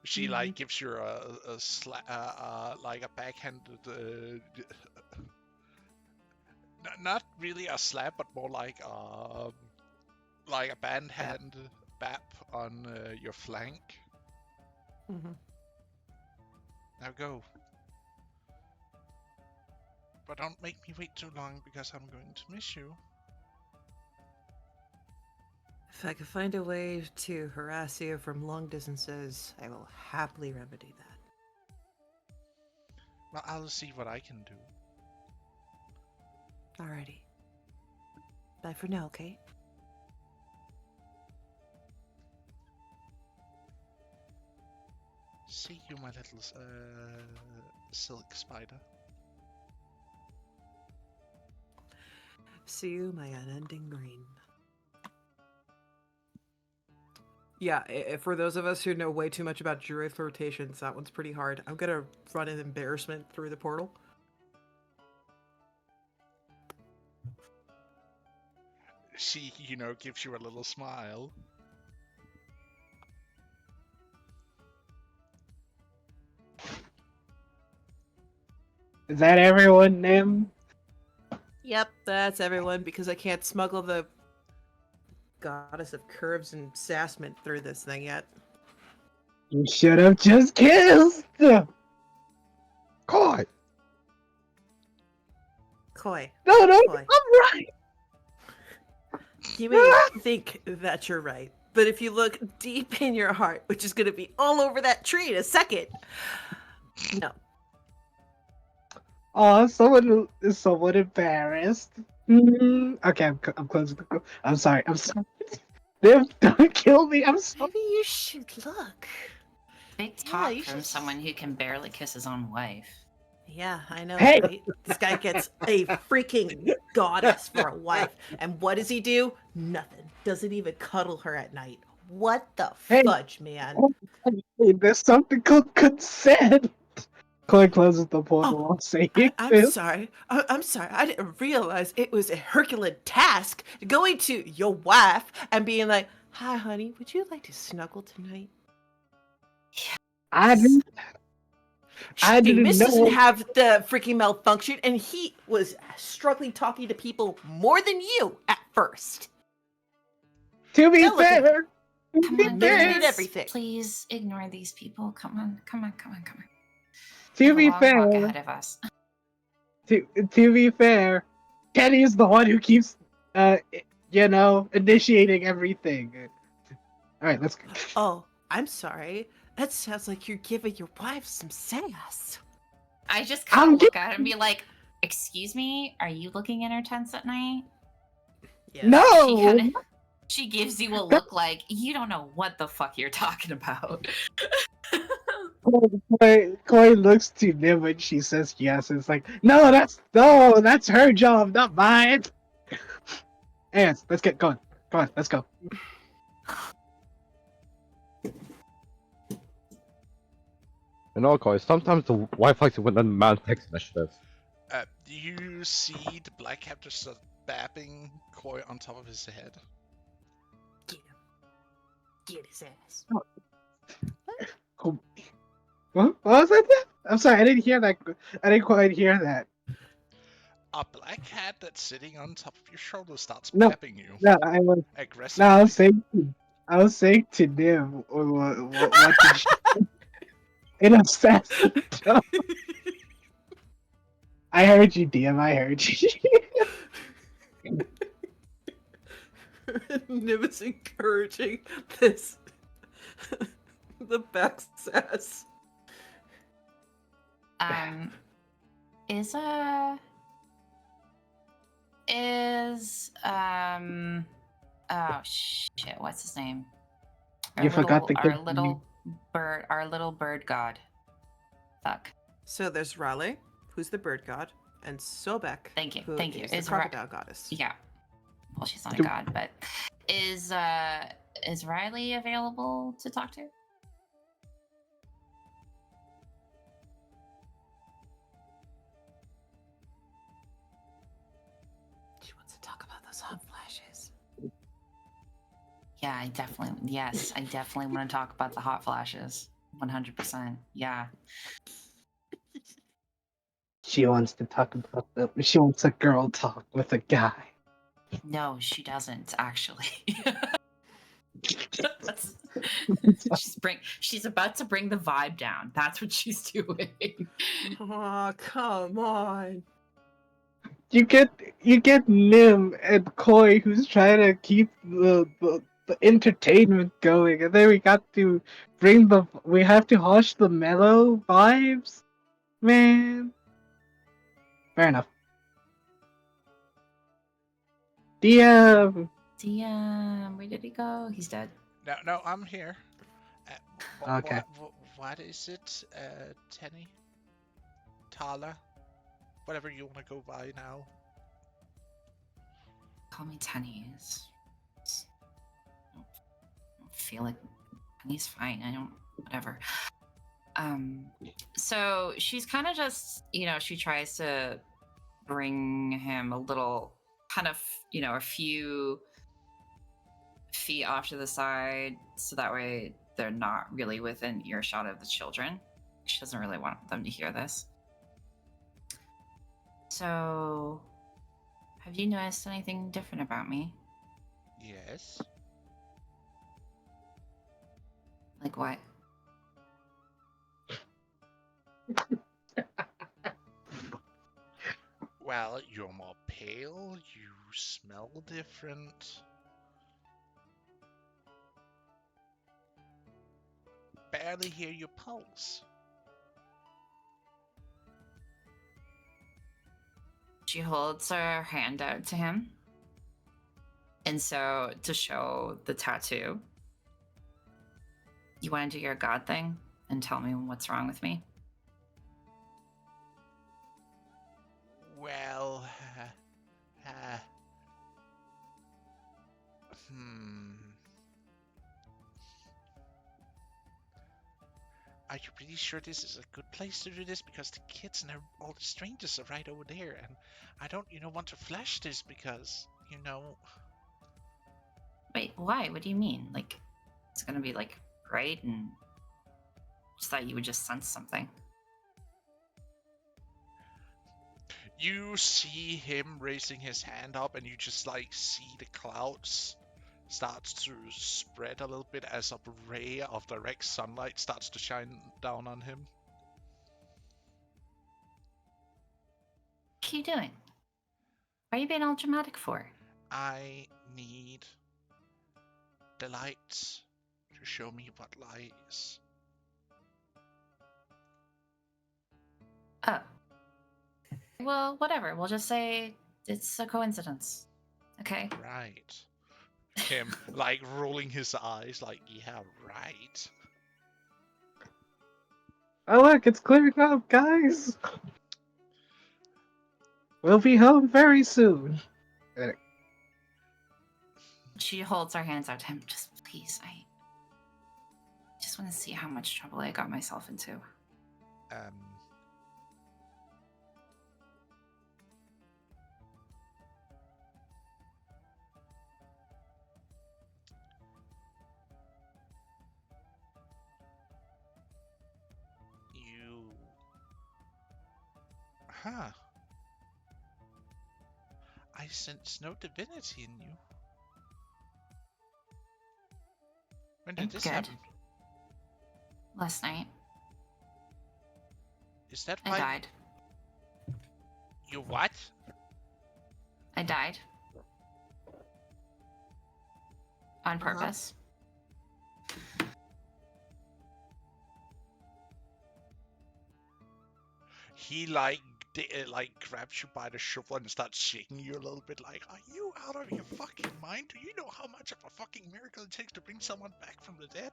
She like gives you like a backhanded, not really a slap, but more like a backhand bap on your flank. Mm-hmm. Now go. But don't make me wait too long because I'm going to miss you. If I could find a way to harass you from long distances, I will happily remedy that. Well, I'll see what I can do. Alrighty. Bye for now, okay? See you, my little silk spider. See you, my unending green. Yeah, for those of us who know way too much about druid flirtations, that one's pretty hard. I'm gonna run an embarrassment through the portal. She, gives you a little smile. Is that everyone, Nim? Yep, that's everyone, because I can't smuggle the goddess of curves and sassment through this thing yet. You should have just kissed! God. Coy. No, Coy. I'm right! You may think that you're right, but if you look deep in your heart, which is going to be all over that tree in a second, no. Oh, someone is somewhat embarrassed. Okay, I'm closing the door. I'm sorry. Nim, don't kill me. I'm sorry. Maybe you should look. Big Yeah, talk you from should- someone who can barely kiss his own wife. Yeah, I know, Hey! right? This guy gets a freaking goddess for a wife. And what does he do? Nothing. Doesn't even cuddle her at night. What the Hey! fudge, man? Hey, there's something called consent. Chloe closes the portal Oh, while saying I'm this. sorry. I'm sorry. I didn't realize it was a Herculean task going to your wife and being like, "Hi, honey. Would you like to snuggle tonight?" I didn't Seamus doesn't know. have the freaking malfunction, and he was struggling talking to people more than you at first. To be Now look at fair, Come on, Eliminate guys. everything. Please ignore these people. Come on. to We have a be long walk fair, ahead of us. to be fair, Kenny is the one who keeps, initiating everything. All right, let's go. Oh, I'm sorry. That sounds like you're giving your wife some sass. I just kind I'm of look at her and be like, "Excuse me, are you looking in her tents at night?" Yes. No! She gives you a look like you don't know what the fuck you're talking about. Chloe looks to Nim when she says yes. It's like, no, that's her job, not mine. Ants, let's get going. Come on, let's go. And all calls. Sometimes the wife likes to win the man text initiative. You see the Black Captor start bapping Koi on top of his head. Get him. Get his ass. Cool. What was that? I'm sorry, I didn't hear that. I didn't quite hear that. A black cat that's sitting on top of your shoulder starts No, bapping you No, I was. aggressively. No, I was saying to Nim, what did she in a sense? I heard you, DM. I heard you. Nim is encouraging this. The back's ass. Oh shit, what's his name? You forgot the kid's Our little bird god. Fuck. So there's Raleigh, who's the bird god, and Sobek, Thank you. who Thank you. is the Is crocodile goddess. Yeah. Well, she's not a god, but is Riley available to talk to? She wants to talk about those hot flashes. Yeah, I definitely want to talk about the hot flashes. 100%. Yeah. She wants to talk about she wants a girl talk with a guy. No, she doesn't actually. She's about to bring the vibe down. That's what she's doing. Oh, come on. You get Nim and Koi who's trying to keep the entertainment going, and then we have to hush the mellow vibes, man. Fair enough. DM. Where did he go? He's dead. No, I'm here. Okay. What is it, Tenny? Tala? Whatever you want to go by now. Call me Tennies. I don't feel like Tenny's fine. I don't. Whatever. So she's kind of just, she tries to bring him a little, kind of, a few feet off to the side, so that way they're not really within earshot of the children. She doesn't really want them to hear this. So, have you noticed anything different about me? Yes. Like what? Well, you're more pale, you smell different. Barely hear your pulse. She holds her hand out to him. And so, to show the tattoo, you want to do your God thing and tell me what's wrong with me? Well, Are you pretty sure this is a good place to do this? Because the kids and all the strangers are right over there, and I don't, want to flash this because, Wait, why? What do you mean? Like, it's gonna be, like, bright and... Just thought you would just sense something. You see him raising his hand up, and you just, see the clouds starts to spread a little bit as a ray of direct sunlight starts to shine down on him. What are you doing? What are you being all dramatic for? I need the light to show me what lies. Oh. Well, whatever. We'll just say it's a coincidence. Okay. Right. Him, like, rolling his eyes, like, yeah, right. Oh look, it's clearing up, guys. We'll be home very soon. She holds her hands out to him. Just please, I just want to see how much trouble I got myself into. You... Huh. I sense no divinity in you. When did this Good. happen? Last night, Is that I why died. you what? I died. On purpose. He like grabs you by the shoulder and starts shaking you a little bit. Like, are you out of your fucking mind? Do you know how much of a fucking miracle it takes to bring someone back from the dead?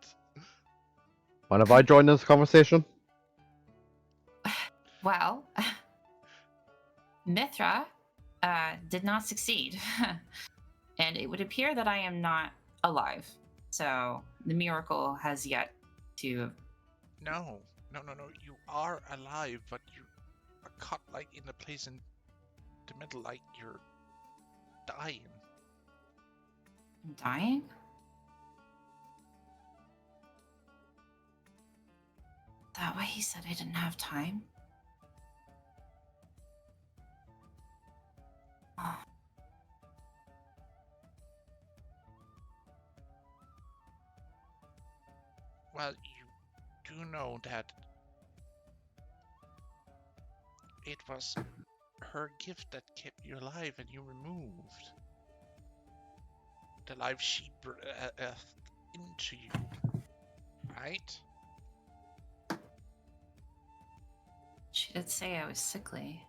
Mind if I join this conversation? Well, Mithra did not succeed. And it would appear that I am not alive. So the miracle has yet to... No. You are alive, but you are caught like in a place in the middle, like you're dying. I'm dying? That why he said I didn't have time? Oh. Well, you do know that it was her gift that kept you alive, and you removed the life she breathed into you, right? She did say I was sickly.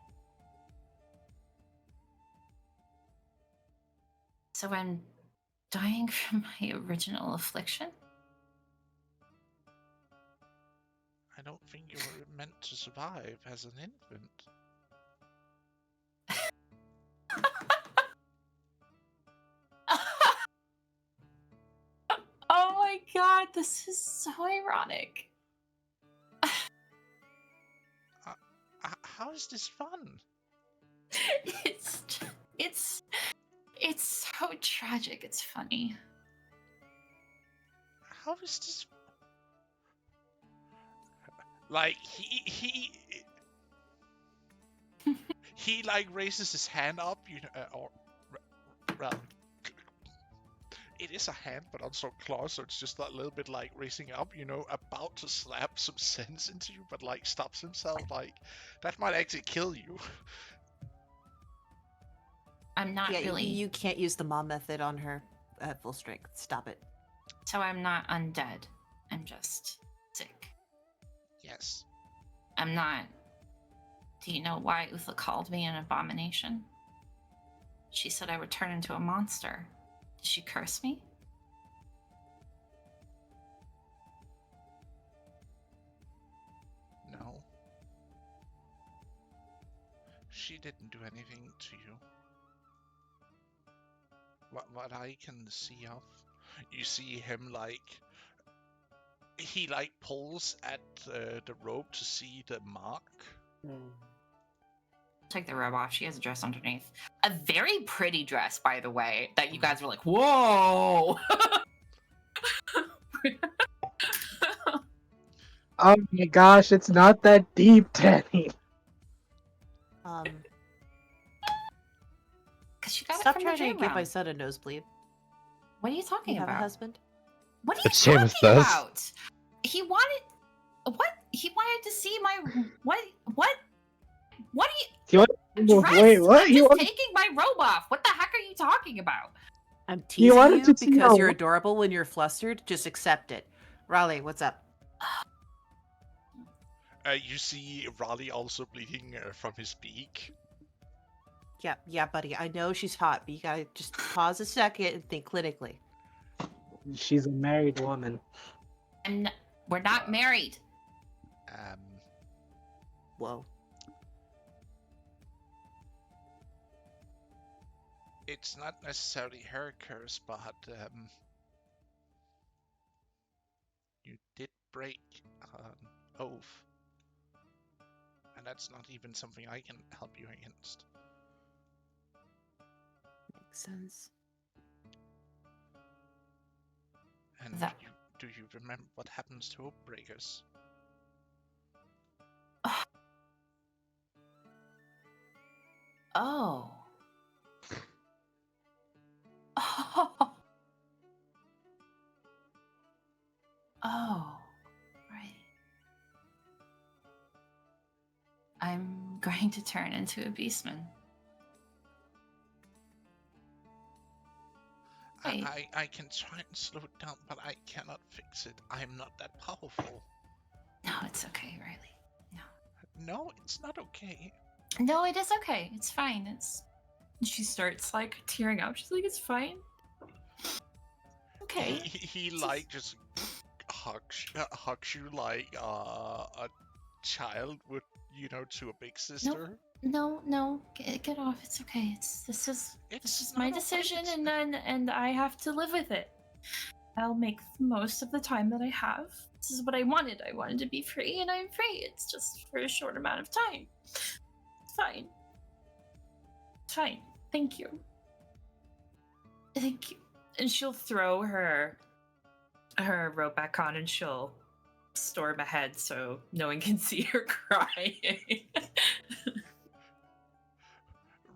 So I'm dying from my original affliction? I don't think you were meant to survive as an infant. Oh my god, this is so ironic. How is this fun? It's so tragic. It's funny. How is this? Like he like raises his hand up, well, it is a hand, but also claws, so it's just a little bit like raising up, about to slap some sense into you, but like stops himself. Like that might actually kill you. I'm not really. You can't use the mom method on her at full strength. Stop it. So I'm not undead. I'm just sick. Yes. I'm not. Do you know why Uthla called me an abomination? She said I would turn into a monster. Did she curse me? No. She didn't do anything to you. What I can see of, you see him like he like pulls at the rope to see the mark. Take the robe off. She has a dress underneath. A very pretty dress, by the way, that you guys were like, whoa! Oh my gosh, it's not that deep, Danny. Because she got Stop it from trying the to gym give my room. son a nosebleed. What are you talking You have about? a husband? What are you But Seamus talking does. about? He wanted... What? He wanted to see my... What? What are you... Dress? Wait, what? I'm just taking my robe off. What the heck are you talking about? I'm teasing wanted you to see because how- you're adorable when you're flustered. Just accept it. Raleigh, what's up? You see Raleigh also bleeding from his beak. Yeah, buddy. I know she's hot, but you gotta just pause a second and think clinically. She's a married woman. We're not married. Um, Whoa. it's not necessarily her curse, but you did break an oath, and that's not even something I can help you against. Makes sense. And That- do you remember what happens to oath breakers? Oh. Oh. Oh. Right. I'm going to turn into a beastman. Wait. I can try and slow it down, but I cannot fix it. I'm not that powerful. No, it's okay, Riley. No, it's not okay. No, it is okay. It's fine. She starts like tearing up. She's like, it's fine. Okay. He like just hugs you like a child would, to a big sister. No, get off. It's okay. This is It's my not okay, decision, it's- and I have to live with it. I'll make the most of the time that I have. This is what I wanted. I wanted to be free, and I'm free. It's just for a short amount of time. It's fine. It's fine. Thank you. Thank you. And she'll throw her robe back on, and she'll storm ahead so no one can see her crying.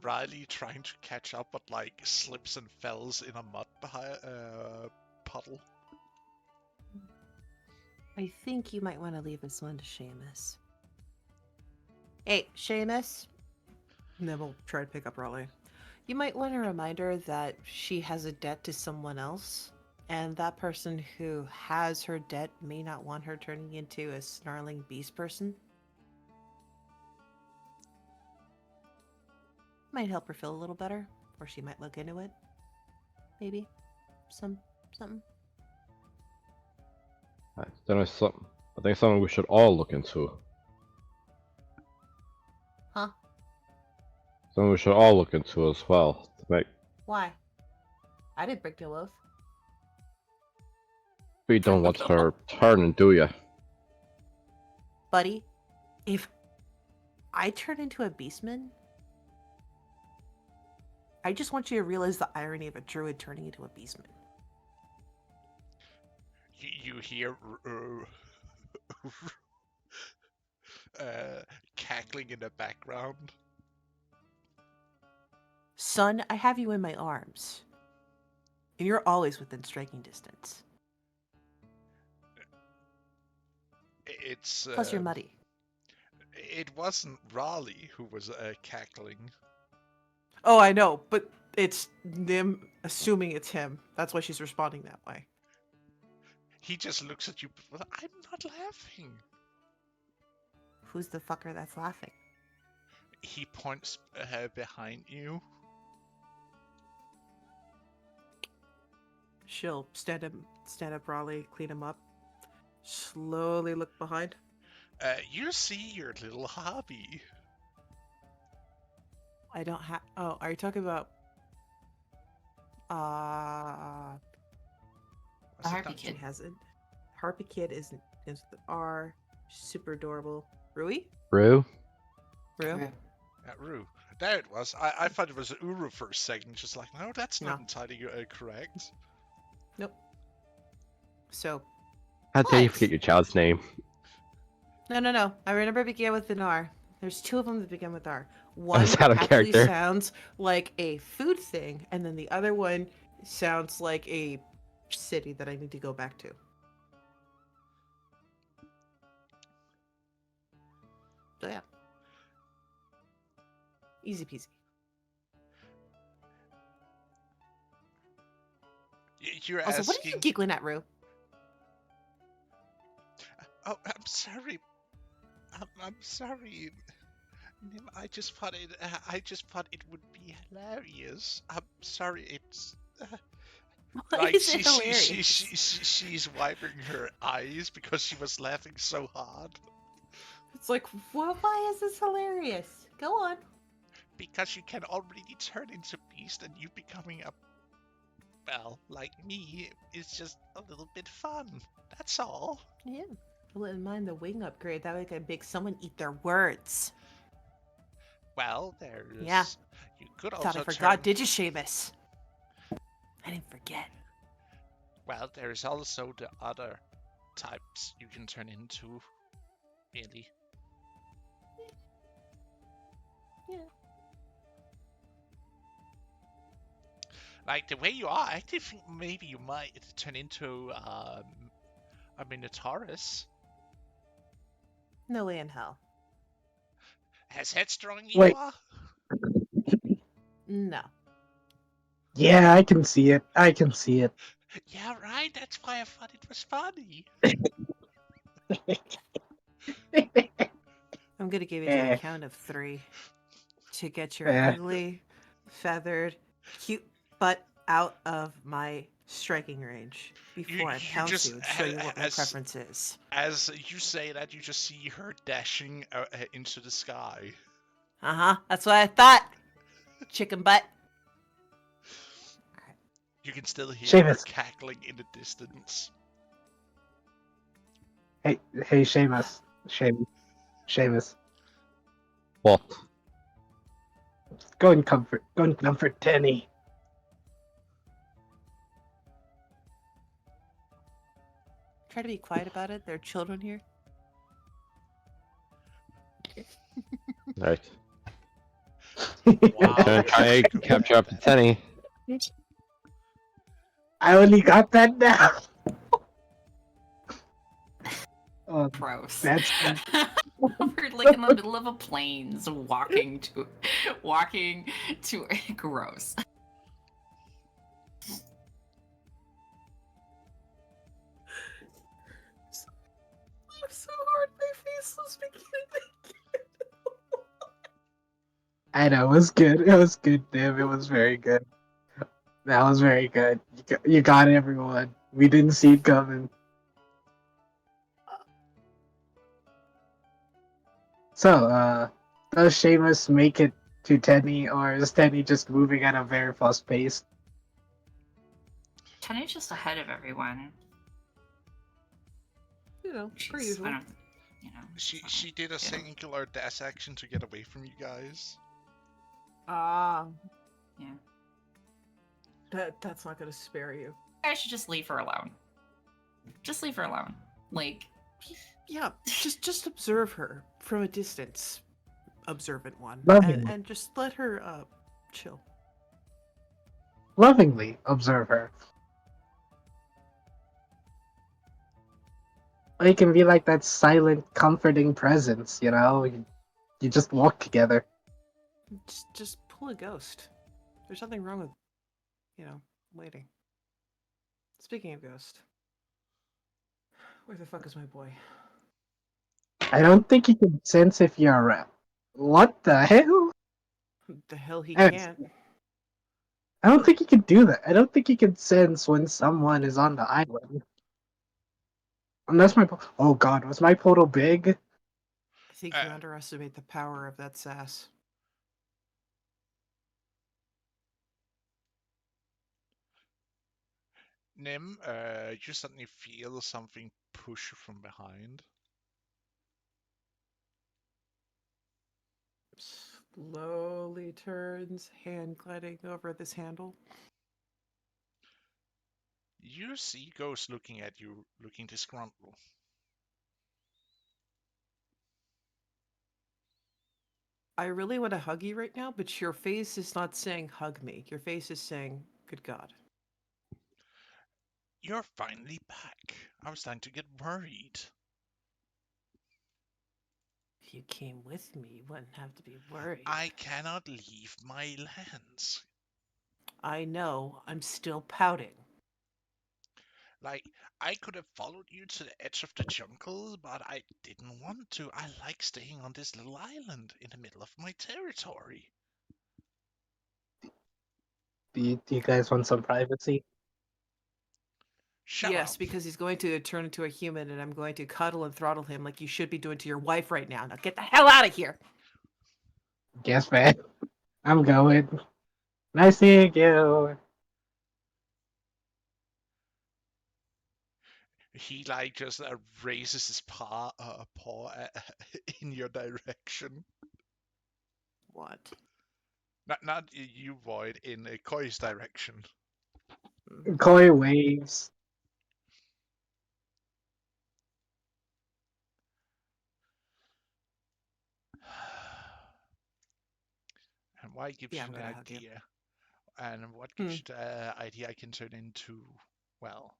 Riley trying to catch up, but like slips and falls in a mud puddle. I think you might want to leave this one to Seamus. Hey, Seamus. And then we'll try to pick up Raleigh. You might want a reminder that she has a debt to someone else, and that person who has her debt may not want her turning into a snarling beast person. Might help her feel a little better, or she might look into it. Maybe. Something. I think something we should all look into. Huh? Something we should all look into as well. To make Why? I didn't break the oath. we don't want her turning, do ya? Buddy, if I turn into a beastman, I just want you to realize the irony of a druid turning into a beastman. You hear cackling in the background. Son, I have you in my arms. And you're always within striking distance. It's Plus, you're muddy. It wasn't Raleigh who was cackling. Oh, I know, but it's them assuming it's him. That's why she's responding that way. He just looks at you, but I'm not laughing. Who's the fucker that's laughing? He points behind you. She'll stand up, Raleigh, clean him up, slowly look behind. You see your little hobby. I don't have. Oh, are you talking about? The Harpy She Kid. hasn't. Harpy Kid is with the R. Super adorable. Rui? Rue? Rue? Yeah, Rue. There it was. I thought it was Uru for a second. Just like, no, that's not No. entirely correct. Nope. So, How dare you What? forget your child's name? no. I remember it began with an R. There's two of them that begin with R. One Is that a actually character? sounds like a food thing, and then the other one sounds like a city that I need to go back to. So yeah. Easy peasy. You're Also, asking. what are you giggling at, Rue? Oh, I'm sorry. I'm sorry. I just thought it would be hilarious. I'm sorry, it's Why like is it hilarious? she's wiping her eyes because she was laughing so hard. It's like, why is this hilarious? Go on. Because you can already turn into beast, and you becoming a like me is just a little bit fun. That's all. Yeah. I wouldn't mind the wing upgrade. That way I can make someone eat their words. Well, there's Yeah. you could Thought I also forgot, turn. did you, Seamus? I didn't forget. Well, there's also the other types you can turn into. Really. Yeah. Like the way you are, I actually think maybe you might turn into a Minotaurus. No way in hell. As headstrong you Wait. are. No. Yeah, I can see it. I can see it. Yeah, right. That's why I thought it was funny. I'm gonna give you to the Eh, count of 3 to get your eh. ugly, feathered, cute butt out of my striking range before I You pounce just you and show you what my preference is. as you say that, you just see her dashing into the sky. That's what I thought. Chicken butt. You can still hear her Seamus. cackling in the distance. Hey, Seamus. Seamus. Well, Go and comfort Tenny. Try to be quiet about it. There are children here. right. Wow. I'm gonna try to capture up to Tenny. I only got that now. Oh, Gross. that's We're like in the middle of a plains, walking to gross. So hard, my face was beginning. I know, it was good. It was good, Div. It was very good. That was very good. You got everyone. We didn't see it coming. So, does Seamus make it to Tenny, or is Tenny just moving at a very fast pace? Tenny's just ahead of everyone. You know, per She's, usual. I don't, you know. She did a singular dash action to get away from you guys. Ah, Yeah. that's not gonna spare you. I should just leave her alone. Just leave her alone. Like, Yeah, just observe her from a distance, observant one, Lovingly. and just let her chill. Lovingly observe her. Or you can be like that silent, comforting presence, you know? You just walk together. Just pull a ghost. There's nothing wrong with, waiting. Speaking of ghost, where the fuck is my boy? I don't think you can sense if you're around. What the hell? The hell he Yes. can't. I don't think you can do that. I don't think you can sense when someone is on the island. Unless oh god, was my portal big? I think you underestimate the power of that sass. Nim, you suddenly feel something push from behind. Slowly turns, hand gliding over this handle. You see Ghost looking at you, looking disgruntled. I really want to hug you right now, but your face is not saying hug me. Your face is saying, good God. You're finally back. I was starting to get worried. If you came with me, you wouldn't have to be worried. I cannot leave my lands. I know. I'm still pouting. Like, I could have followed you to the edge of the jungle, but I didn't want to. I like staying on this little island in the middle of my territory. Do you guys want some privacy? Shut Yes, up. because he's going to turn into a human and I'm going to cuddle and throttle him like you should be doing to your wife right now. Now get the hell out of here. Guess man. I'm going. Nice seeing you. He like just raises his paw in your direction. What? Not you, Void, in Koi's direction. Koi waves. And why gives Yeah, you I'm an gonna hug you. idea? And what Hmm. gives you the idea I can turn into, well,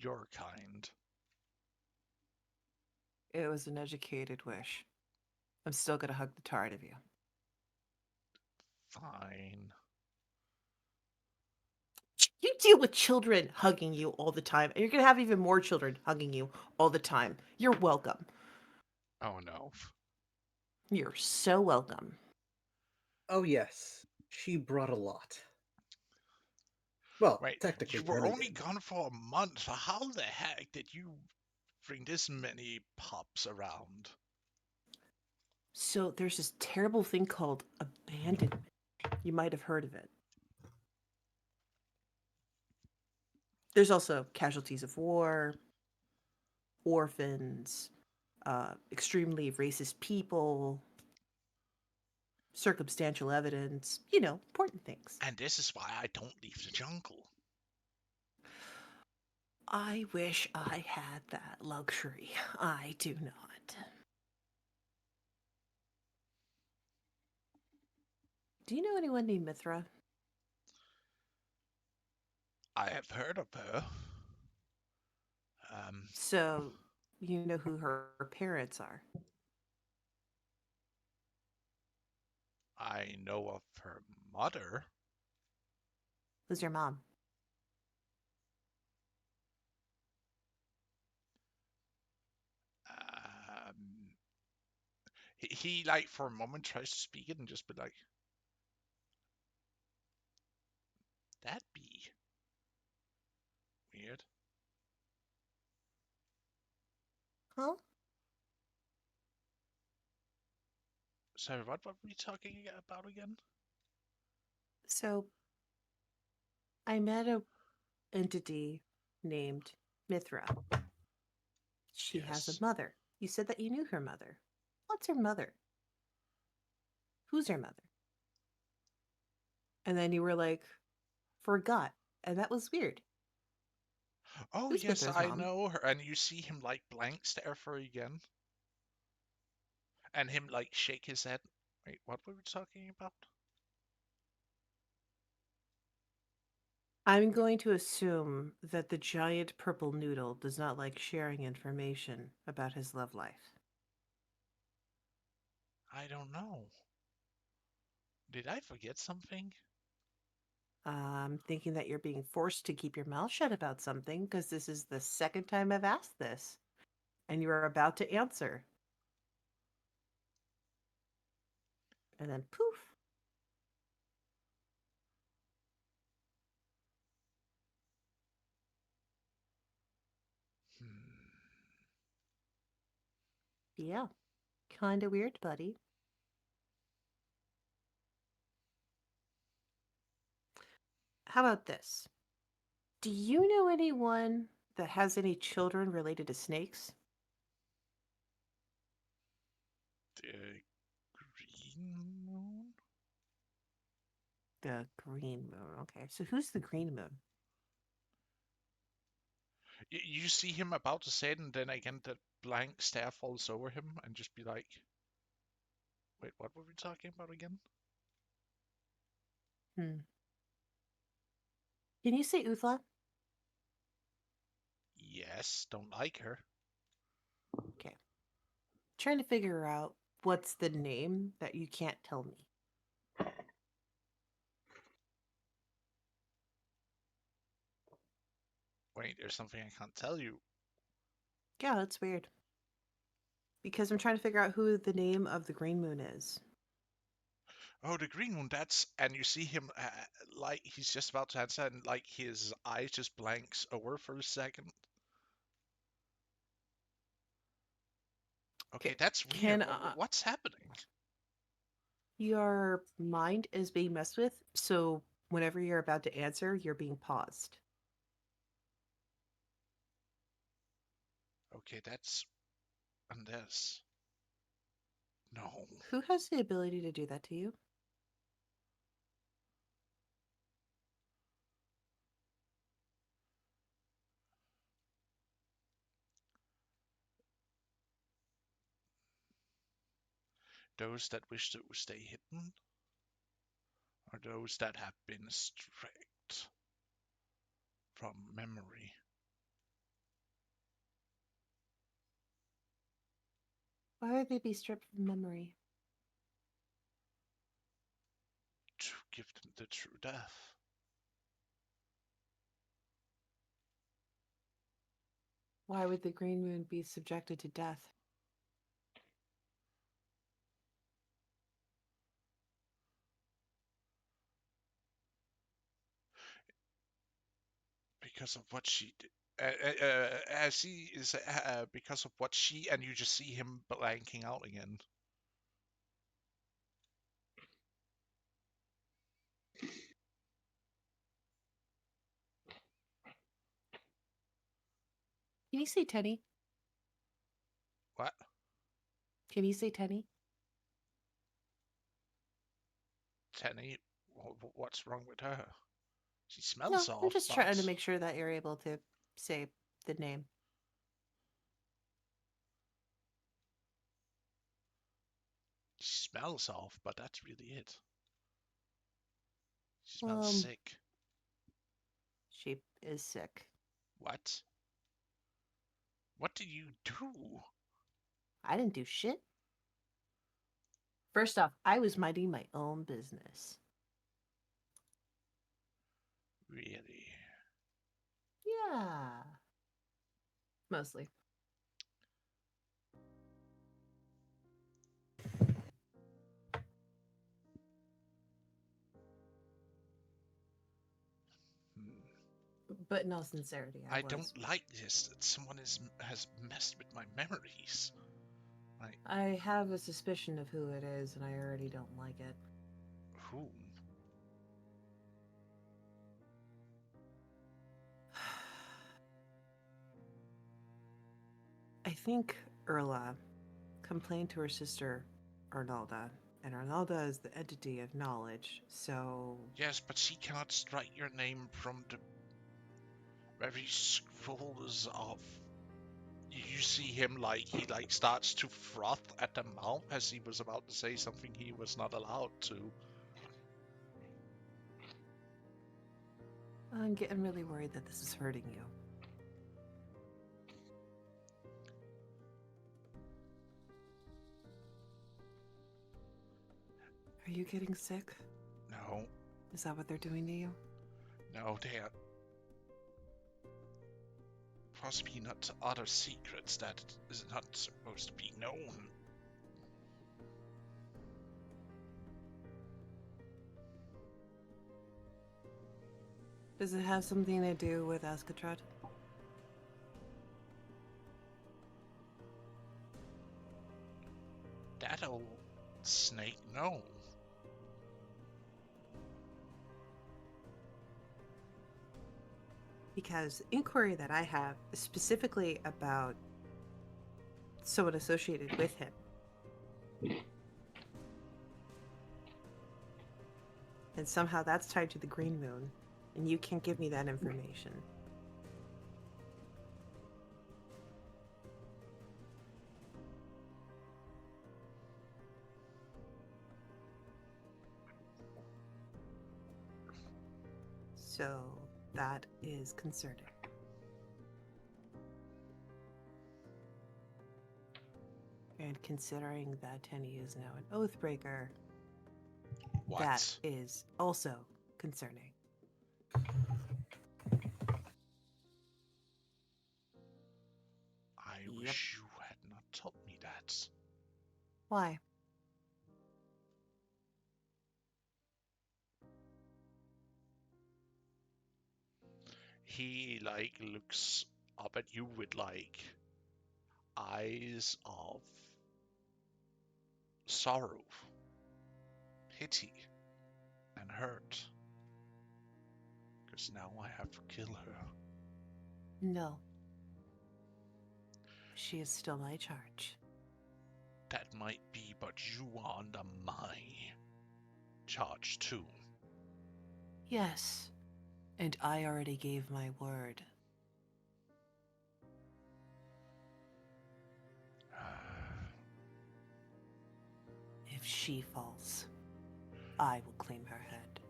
your kind. It was an educated wish. I'm still gonna hug the tar out of you. Fine. You deal with children hugging you all the time, and you're gonna have even more children hugging you all the time. You're welcome. Oh no. You're so welcome. Oh yes, she brought a lot. Well, Wait, you technically were Penny only did. gone for a month. How the heck did you bring this many pups around? So there's this terrible thing called abandonment. You might have heard of it. There's also casualties of war, orphans, extremely racist people, circumstantial evidence, important things. And this is why I don't leave the jungle. I wish I had that luxury. I do not. Do you know anyone named Mithra? I have heard of her. Um, So, you know who her parents are? I know of her mother. Who's your mom? Um, he like for a moment tries to speak it and just be like, "That be weird." Huh? Sorry, what were we talking about again? So, I met a entity named Mithra. She has a Yes. mother. You said that you knew her mother. What's her mother? Who's her mother? And then you were like, forgot. And that was weird. Oh Who's yes, Mithra's I mom? know her. And you see him like blank stare for again, and him like shake his head. Wait, what were we talking about? I'm going to assume that the giant purple noodle does not like sharing information about his love life. I don't know. Did I forget something? I'm thinking that you're being forced to keep your mouth shut about something because this is the second time I've asked this, and you are about to answer. And then poof. Hmm. Yeah, kind of weird, buddy. How about this? Do you know anyone that has any children related to snakes? The green moon? The green moon. Okay, so who's the green moon? You see him about to say it, and then again the blank stare falls over him, and just be like, "Wait, what were we talking about again?" Hmm. Can you say Uthla? Yes, don't like her. Okay. Trying to figure out what's the name that you can't tell me. Wait, there's something I can't tell you. Yeah, that's weird. Because I'm trying to figure out who the name of the Green Moon is. Oh, the green one, that's... And you see him, like, he's just about to answer, and, like, his eye just blanks over for a second. Okay, that's weird. Can What's happening? your mind is being messed with, so whenever you're about to answer, you're being paused. Okay, that's... And this... No. Who has the ability to do that to you? Those that wish to stay hidden? Or those that have been stripped from memory? Why would they be stripped from memory? To give them the true death. Why would the Green Moon be subjected to death? Because of what she did. She is because of what she, and you just see him blanking out again. Can you say Tenny? What? Can you say Tenny? Tenny? What's wrong with her? She No, smells I'm off, just but trying to make sure that you're able to say the name. she smells off, but that's really it. She smells sick. She is sick. What? What did you do? I didn't do shit. First off, I was minding my own business. Really? Yeah. Mostly. But in all sincerity, I was. don't like this. That someone has messed with my memories. I have a suspicion of who it is, and I already don't like it. Who? I think Erla complained to her sister, Arnalda, and Arnalda is the entity of knowledge, so... Yes, but she cannot strike your name from the very scrolls of... You see him, like, he starts to froth at the mouth as he was about to say something he was not allowed to. I'm getting really worried that this is hurting you. Are you getting sick? No. Is that what they're doing to you? No, they are possibly not other secrets that is not supposed to be known. Does it have something to do with Ascatron? That old snake, no. Because the inquiry that I have is specifically about someone associated with him. And somehow that's tied to the Green Moon, and you can't give me that information. So that is concerning. And considering that Tenny is now an Oathbreaker, What? that is also concerning. Why? He looks up at you with eyes of sorrow, pity, and hurt. Because now I have to kill her. No. She is still my charge. That might be, but you are under my charge too. Yes. And I already gave my word. If she falls, I will claim her head.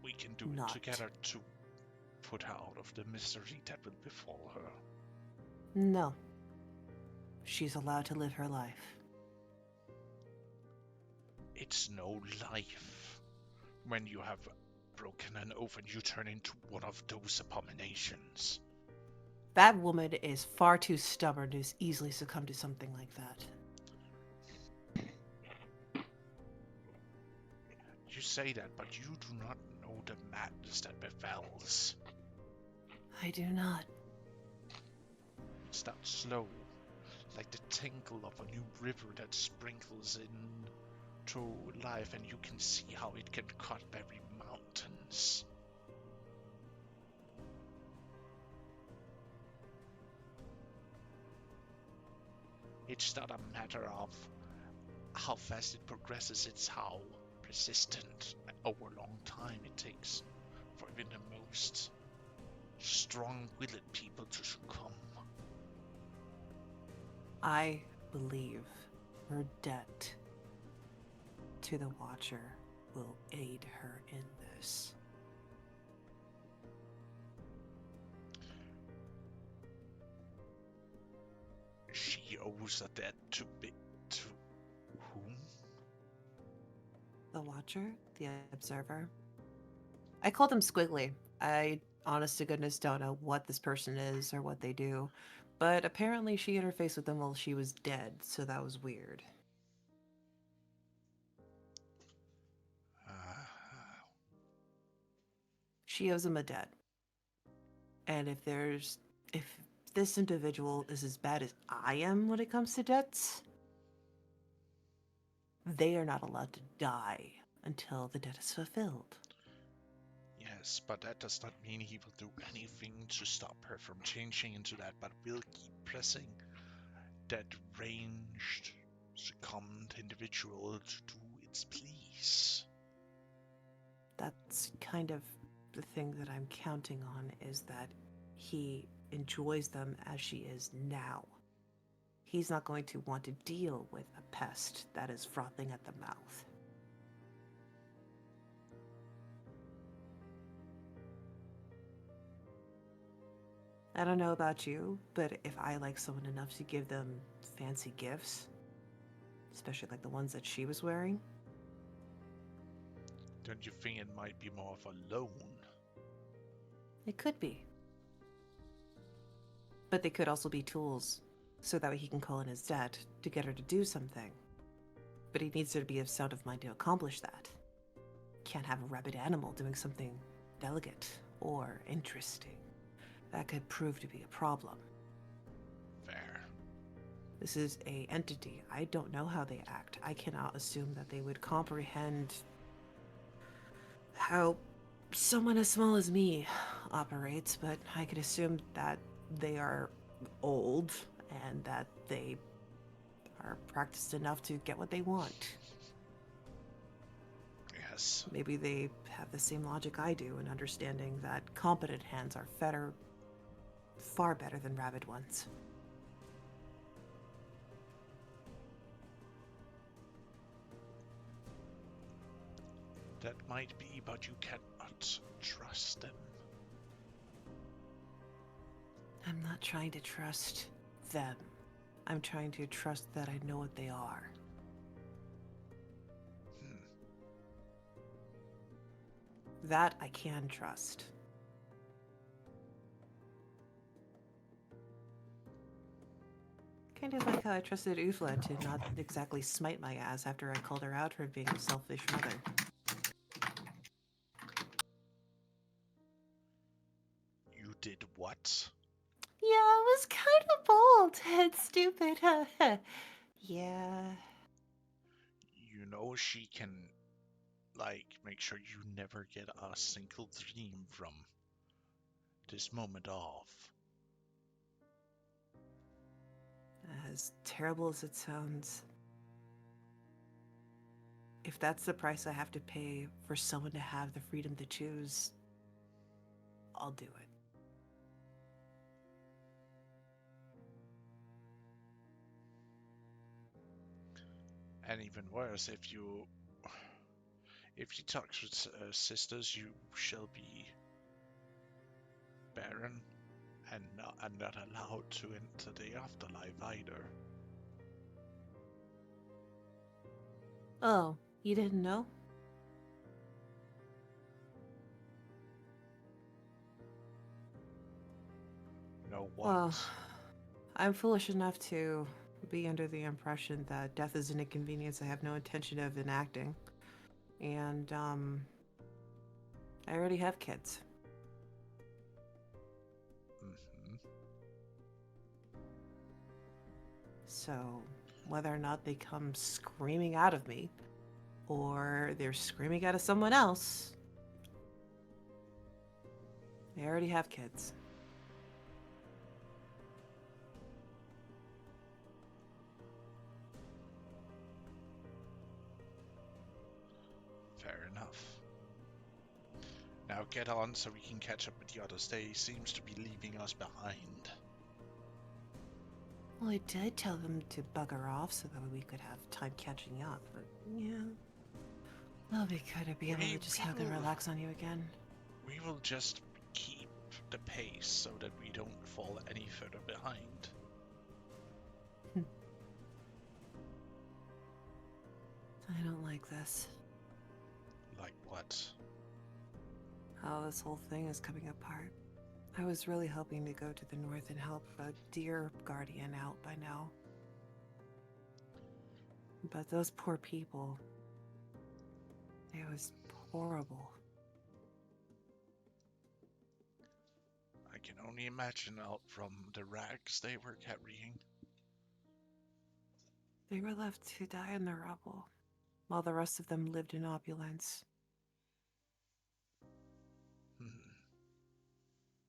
We can do Not. it together to put her out of the misery that will befall her. No. She's allowed to live her life. It's no life when you have broken an oath and you turn into one of those abominations. That woman is far too stubborn to easily succumb to something like that. You say that, but you do not know the madness that befalls. I do not. It starts slow, like the tinkle of a new river that sprinkles into life, and you can see how it can cut very mountains. It's not a matter of how fast it progresses, it's how persistent over a long time it takes for even the most strong-willed people to succumb. I believe her debt to the Watcher will aid her in this. She owes a debt to whom? The Watcher? The Observer? I called him Squiggly. I, honest to goodness, don't know what this person is or what they do. But apparently she interfaced with them while she was dead, so that was weird. She owes him a debt. And if this individual is as bad as I am when it comes to debts, they are not allowed to die until the debt is fulfilled. Yes, but that does not mean he will do anything to stop her from changing into that, but will keep pressing that ranged, succumbed individual to do its please. That's kind of the thing that I'm counting on, is that he enjoys them as she is now. He's not going to want to deal with a pest that is frothing at the mouth. I don't know about you, but if I like someone enough to give them fancy gifts, especially like the ones that she was wearing, Don't you think it might be more of a loan? it could be. But they could also be tools, so that way he can call in his debt to get her to do something. But he needs her to be of sound of mind to accomplish that. Can't have a rabid animal doing something delicate or interesting. That could prove to be a problem. Fair. This is a entity. I don't know how they act. I cannot assume that they would comprehend how someone as small as me operates, but I could assume that they are old and that they are practiced enough to get what they want. Yes. Maybe they have the same logic I do in understanding that competent hands are far better than rabid ones. That might be, but you cannot trust them. I'm not trying to trust them. I'm trying to trust that I know what they are. That I can trust. Kind of like how I trusted Uthla to not exactly smite my ass after I called her out for being a selfish mother. You did what? Yeah, it was kind of bold and stupid. Yeah. You know she can, like, make sure you never get a single dream from this moment off. As terrible as it sounds, if that's the price I have to pay for someone to have the freedom to choose, I'll do it. And even worse, if you talk to sisters, you shall be barren and not allowed to enter the afterlife either. Oh, you didn't know? No what? Well, I'm foolish enough to be under the impression that death is an inconvenience I have no intention of enacting. And, I already have kids. Mm-hmm. So, whether or not they come screaming out of me, or they're screaming out of someone else, they already have kids. Fair enough. Now get on so we can catch up with the others. They seems to be leaving us behind. Well, I did tell them to bugger off so that we could have time catching up, but yeah. Well, we could be able to just have them relax on you again. We will just keep the pace so that we don't fall any further behind. I don't like this. Like what? How this whole thing is coming apart. I was really hoping to go to the north and help a dear guardian out by now. But those poor people... It was horrible. I can only imagine out from the rags they were carrying. They were left to die in the rubble, while the rest of them lived in opulence,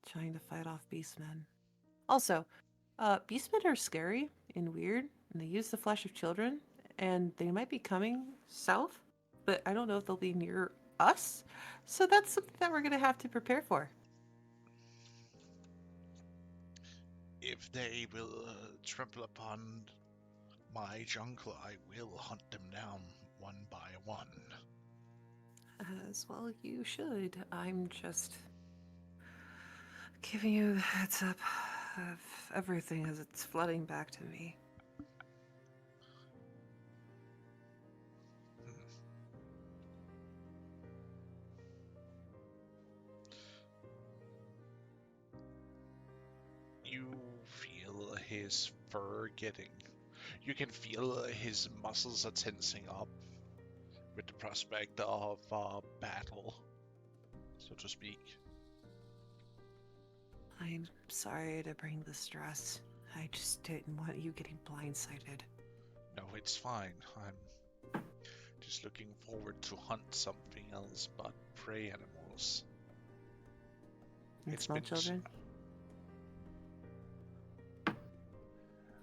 trying to fight off beastmen. Also, beastmen are scary and weird, and they use the flesh of children, and they might be coming south, but I don't know if they'll be near us, so that's something that we're gonna have to prepare for. If they will trample upon my jungle, I will hunt them down one by one. As well you should. I'm just giving you the heads up of everything as it's flooding back to me. You feel his fur getting... You can feel his muscles are tensing up with the prospect of battle, so to speak. I'm sorry to bring the stress. I just didn't want you getting blindsided. No, it's fine. I'm just looking forward to hunt something else but prey animals. And It's small been children?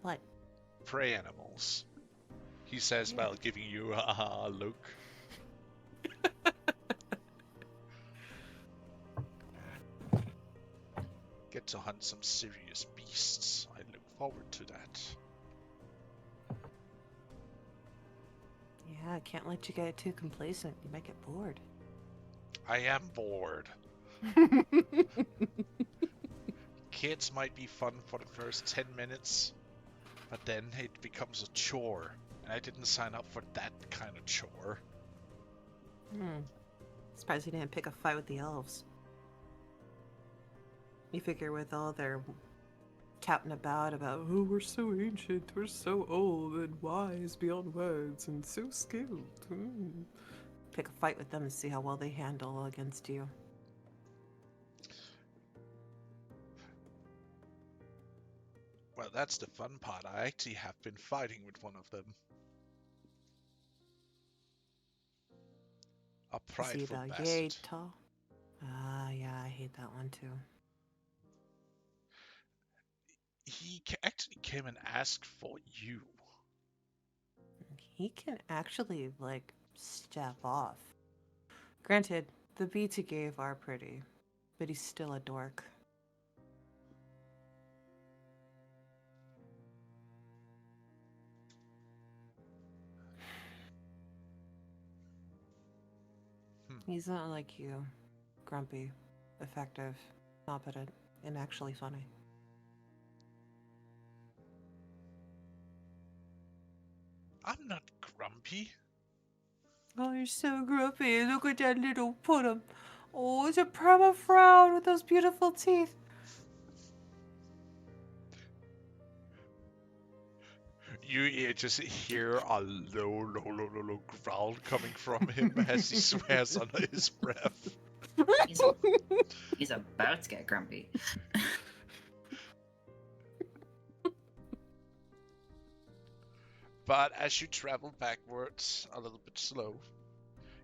What? Prey animals. He says while giving you a look. Get to hunt some serious beasts. I look forward to that. Yeah, I can't let you get too complacent. You might get bored. I am bored. Kids might be fun for the first 10 minutes, but then it becomes a chore. And I didn't sign up for that kind of chore. Surprised you didn't pick a fight with the elves. You figure with all their catting about, oh, we're so ancient, we're so old and wise beyond words and so skilled. Pick a fight with them and see how well they handle against you. Well, that's the fun part. I actually have been fighting with one of them. A Is he prideful about bastard. yay tall? Ah, yeah, I hate that one too. He actually came and asked for you. He can actually, like, step off. Granted, the beats he gave are pretty, but he's still a dork. He's not like you. Grumpy, effective, competent, and actually funny. I'm not grumpy. Oh, you're so grumpy. Look at that little putum. Oh, it's a perma frown with those beautiful teeth. You just hear a low growl coming from him as he swears under his breath. He's about to get grumpy. But as you travel backwards a little bit slow,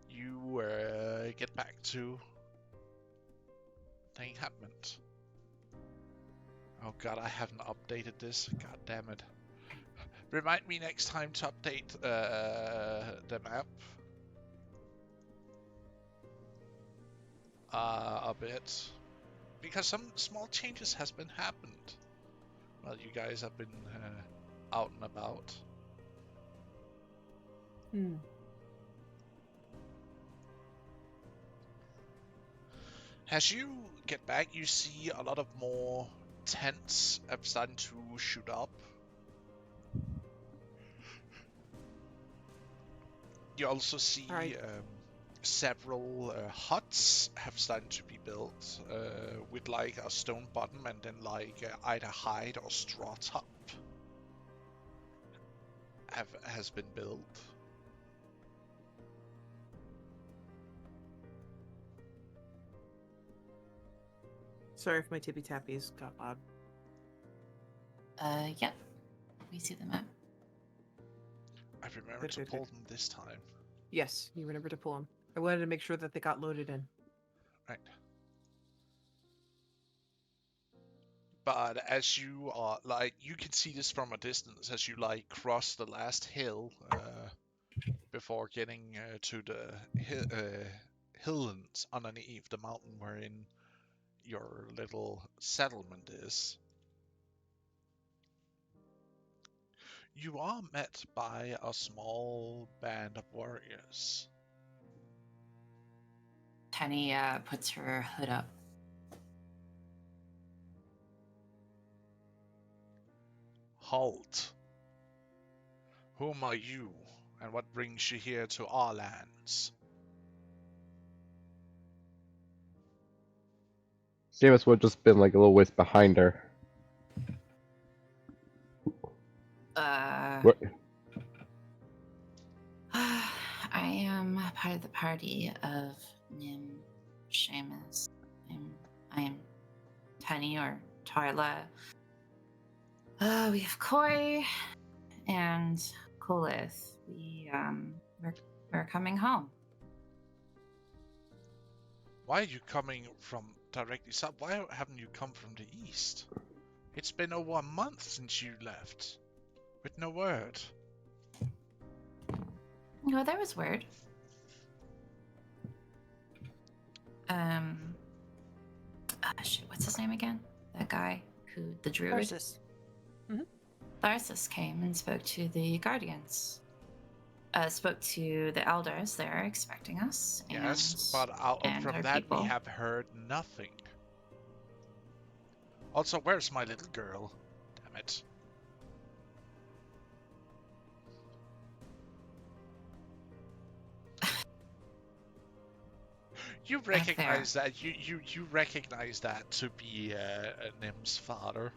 you get back to the encampment. Oh god, I haven't updated this. God damn it. Remind me next time to update the map a bit. Because some small changes has been happened. Well, you guys have been out and about. As you get back, you see a lot of more tents have started to shoot up. You also see Alright. several huts have started to be built with like a stone bottom and then like either hide or straw top has been built. Sorry if my tippy tappies got loud. Yeah. We see the map. I remember to Good. pull them this time. Yes, you remember to pull them. I wanted to make sure that they got loaded in. Right. But as you are like, you can see this from a distance as you like cross the last hill before getting to the hills underneath the mountain wherein your little settlement is. You are met by a small band of warriors. Penny puts her hood up. Halt! Whom are you, and what brings you here to our lands? Seamus would have just been like a little ways behind her. What? I am part of the party of Nim Seamus. I am Penny or Tarla. We have Koi and Kulith. We're coming home. Why are you coming from directly south? Why haven't you come from the east? It's been over a month since you left, with no word. No, there was word. Shit, what's his name again? That guy the druid. Narcissus. Tharsis came and spoke to the guardians. Spoke to the elders there expecting us. Yes, but from that people. we have heard nothing. Also, where's my little girl? Damn it. You recognize that? You recognize that to be Nim's father?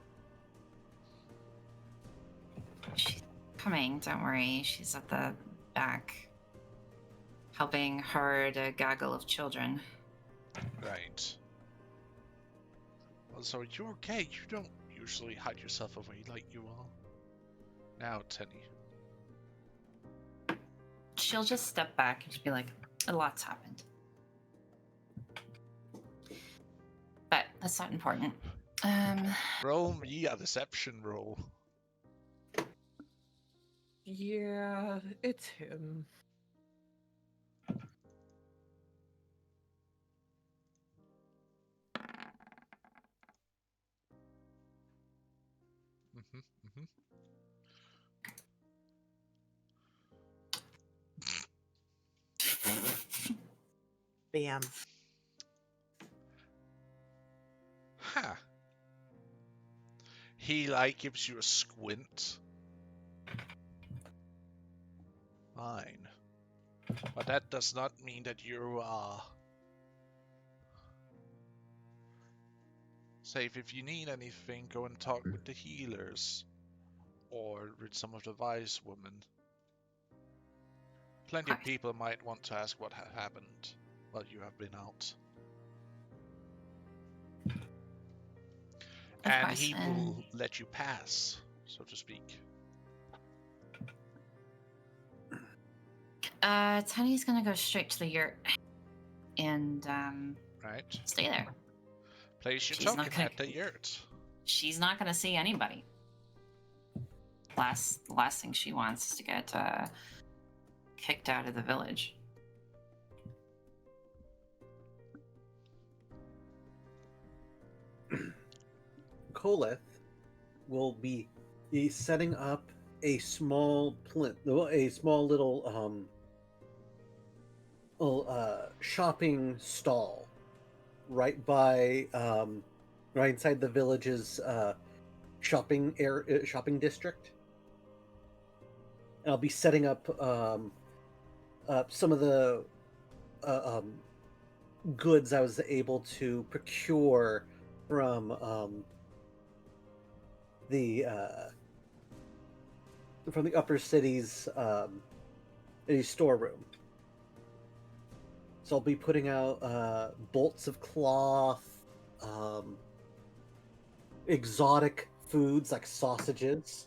She's coming, don't worry. She's at the back, helping herd a gaggle of children. Right. Well, so you're okay. You don't usually hide yourself away like you are. Now, Tenny. She'll just step back and just be like, a lot's happened. But that's not important. Roll me a deception roll. Yeah, it's him. Mm-hmm, mm-hmm. Bam. Huh. He, like, gives you a squint. Fine. But that does not mean that you are safe. If you need anything, go and talk with the healers. Or with some of the wise women. Plenty of people might want to ask what happened while you have been out. Of And course, he and- will let you pass, so to speak. Tenny's gonna go straight to the yurt and Right? stay there. Place your She's not token gonna- at the yurt. She's not gonna see anybody. The last thing she wants is to get kicked out of the village. Koleth will be setting up a small little shopping stall right by right inside the village's shopping district. And I'll be setting up some of the goods I was able to procure from the upper city's storeroom. So I'll be putting out bolts of cloth, exotic foods like sausages.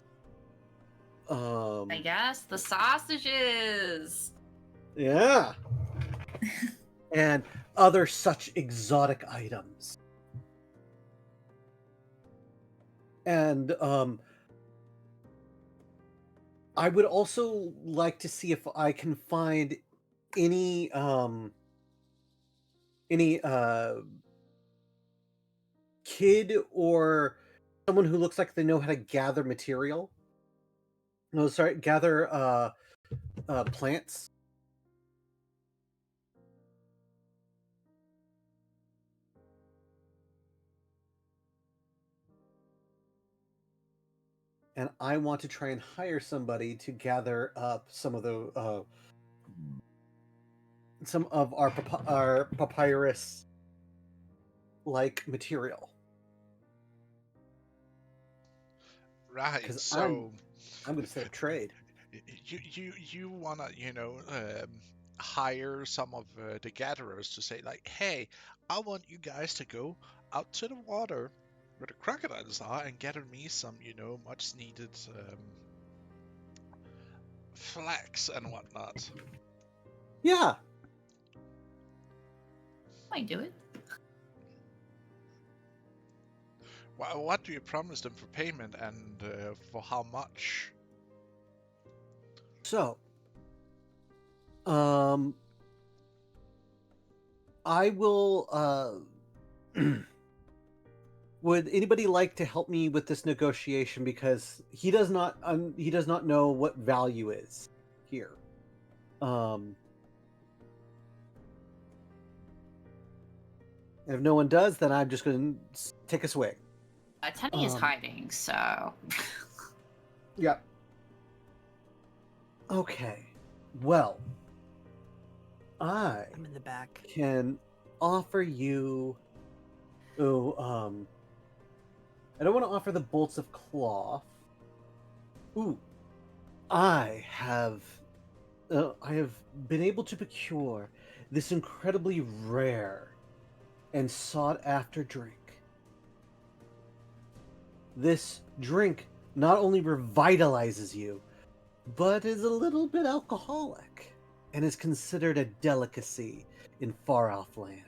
I guess the sausages. Yeah. And other such exotic items. And I would also like to see if I can find any kid or someone who looks like they know how to gather material. No, sorry, gather plants. And I want to try and hire somebody to gather up some of the some of our papyrus like material. Right, Because so I'm going to set up trade. you wanna hire some of the gatherers to say like, hey, I want you guys to go out to the water where the crocodiles are and gather me some much needed flax and whatnot. Yeah. Might do it. What do you promise them for payment and for how much? So, I will. Would anybody like to help me with this negotiation? Because he does not know what value is here. And if no one does, then I'm just going to take a swig. Tenny is hiding, so. Yeah. Okay. Well, I'm in the back. can offer you. Oh, I don't want to offer the bolts of cloth. Ooh, I have been able to procure this incredibly rare and sought after drink. This drink not only revitalizes you, but is a little bit alcoholic and is considered a delicacy in far off land.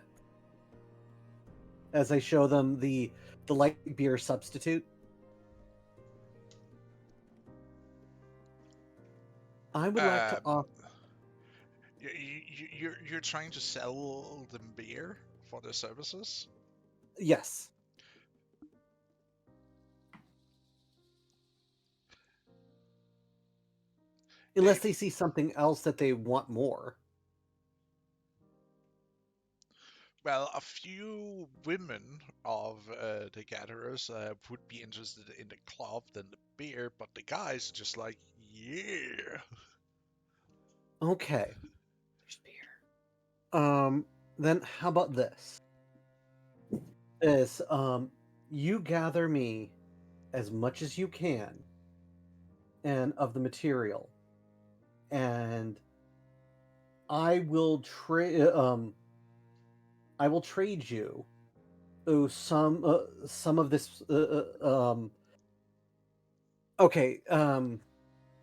As I show them the light beer substitute, I would like to Um, offer. you're trying to sell them beer for their services? Yes. Unless they see something else that they want more. Well, a few women of the gatherers would be interested in the club than the beer, but the guys are just like, yeah. Okay. There's beer. Then how about this? Is you gather me as much as you can and of the material, and I will trade I will trade you some of this okay,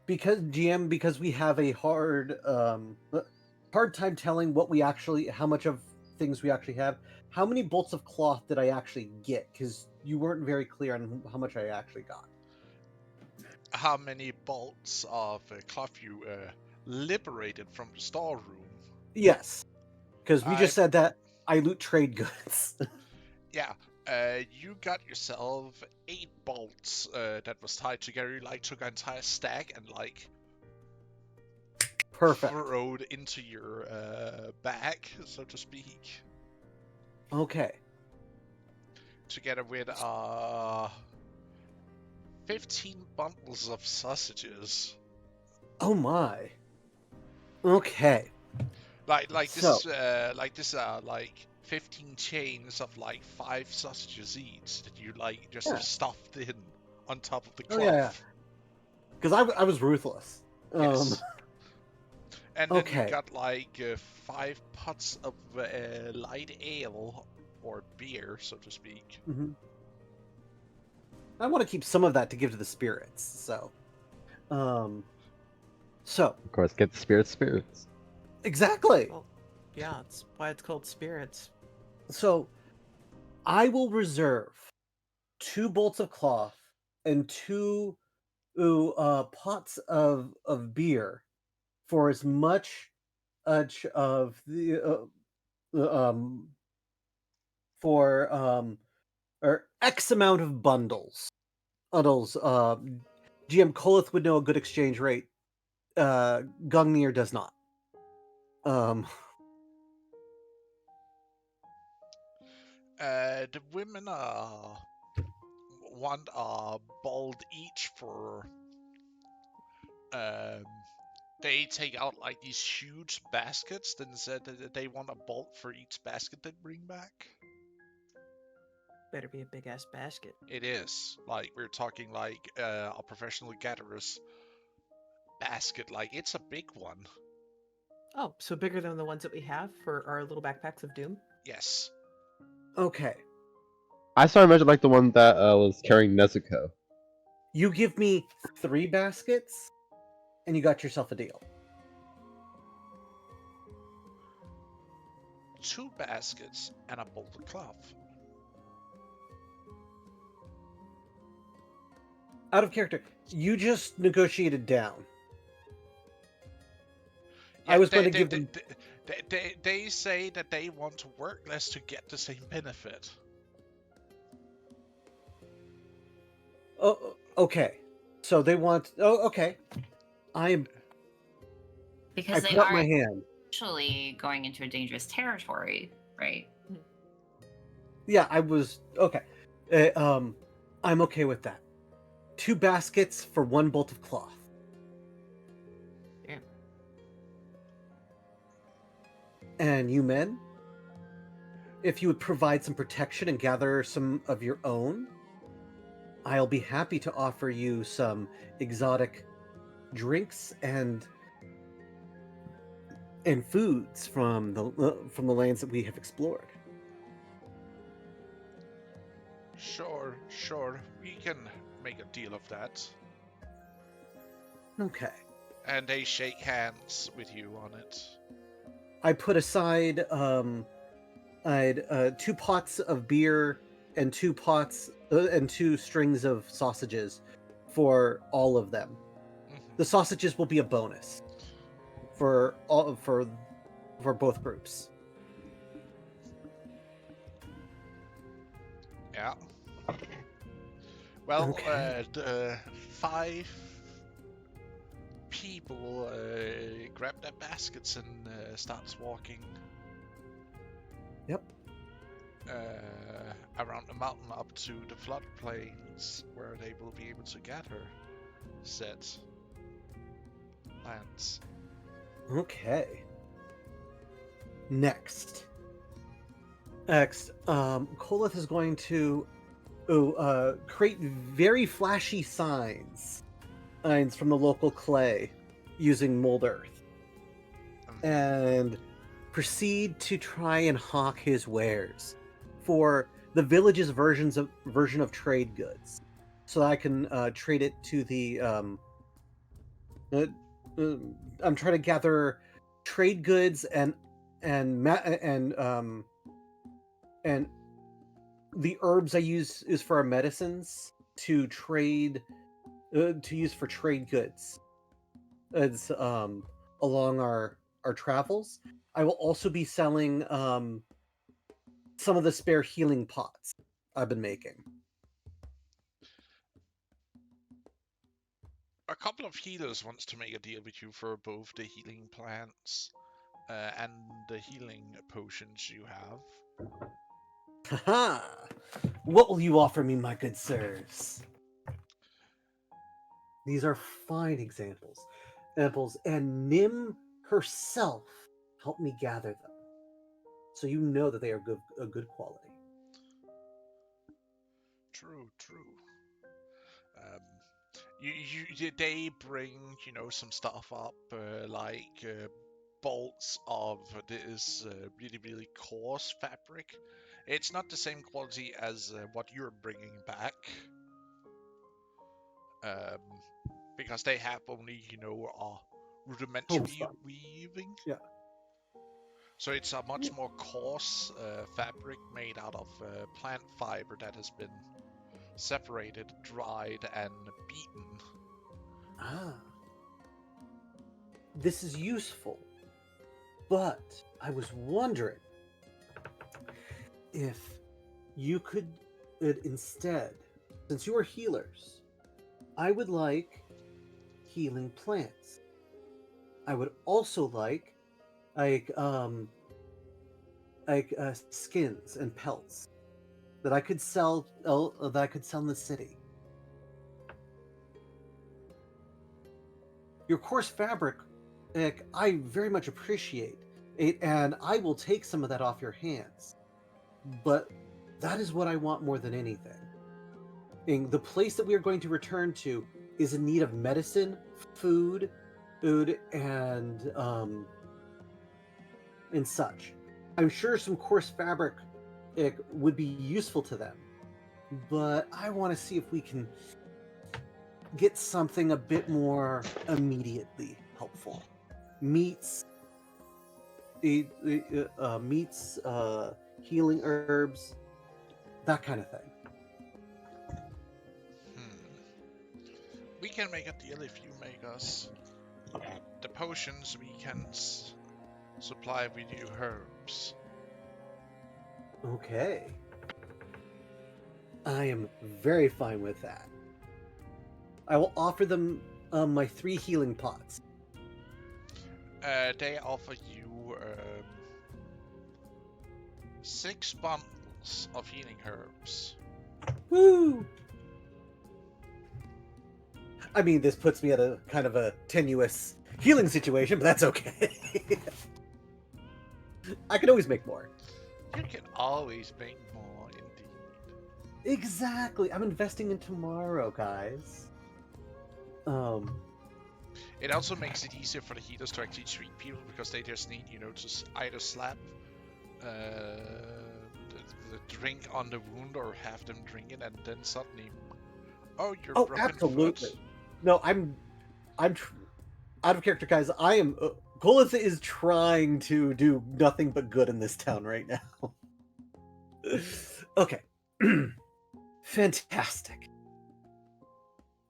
because GM, because we have a hard time telling what we actually, how much of things we actually have. How many bolts of cloth did I actually get? Because you weren't very clear on how much I actually got. How many bolts of cloth you liberated from the storeroom? Yes, because we I just said that I loot trade goods. Yeah, you got yourself 8 bolts that was tied together. You like took an entire stack and like Perfect. throwed into your bag, so to speak, Okay. together with 15 bundles of sausages. Oh my. Okay. Like So, this like 15 chains of like 5 sausages each that you like just yeah. stuffed in on top of the Oh yeah, yeah. cloth. Because I was ruthless. Yes. And then you Okay. got like 5 pots of light ale or beer, so to speak. hmm I want to keep some of that to give to the spirits. Um, so Of course, get the spirits. exactly. Well, yeah, that's why it's called spirits. So I will reserve 2 bolts of cloth and 2 pots of beer for as much of the for or X amount of bundles. Bundles. GM Kolith would know a good exchange rate. Gungnir does not. Um, The women want a bolt each for. Um, they take out like these huge baskets, then said that they want a bolt for each basket they bring back. Better be a big ass basket. It is like we're talking like a professional gatherer's basket. Like it's a big one. Oh, so bigger than the ones that we have for our little backpacks of doom? Yes. okay. I started imagining like the one that was carrying Nezuko. You give me 3 baskets, and you got yourself a deal. 2 baskets and a bolt of cloth. Out of character, you just negotiated down. Yeah, I was going to give them. they say that they want to work less to get the same benefit. Oh, okay. So they want. Oh, okay. I Because they put up are my hand. actually going into a dangerous territory, right? Yeah, I was okay. I'm okay with that. 2 baskets for 1 bolt of cloth. Yeah. And you men, if you would provide some protection and gather some of your own, I'll be happy to offer you some exotic drinks and foods from the lands that we have explored. Sure. We can make a deal of that. Okay. And they shake hands with you on it. I put aside I'd 2 pots of beer and 2 pots and 2 strings of sausages for all of them. The sausages will be a bonus for both groups. Yeah. Well, Okay. the 5 people grab their baskets and starts walking. Yep. Around the mountain up to the floodplains where they will be able to gather said lands. Okay. Next, Kolith is going to create very flashy signs from the local clay using mold earth, and proceed to try and hawk his wares for the village's version of trade goods, so that I can trade it to the. I'm trying to gather trade goods and the herbs I use is for our medicines to trade to use for trade goods as along our travels. I will also be selling some of the spare healing pots I've been making. A couple of healers wants to make a deal with you for both the healing plants and the healing potions you have. Haha! What will you offer me, my good sirs? These are fine examples, and Nim herself helped me gather them, so you know that they are a good quality. True. They bring some stuff up like bolts of this really coarse fabric. It's not the same quality as what you're bringing back, because they have only rudimentary Homespun. weaving. Yeah. So it's a much more coarse fabric made out of plant fiber that has been separated, dried, and beaten. Ah. This is useful, but I was wondering if you could instead, since you are healers, I would like healing plants. I would also like skins and pelts that I could sell in the city. Your coarse fabric, I very much appreciate it, and I will take some of that off your hands. But that is what I want more than anything. And the place that we are going to return to is in need of medicine, food, and such. I'm sure some coarse fabric would be useful to them, but I want to see if we can get something a bit more immediately helpful. Meats, healing herbs, that kind of thing. We can make a deal if you make us the potions. We can supply with you herbs. Okay. I am very fine with that. I will offer them my 3 healing pots. They offer you 6 bundles of healing herbs. Woo! I mean, this puts me at a kind of a tenuous healing situation, but that's okay. I can always make more. You can always make more, indeed. Exactly. I'm investing in tomorrow, guys. It also makes it easier for the healers to actually treat people because they just need, to either slap the drink on the wound or have them drink it, and then suddenly, oh, you're Oh, broken absolutely. foot. No, I'm out of character, guys. I am. Golith is trying to do nothing but good in this town right now. Okay. Fantastic.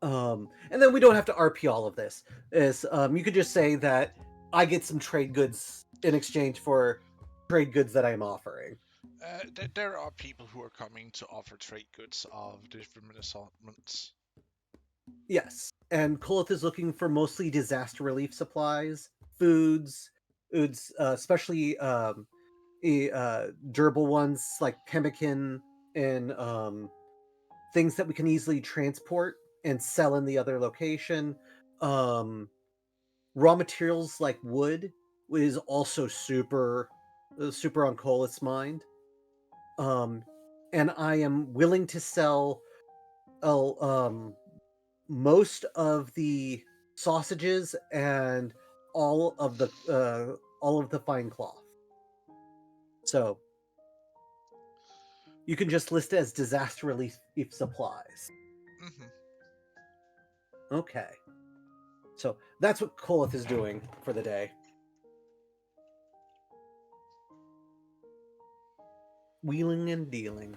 And then we don't have to RP all of this. You could just say that I get some trade goods in exchange for trade goods that I am offering. There are people who are coming to offer trade goods of different assortments. Yes, and Kolith is looking for mostly disaster relief supplies, foods, especially durable ones like pemmican and things that we can easily transport and sell in the other location. Um, Raw materials like wood is also super on Kolith's mind. And I am willing to sell most of the sausages and all of the fine cloth. So you can just list it as disaster relief supplies. Mm-hmm. Okay. So that's what Kolith is doing for the day. Wheeling and dealing.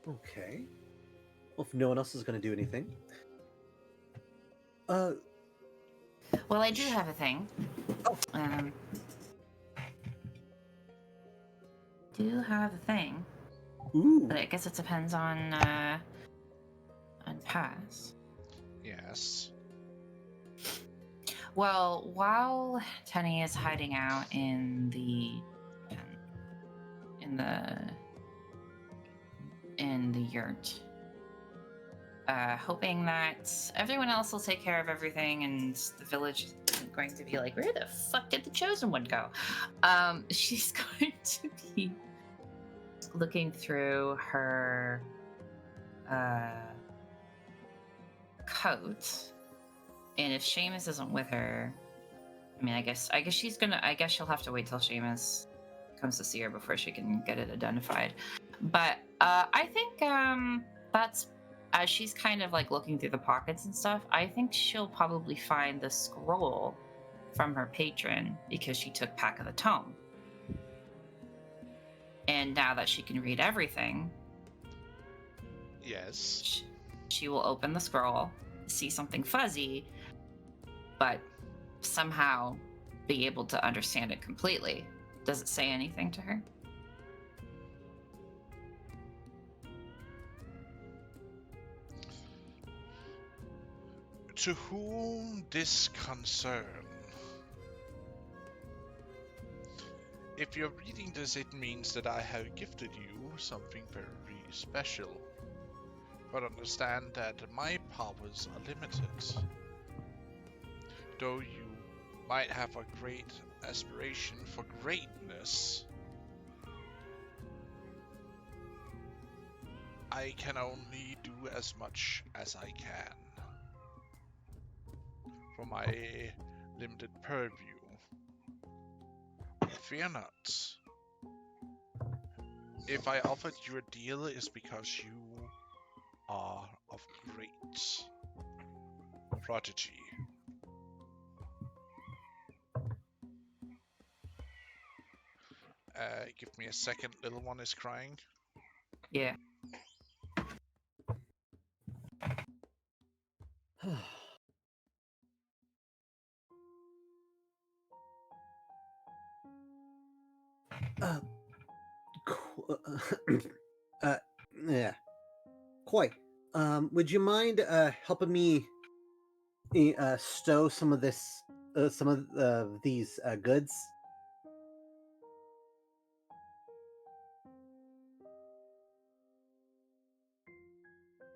Okay. Well, if no one else is going to do anything. Well, I do have a thing. Do have a thing, Ooh. but I guess it depends on Pass. Yes. Well, while Tenny is hiding out in the yurt, hoping that everyone else will take care of everything and the village isn't going to be like, where the fuck did the chosen one go? She's going to be looking through her coat, and if Seamus isn't with her, I mean, I guess she'll have to wait till Seamus comes to see her before she can get it identified. But I think that's, as she's kind of like looking through the pockets and stuff, I think she'll probably find the scroll from her patron because she took Pack of the Tome. And now that she can read everything, Yes. she will open the scroll, see something fuzzy, but somehow be able to understand it completely. Does it say anything to her? To whom this concern? If you're reading this, it means that I have gifted you something very special. But understand that my powers are limited. Though you might have a great aspiration for greatness, I can only do as much as I can for my limited purview. Fear not. If I offered you a deal, it's because you are of great prodigy. Give me a second, little one is crying. Yeah. Yeah. Koi, would you mind helping me stow some of this some of these goods?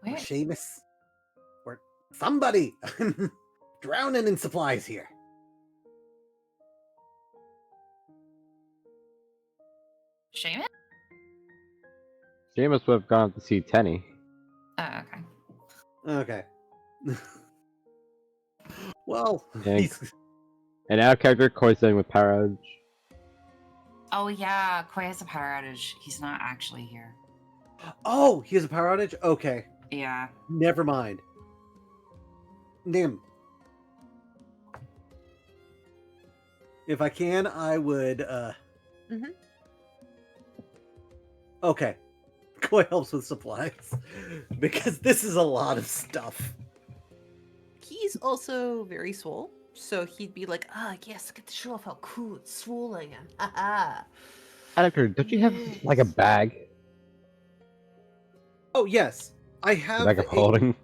Where? Seamus? Or somebody? I'm drowning in supplies here. Shaman? Seamus would have gone to see Tenny. Oh, okay. Okay. Well, And, he's... and our character Koi's in with Power Outage. Oh yeah, Koi has a power outage. He's not actually here. Oh, he has a power outage? Okay. Yeah. Never mind. Nim. If I can, I would, Mhm. Okay. Koi helps with supplies. Because this is a lot of stuff. He's also very swole, so he'd be like, "Ah, yes, get to show off how cool and swole I am." Haha. Adder, don't you have like a Yes. bag? Oh, yes. I A have bag of holding?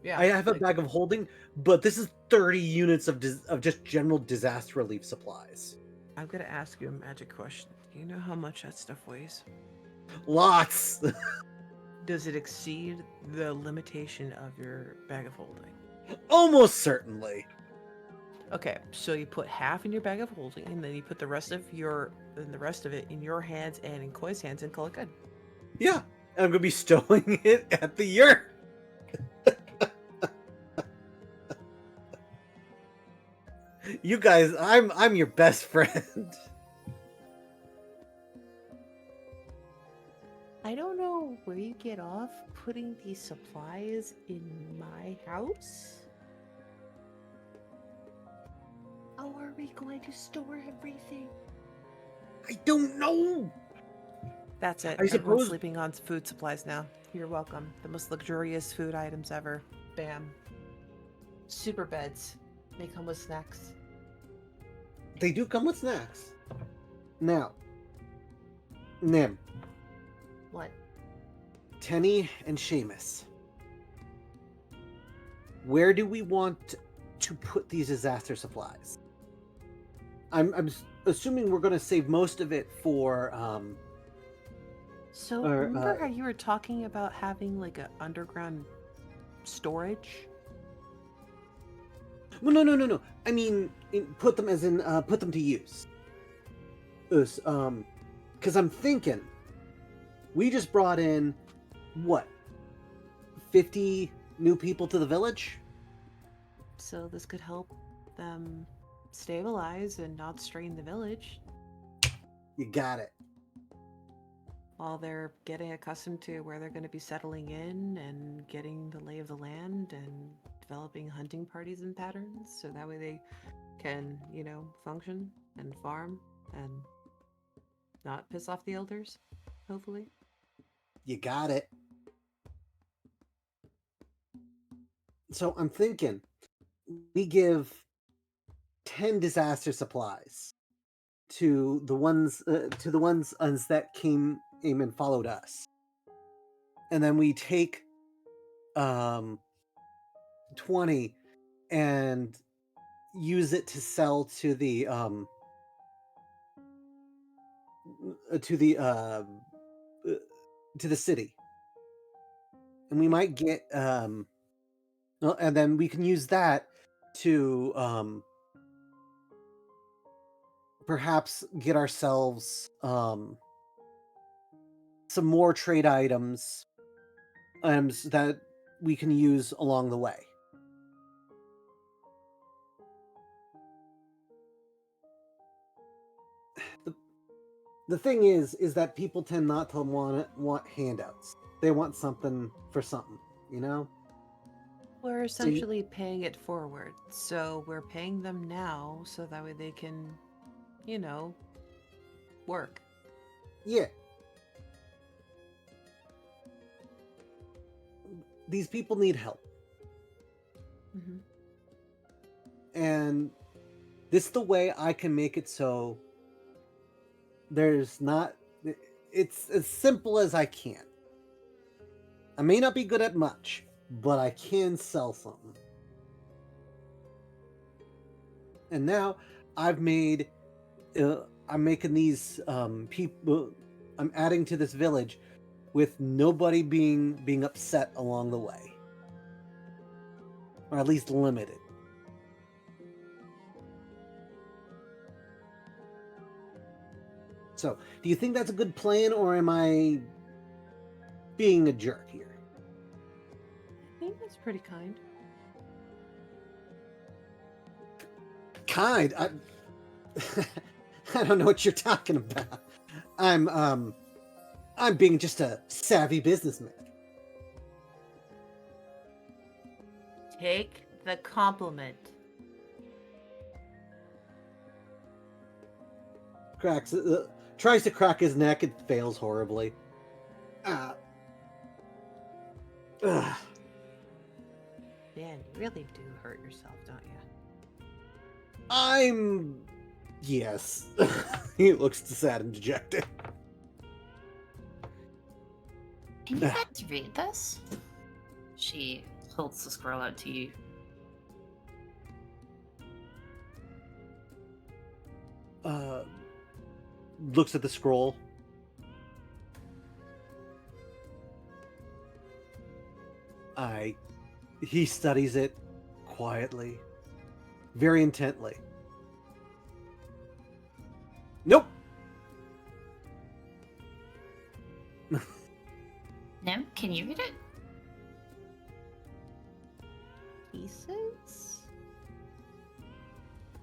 Yeah. I have a like- bag of holding, but this is 30 units of just general disaster relief supplies. I'm gonna ask you a magic question. Do you know how much that stuff weighs? Lots. Does it exceed the limitation of your bag of holding? Almost certainly. Okay, so you put half in your bag of holding, and then you put the rest of it in your hands and in Koi's hands, and call it good. Yeah. I'm going to be stowing it at the yurt. You guys, I'm your best friend. I don't know where you get off putting these supplies in my house. How are we going to store everything? I don't know. That's it. I Everyone's suppose- sleeping on food supplies now. You're welcome. The most luxurious food items ever. Bam. Super beds. They come with snacks. They do come with snacks. Now, Nim, What? Tenny, and Seamus. Where do we want to put these disaster supplies? I'm assuming we're going to save most of it for So Or, remember how you were talking about having like a underground storage? well, no. I mean, put them as in put them to use. Because I'm thinking we just brought in what 50 new people to the village. So this could help them stabilize and not strain the village You got it. while they're getting accustomed to where they're going to be settling in and getting the lay of the land and developing hunting parties and patterns so that way they can, function and farm and not piss off the elders, hopefully. You got it. So I'm thinking we give 10 disaster supplies to the ones that came and followed us. And then we take 20 and use it to sell to the to the uh, to the city. And we might get well, and then we can use that to perhaps get ourselves some more trade items that we can use along the way. The thing is that people tend not to want handouts. They want something for something, you know? We're essentially paying it forward. So we're paying them now so that way they can, work. Yeah. These people need help. Mm-hmm. And this is the way I can make it so there's not... It's as simple as I can. I may not be good at much, but I can sell something. And now I've made, I'm making these people, I'm adding to this village with nobody being upset along the way, or at least limited. So, do you think that's a good plan, or am I being a jerk here? I think that's pretty kind. Kind? I don't know what you're talking about. I'm being just a savvy businessman. Take the compliment. Tries to crack his neck and fails horribly. Dan, you really do hurt yourself, don't you? Yes. He looks sad and dejected. Can you guys read this? She holds the scroll out to you. Looks at the scroll. He studies it quietly, very intently. Nope. Nim, can you read it? Pieces?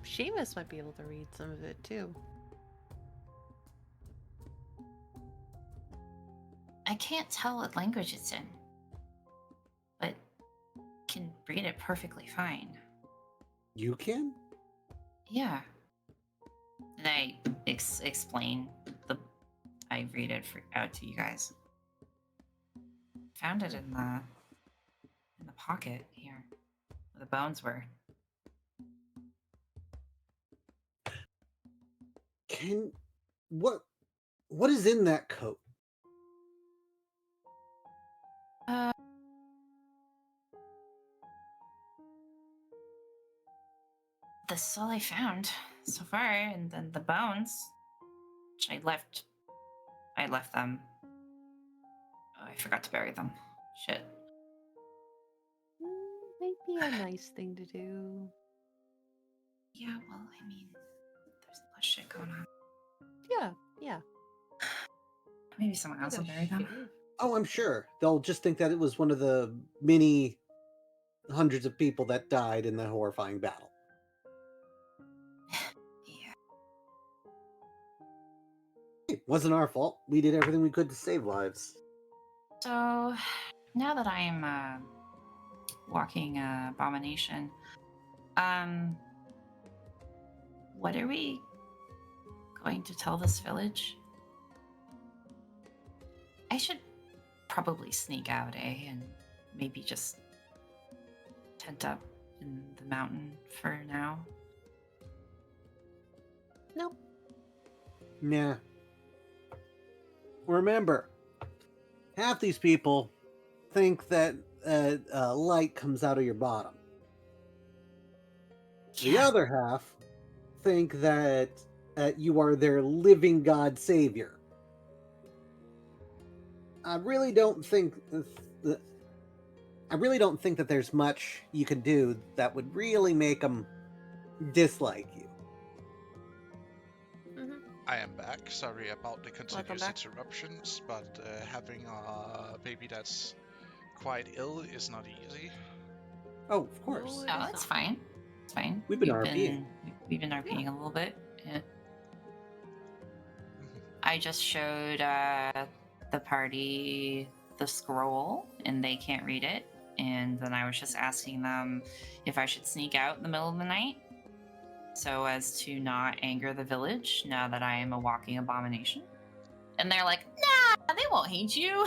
Seamus might be able to read some of it too. I can't tell what language it's in, but can read it perfectly fine. You can? Yeah. And I explain I read it out to you guys. Found it in the pocket here, where the bones were. What is in that coat? This is all I found so far, and then the bones, which I left them. Oh, I forgot to bury them. Shit. Might be a nice thing to do. Yeah, well, I mean, there's a lot of shit going on. Yeah. Maybe someone else will bury them. Oh, I'm sure. They'll just think that it was one of the many hundreds of people that died in the horrifying battle. Yeah. It wasn't our fault. We did everything we could to save lives. So, now that I'm walking abomination, what are we going to tell this village? I should probably sneak out, and maybe just tent up in the mountain for now. Nope. Nah. Remember, half these people think that light comes out of your bottom. The Yeah. other half think that you are their living God savior. I really don't think that there's much you can do that would really make them dislike you. I am back. Sorry about the continuous back. interruptions, but having a baby that's quite ill is not easy. Oh, of course. Oh, that's fine. It's fine. We've been RPing. We've been RPing a little bit. Yeah. I just showed the party the scroll, and they can't read it. And then I was just asking them if I should sneak out in the middle of the night, so as to not anger the village now that I am a walking abomination. And they're like, nah, they won't hate you.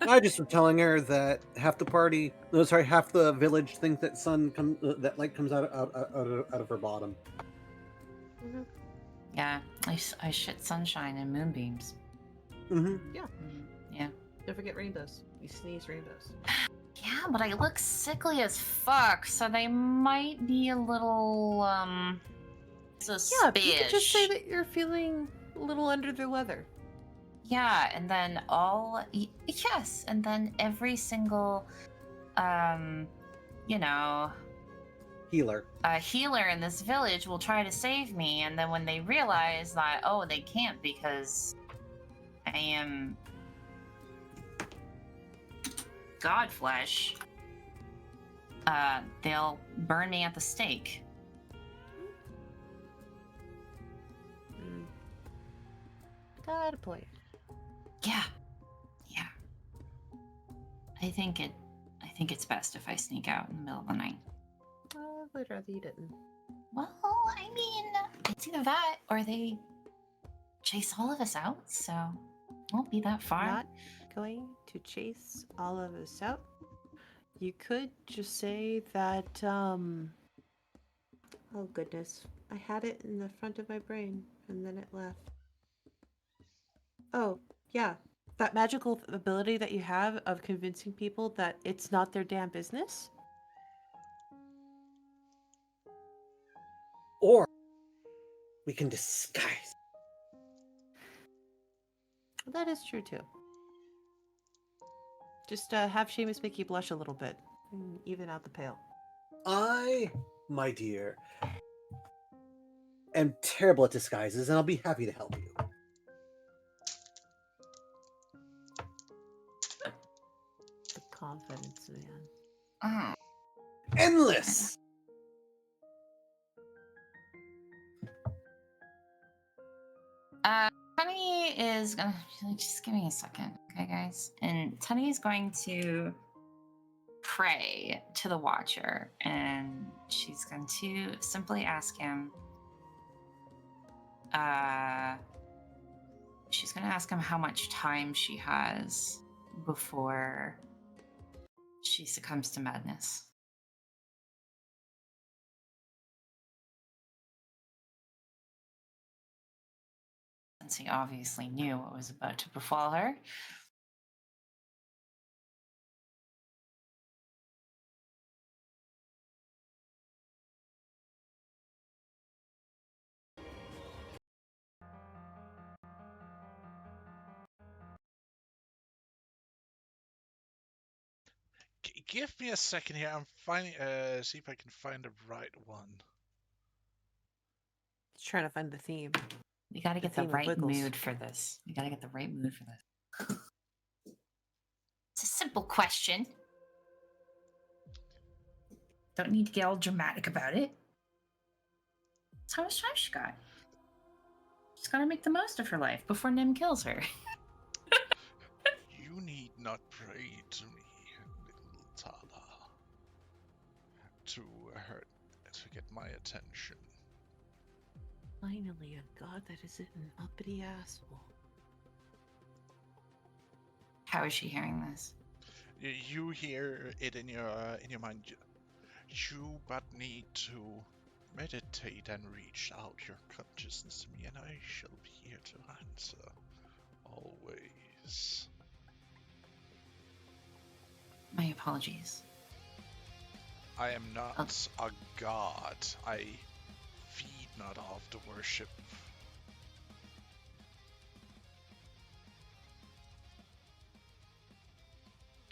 I just was telling her that half the village think that that light comes out of her bottom. Yeah, I shit sunshine and moonbeams. Mm-hmm. Yeah. Yeah. Don't forget rainbows. You sneeze rainbows. Yeah, but I look sickly as fuck, so they might be a little, suspicious. Yeah, you could just say that you're feeling a little under the weather. Yeah, and then yes, and then every single, you know, Healer. a healer in this village will try to save me, and then when they realize that, oh, they can't because I am god flesh, they'll burn me at the stake. Got a point. Yeah. I think it's best if I sneak out in the middle of the night. I would rather you didn't. Well, I mean, it's either that or they chase all of us out, so it won't be that far. Not going to chase all of us out. You could just say that, oh goodness. I had it in the front of my brain and then it left. Oh, yeah. That magical ability that you have of convincing people that it's not their damn business. Or we can disguise. That is true too. Just have Seamus make you blush a little bit and even out the pale. I, my dear, am terrible at disguises, and I'll be happy to help you. The confidence, man. Oh. Endless! Tunny is gonna just give me a second, okay, guys? And Tunny is going to pray to the Watcher, and she's going to simply ask him. She's going to ask him how much time she has before she succumbs to madness. Since he obviously knew what was about to befall her. Give me a second here. I'm finding. See if I can find the right one. Just trying to find the theme. We gotta get the theme of right Wiggles. mood for this. We gotta get the right mood for this. It's a simple question. Don't need to get all dramatic about it. That's how much time she got. She's gotta make the most of her life before Nim kills her. You need not pray to me, little Tala, to get my attention. Finally, a god that isn't an uppity asshole. How is she hearing this? You hear it in your mind. You but need to meditate and reach out your consciousness to me, and I shall be here to answer. Always. My apologies. I am not a god. I feed not off the worship.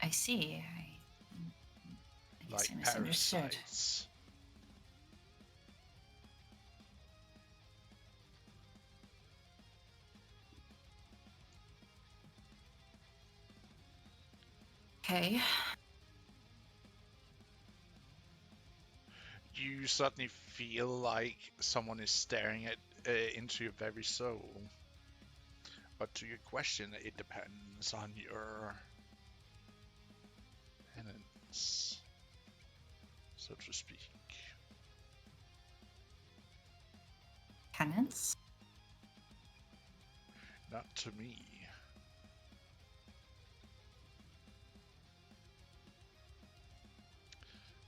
I see. I guess I misunderstood. Parasites. Okay. You suddenly feel like someone is staring into your very soul. But to your question, it depends on your penance, so to speak. Penance? Not to me.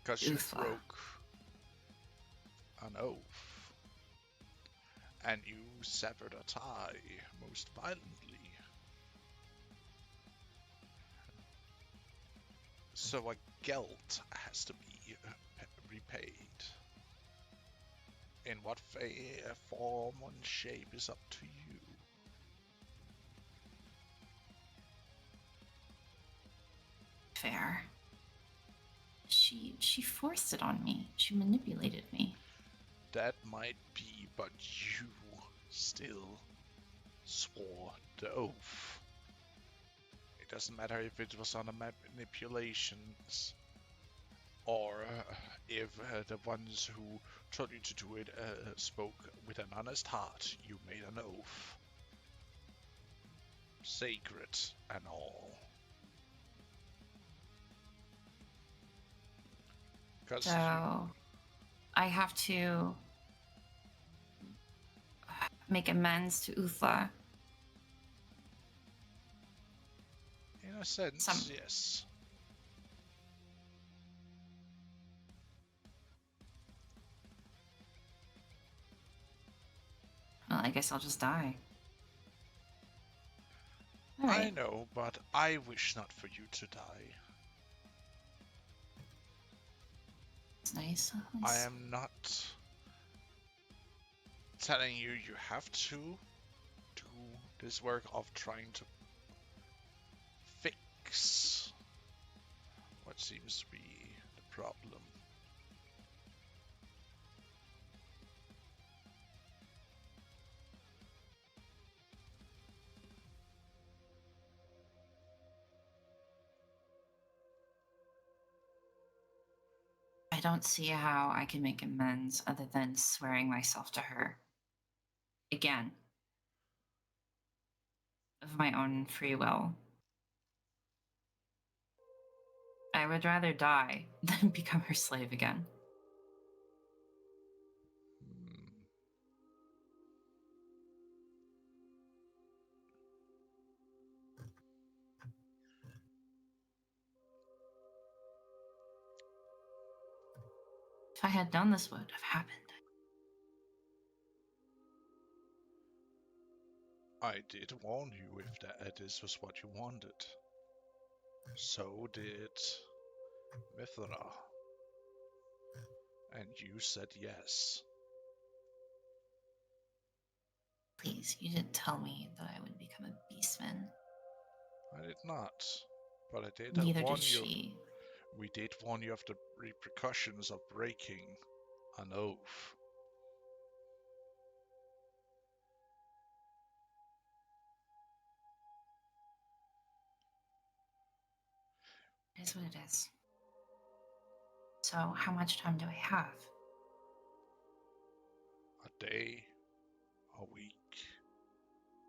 Because you Uthmar. broke an oath, and you severed a tie most violently. So guilt has to be repaid. In what form and shape is up to you. Fair. She forced it on me. She manipulated me. That might be, but you still swore the oath. It doesn't matter if it was on a manipulations or if the ones who told you to do it spoke with an honest heart. You made an oath. Sacred and all. So I have to make amends to Uthla. In a sense, yes. Well, I guess I'll just die. All I right. know, but I wish not for you to die. It's nice. I am not telling you you have to do this work of trying to fix what seems to be the problem. I don't see how I can make amends other than swearing myself to her. Again. Of my own free will. I would rather die than become her slave again. If I had done this, would have happened. I did warn you if this was what you wanted. So did Mithra. And you said yes. Please, you didn't tell me that I would become a beastman. I did not. But I did Neither warn did you. she. We did warn you of the repercussions of breaking an oath. It is what it is. So, how much time do I have? A day, a week,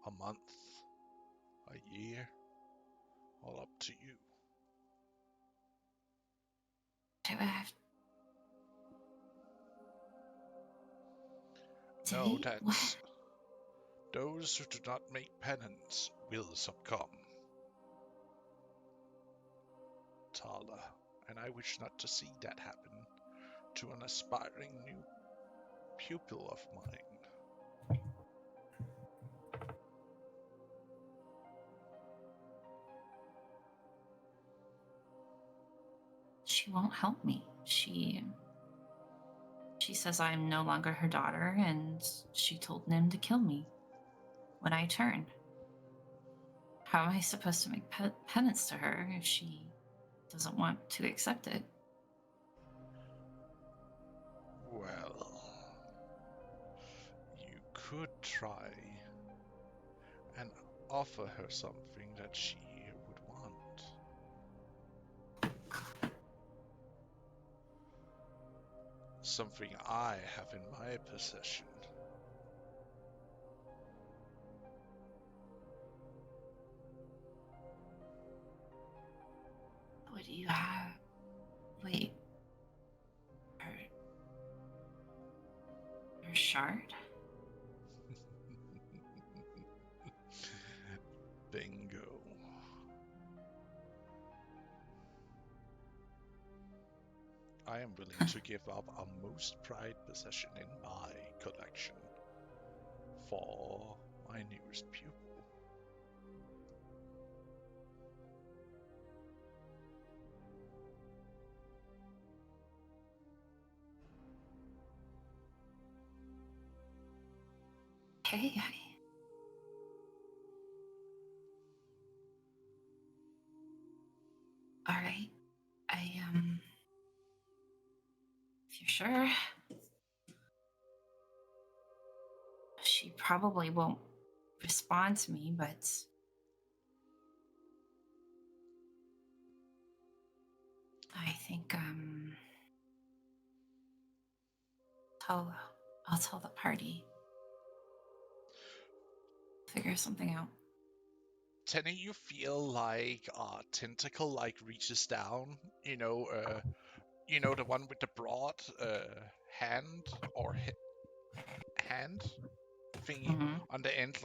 a month, a year, all up to you. Do I have... Know Date? that What? those who do not make penance will succumb. Tala, and I wish not to see that happen to an aspiring new pupil of mine. She won't help me. She says I'm no longer her daughter, and she told Nim to kill me when I turned. How am I supposed to make penance to her if she doesn't want to accept it? Well, you could try and offer her something that she would want. Something I have in my possession. What do you have? Wait. Her shard? Bingo. I am willing to give up a most prized possession in my collection for my newest pupil. Okay. All right. If you're sure, she probably won't respond to me, but I think I'll tell the party. Figure something out. Tenny, you feel like a tentacle like reaches down, the one with the broad hand or hand thingy Mm-hmm. on the end,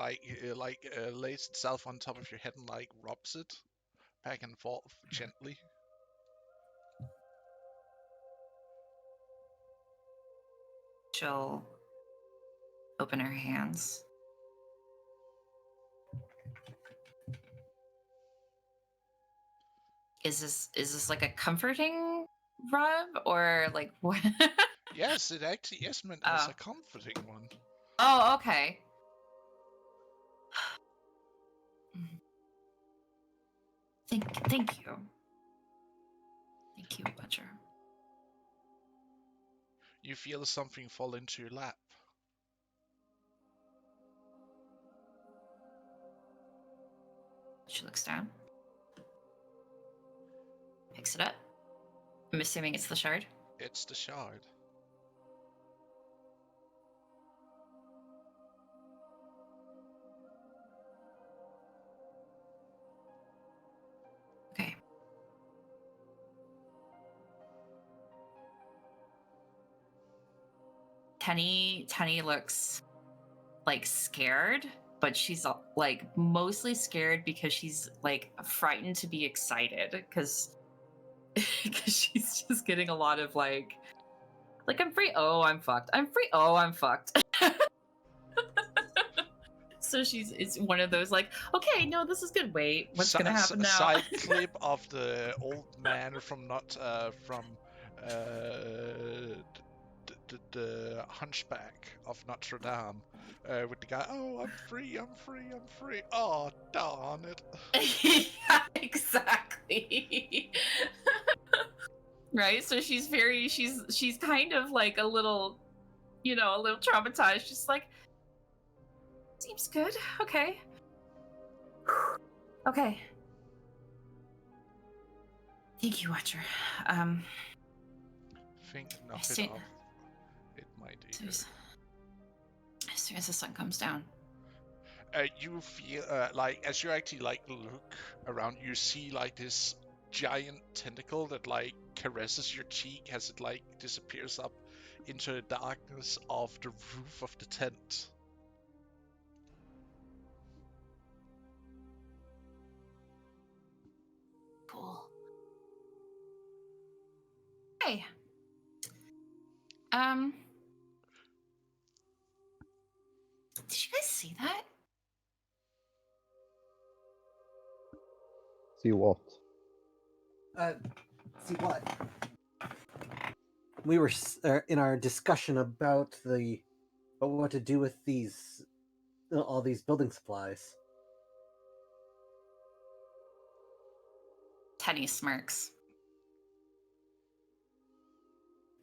lays itself on top of your head and like rubs it back and forth gently. She'll open her hands. Is this like a comforting rub or like what? Yes, it actually is meant as Oh. a comforting one. Oh, okay. Thank you. Thank you, Butcher. You feel something fall into your lap. She looks down. Picks it up. I'm assuming it's the shard. It's the shard. Okay. Tenny looks like scared, but she's like mostly scared because she's like frightened to be excited because she's just getting a lot of like I'm free. Oh, I'm fucked. I'm free. Oh, I'm fucked. So it's one of those like, okay, no, this is good. Wait, what's gonna happen now? Side clip of the old man from the Hunchback of Notre Dame, with the guy. Oh, I'm free. I'm free. I'm free. Oh, darn it. Yeah, exactly. Right. So she's kind of like a little traumatized. Just like, seems good. Okay. Okay. Thank you, Watcher. Think knock I it see. off. It might do. As soon as the sun comes down. You feel like as you actually like look around, you see like this giant tentacle that like caresses your cheek as it like disappears up into the darkness of the roof of the tent. Cool. Hey. Did you guys see that? See what? See what? We were in our discussion about what to do with these all these building supplies. Tenny smirks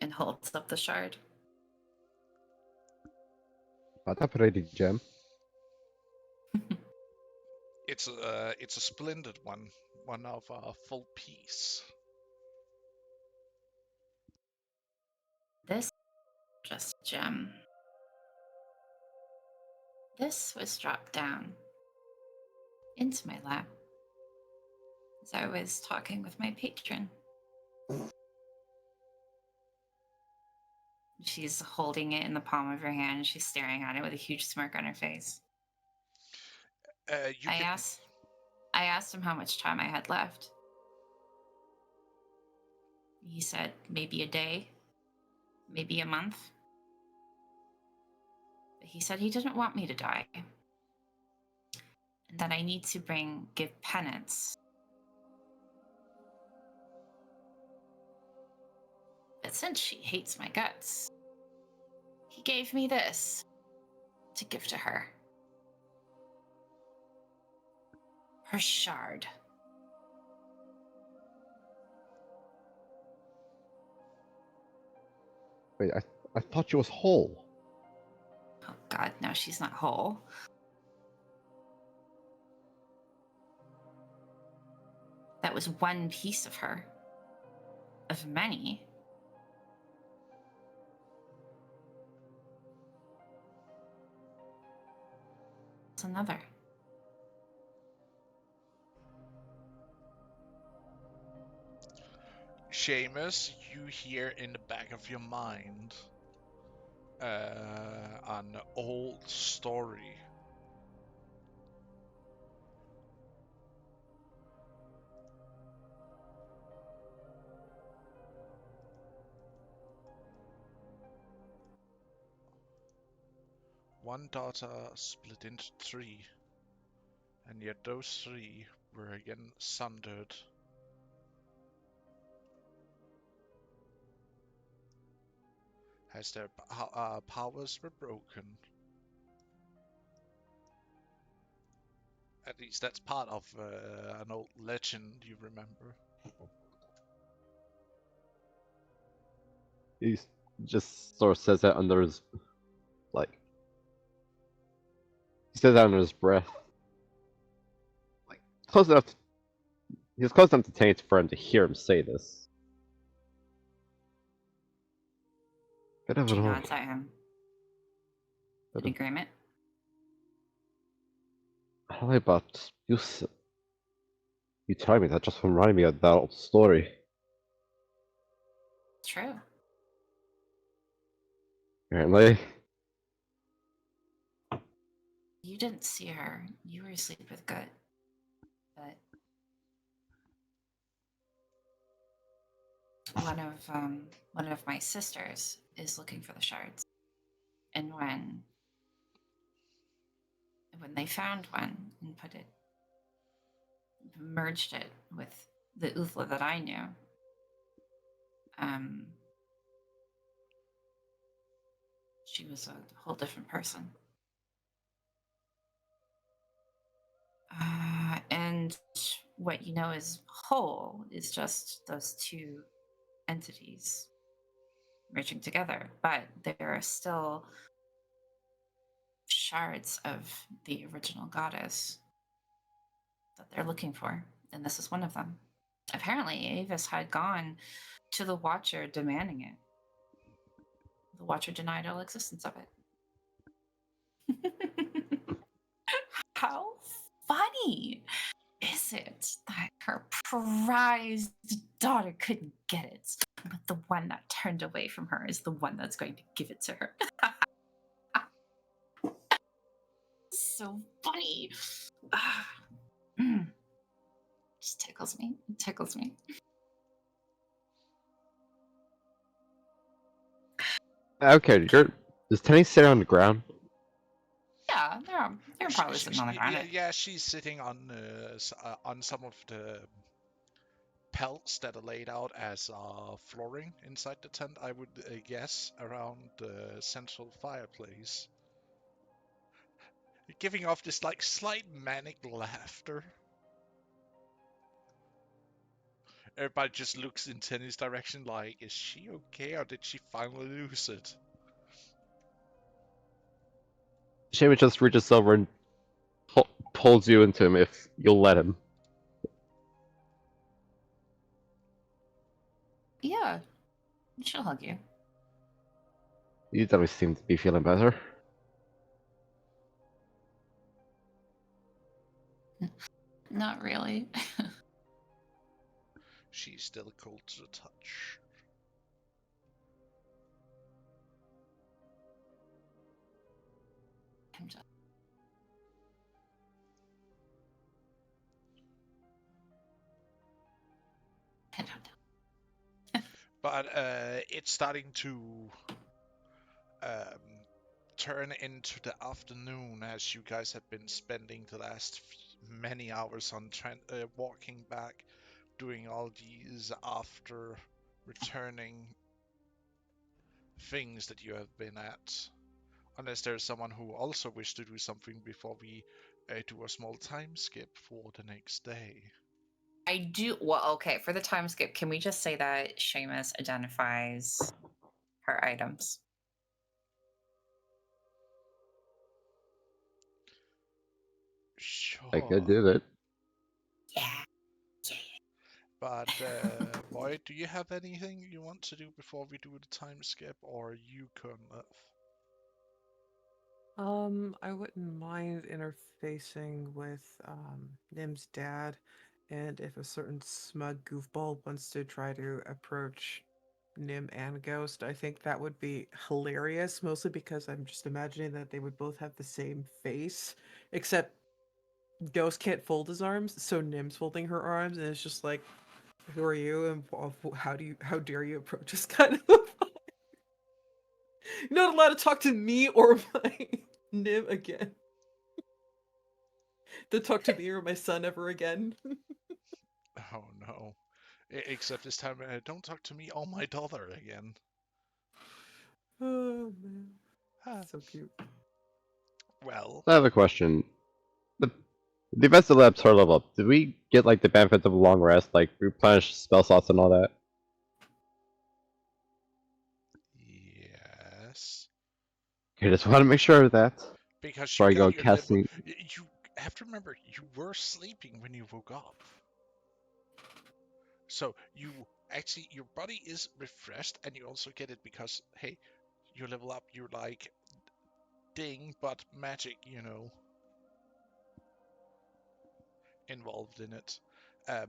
and holds up the shard. What a pretty gem. It's a splendid one of a full piece. This just gem. This was dropped down into my lap as I was talking with my patron. She's holding it in the palm of her hand and she's staring at it with a huge smirk on her face. I asked him how much time I had left. He said maybe a day, maybe a month. But he said he didn't want me to die. And that I need to give penance. But since she hates my guts, he gave me this to give to her. Her shard. Wait, I thought she was whole. Oh god, no, she's not whole. That was one piece of her. Of many. It's another. Seamus, you hear in the back of your mind an old story. One daughter split into three, and yet those three were again sundered. As their powers were broken. At least that's part of an old legend you remember. He just sort of says that under his, like, he says that under his breath. Like, close enough. He's close enough to Taint's friend to hear him say this. Bit of She an old. nods at him. Bit In of, agreement? I don't know about you. You telling me that just reminded me of that old story. True. Apparently, You didn't see her. You were asleep with Gut. But one of my sisters is looking for the shards. And when they found one and merged it with the Uthla that I knew, she was a whole different person. And what you know is whole is just those two entities merging together, but there are still shards of the original goddess that they're looking for, and this is one of them. Apparently, Avis had gone to the Watcher demanding it. The Watcher denied all existence of it. How funny is it that her prized daughter couldn't get it, but the one that turned away from her is the one that's going to give it to her? So funny. Just tickles me. It tickles me. okay. Does Tenny sit on the ground? Yeah, they're probably sitting on the ground. Yeah, she's sitting on some of the pelts that are laid out as flooring inside the tent, I would guess, around the central fireplace. Giving off this like slight manic laughter. Everybody just looks in Tenny's direction like, is she okay or did she finally lose it? Seamus just reaches over and pulls you into him if you'll let him. Yeah, she'll hug you. You definitely seem to be feeling better. Not really. She's still cold to the touch. I'm just... I don't know. But it's starting to turn into the afternoon as you guys have been spending the last many hours on walking back, doing all these after returning things that you have been at. Unless there's someone who also wished to do something before we do a small time skip for the next day. I do. Well, okay. For the time skip, can we just say that Seamus identifies her items? Sure. I could do it. Yeah. But, Void, do you have anything you want to do before we do the time skip, or you can? I wouldn't mind interfacing with Nim's dad, and if a certain smug goofball wants to try to approach Nim and Ghost, I think that would be hilarious, mostly because I'm just imagining that they would both have the same face, except Ghost can't fold his arms, so Nim's folding her arms, and it's just like, who are you, and how dare you approach us, kind of. You're not allowed to talk to me or my Nim again. Don't talk to me or my son ever again. Oh no. Except this time, don't talk to me or my daughter again. Oh man, Huh. so cute. Well, I have a question. The defensive labs are level up. Did we get like the benefits of a long rest, like replenish spell slots and all that? yes. Okay, just want to make sure of that Because you before I got go your liver. casting. You have to remember, you were sleeping when you woke up. So you actually, your body is refreshed, and you also get it because, hey, you level up, you're like, ding, but magic, involved in it. Um,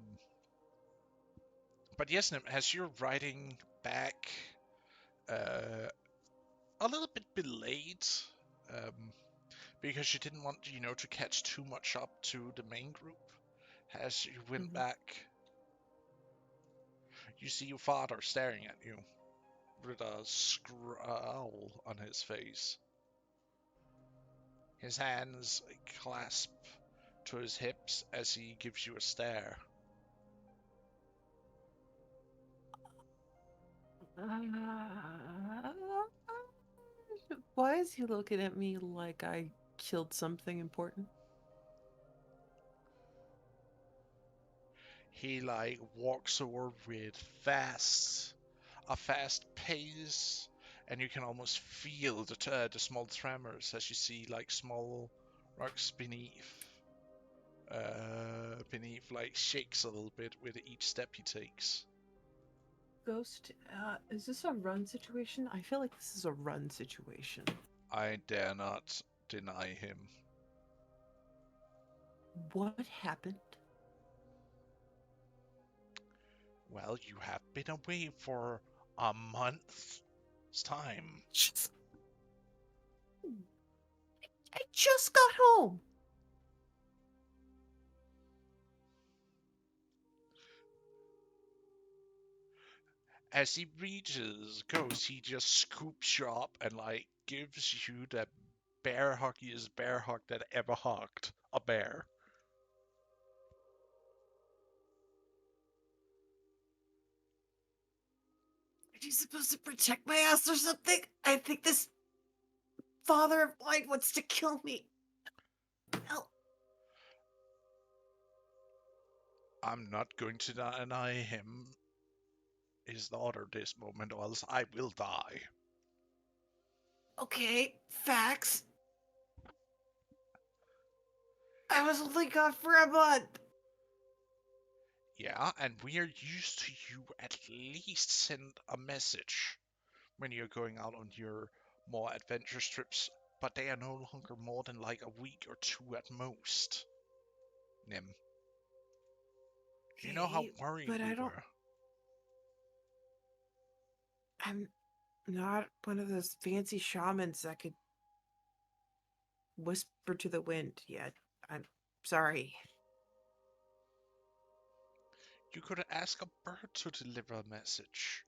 but yes, Nim, as you're riding back, uh, a little bit delayed, um, because you didn't want, to catch too much up to the main group. As you went back, you see your father staring at you with a scowl on his face. His hands clasp to his hips as he gives you a stare. Why is he looking at me like I killed something important? He walks over with a fast pace, and you can almost feel the small tremors as you see small rocks beneath shakes a little bit with each step he takes. Ghost, is this a run situation? I feel like this is a run situation. I dare not deny him. What happened? Well, you have been away for a month's time. I just got home. As he goes, he just scoops you up and gives you the huggiest bear hug that ever hugged a bear. Are you supposed to protect my ass or something? I think this father of mine wants to kill me. Help. I'm not going to deny him his daughter this moment, or else I will die. Okay, facts. I was only gone for a month. Yeah, and we are used to you at least send a message when you're going out on your more adventurous trips, but they are no longer more than a week or two at most. Nim, do you know how Okay, worried but we I don't. were? I'm not one of those fancy shamans that could whisper to the wind yet. I'm sorry. You could ask a bird to deliver a message.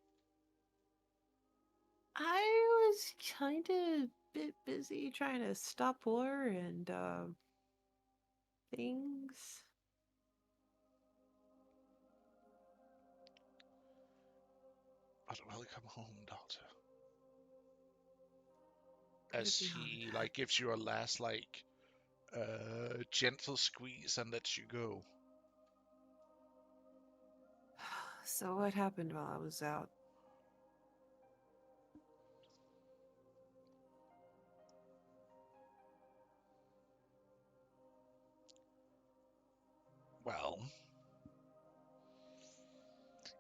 I was kind of a bit busy trying to stop war and things. But welcome home, daughter. Good As beyond he that. gives you a last gentle squeeze and lets you go. So what happened while I was out? Well,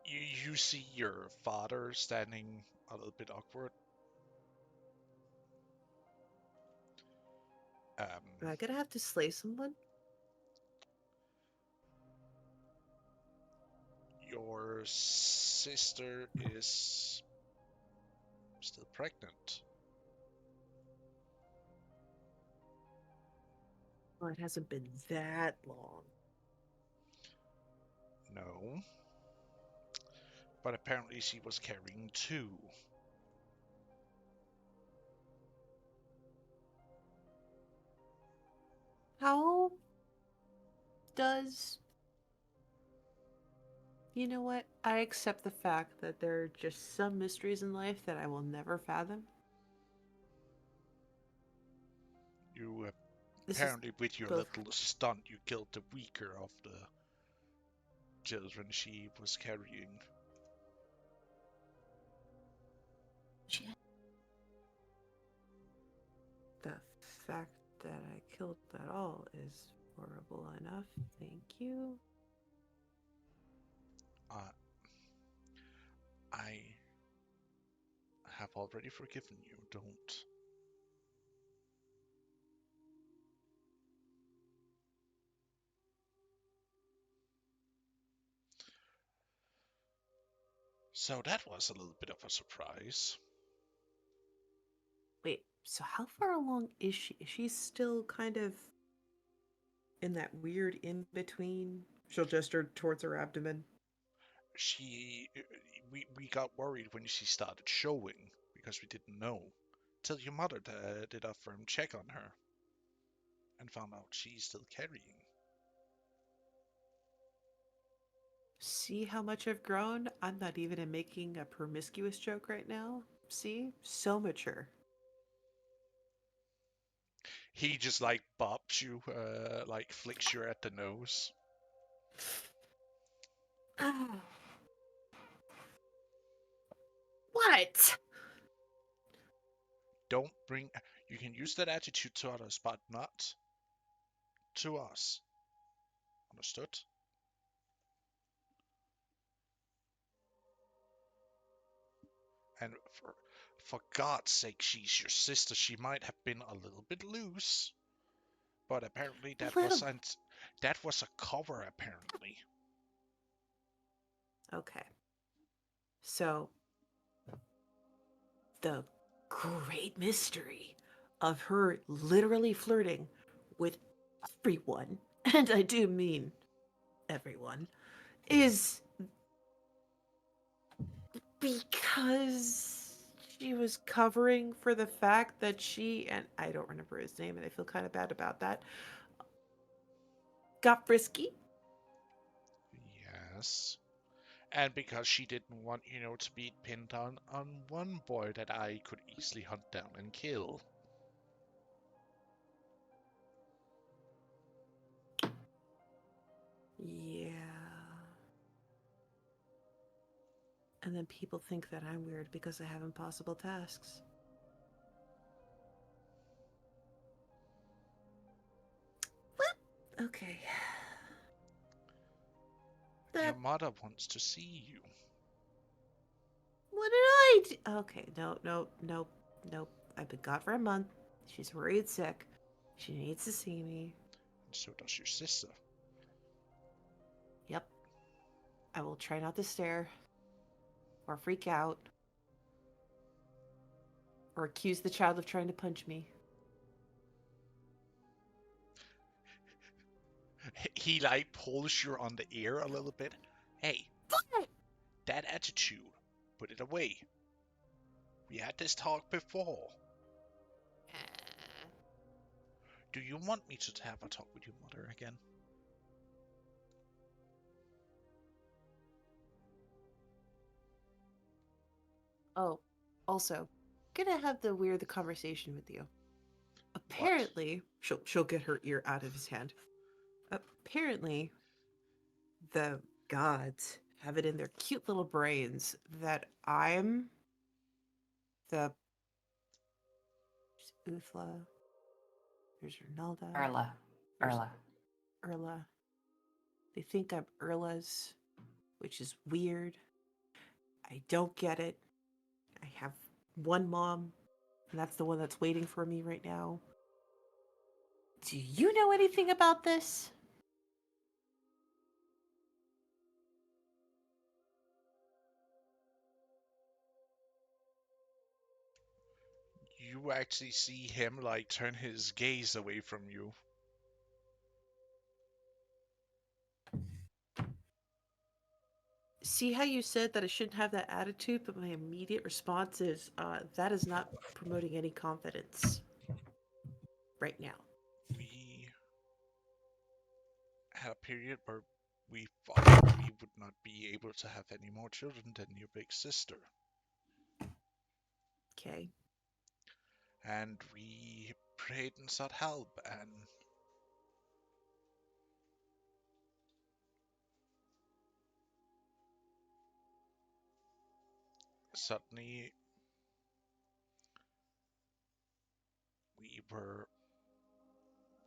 you see your father standing a little bit awkward. Am I gonna have to slay someone? Your sister is still pregnant. Well, it hasn't been that long. No. But apparently she was carrying two. How does... You know what? I accept the fact that there are just some mysteries in life that I will never fathom. You This is apparently, with your both... little stunt, you killed the weaker of the children she was carrying. The fact that I killed that all is horrible enough. Thank you. I have already forgiven you. Don't. So that was a little bit of a surprise. Wait, so how far along is she? Is she still kind of in that weird in between? She'll gesture towards her abdomen. We got worried when she started showing because we didn't know. Till your mother did a firm check on her and found out she's still carrying. See how much I've grown? I'm not even making a promiscuous joke right now. See? So mature. He just like bops you, like flicks you at the nose. What? Don't bring. You can use that attitude to others, but not to us. Understood? And for God's sake, she's your sister. She might have been a little bit loose, but apparently Little. that was a cover. Apparently, Okay. So, the great mystery of her literally flirting with everyone, and I do mean everyone, is because she was covering for the fact that she, and I don't remember his name and I feel kind of bad about that, got frisky. yes. And because she didn't want, to be pinned on one boy that I could easily hunt down and kill. Yeah. And then people think that I'm weird because I have impossible tasks. Well, okay. Your That. mother wants to see you. What did I do? Okay, nope. I've been gone for a month. She's worried sick. She needs to see me. And so does your sister. Yep. I will try not to stare or freak out or accuse the child of trying to punch me. He like pulls you on the ear a little bit. Hey, that attitude, put it away. We had this talk before. Do you want me to have a talk with your mother again? Oh, also, gonna have the conversation with you. apparently, she'll get her ear out of his hand. Apparently, the gods have it in their cute little brains that I'm the there's Uthla, there's Ronaldo, Erla. there's Erla. Erla. They think I'm Erla's, which is weird. I don't get it. I have one mom, and that's the one that's waiting for me right now. Do you know anything about this? You actually see him like turn his gaze away from you. See how you said that I shouldn't have that attitude, but my immediate response is that is not promoting any confidence right now. We had a period where we thought we would not be able to have any more children than your big sister. Okay. And we prayed and sought help, and suddenly we were,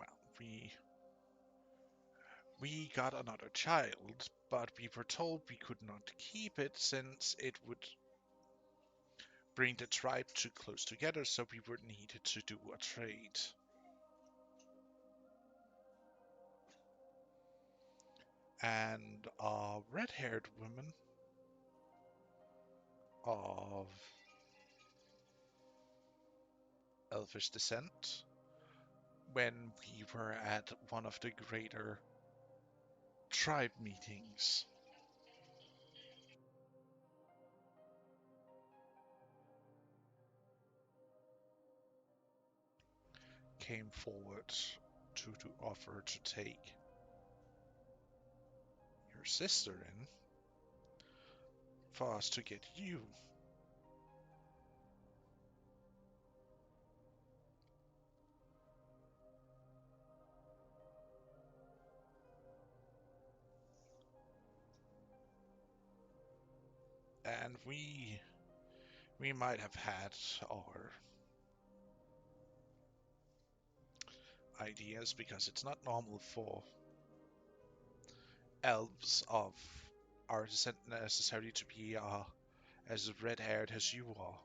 well, we got another child, but we were told we could not keep it since it would bring the tribe too close together, so we were needed to do a trade. And a red-haired woman of elvish descent, when we were at one of the greater tribe meetings, came forward to offer to take your sister in for us to get you. And we might have had our ideas, because it's not normal for elves of our descent necessarily to be as red-haired as you are.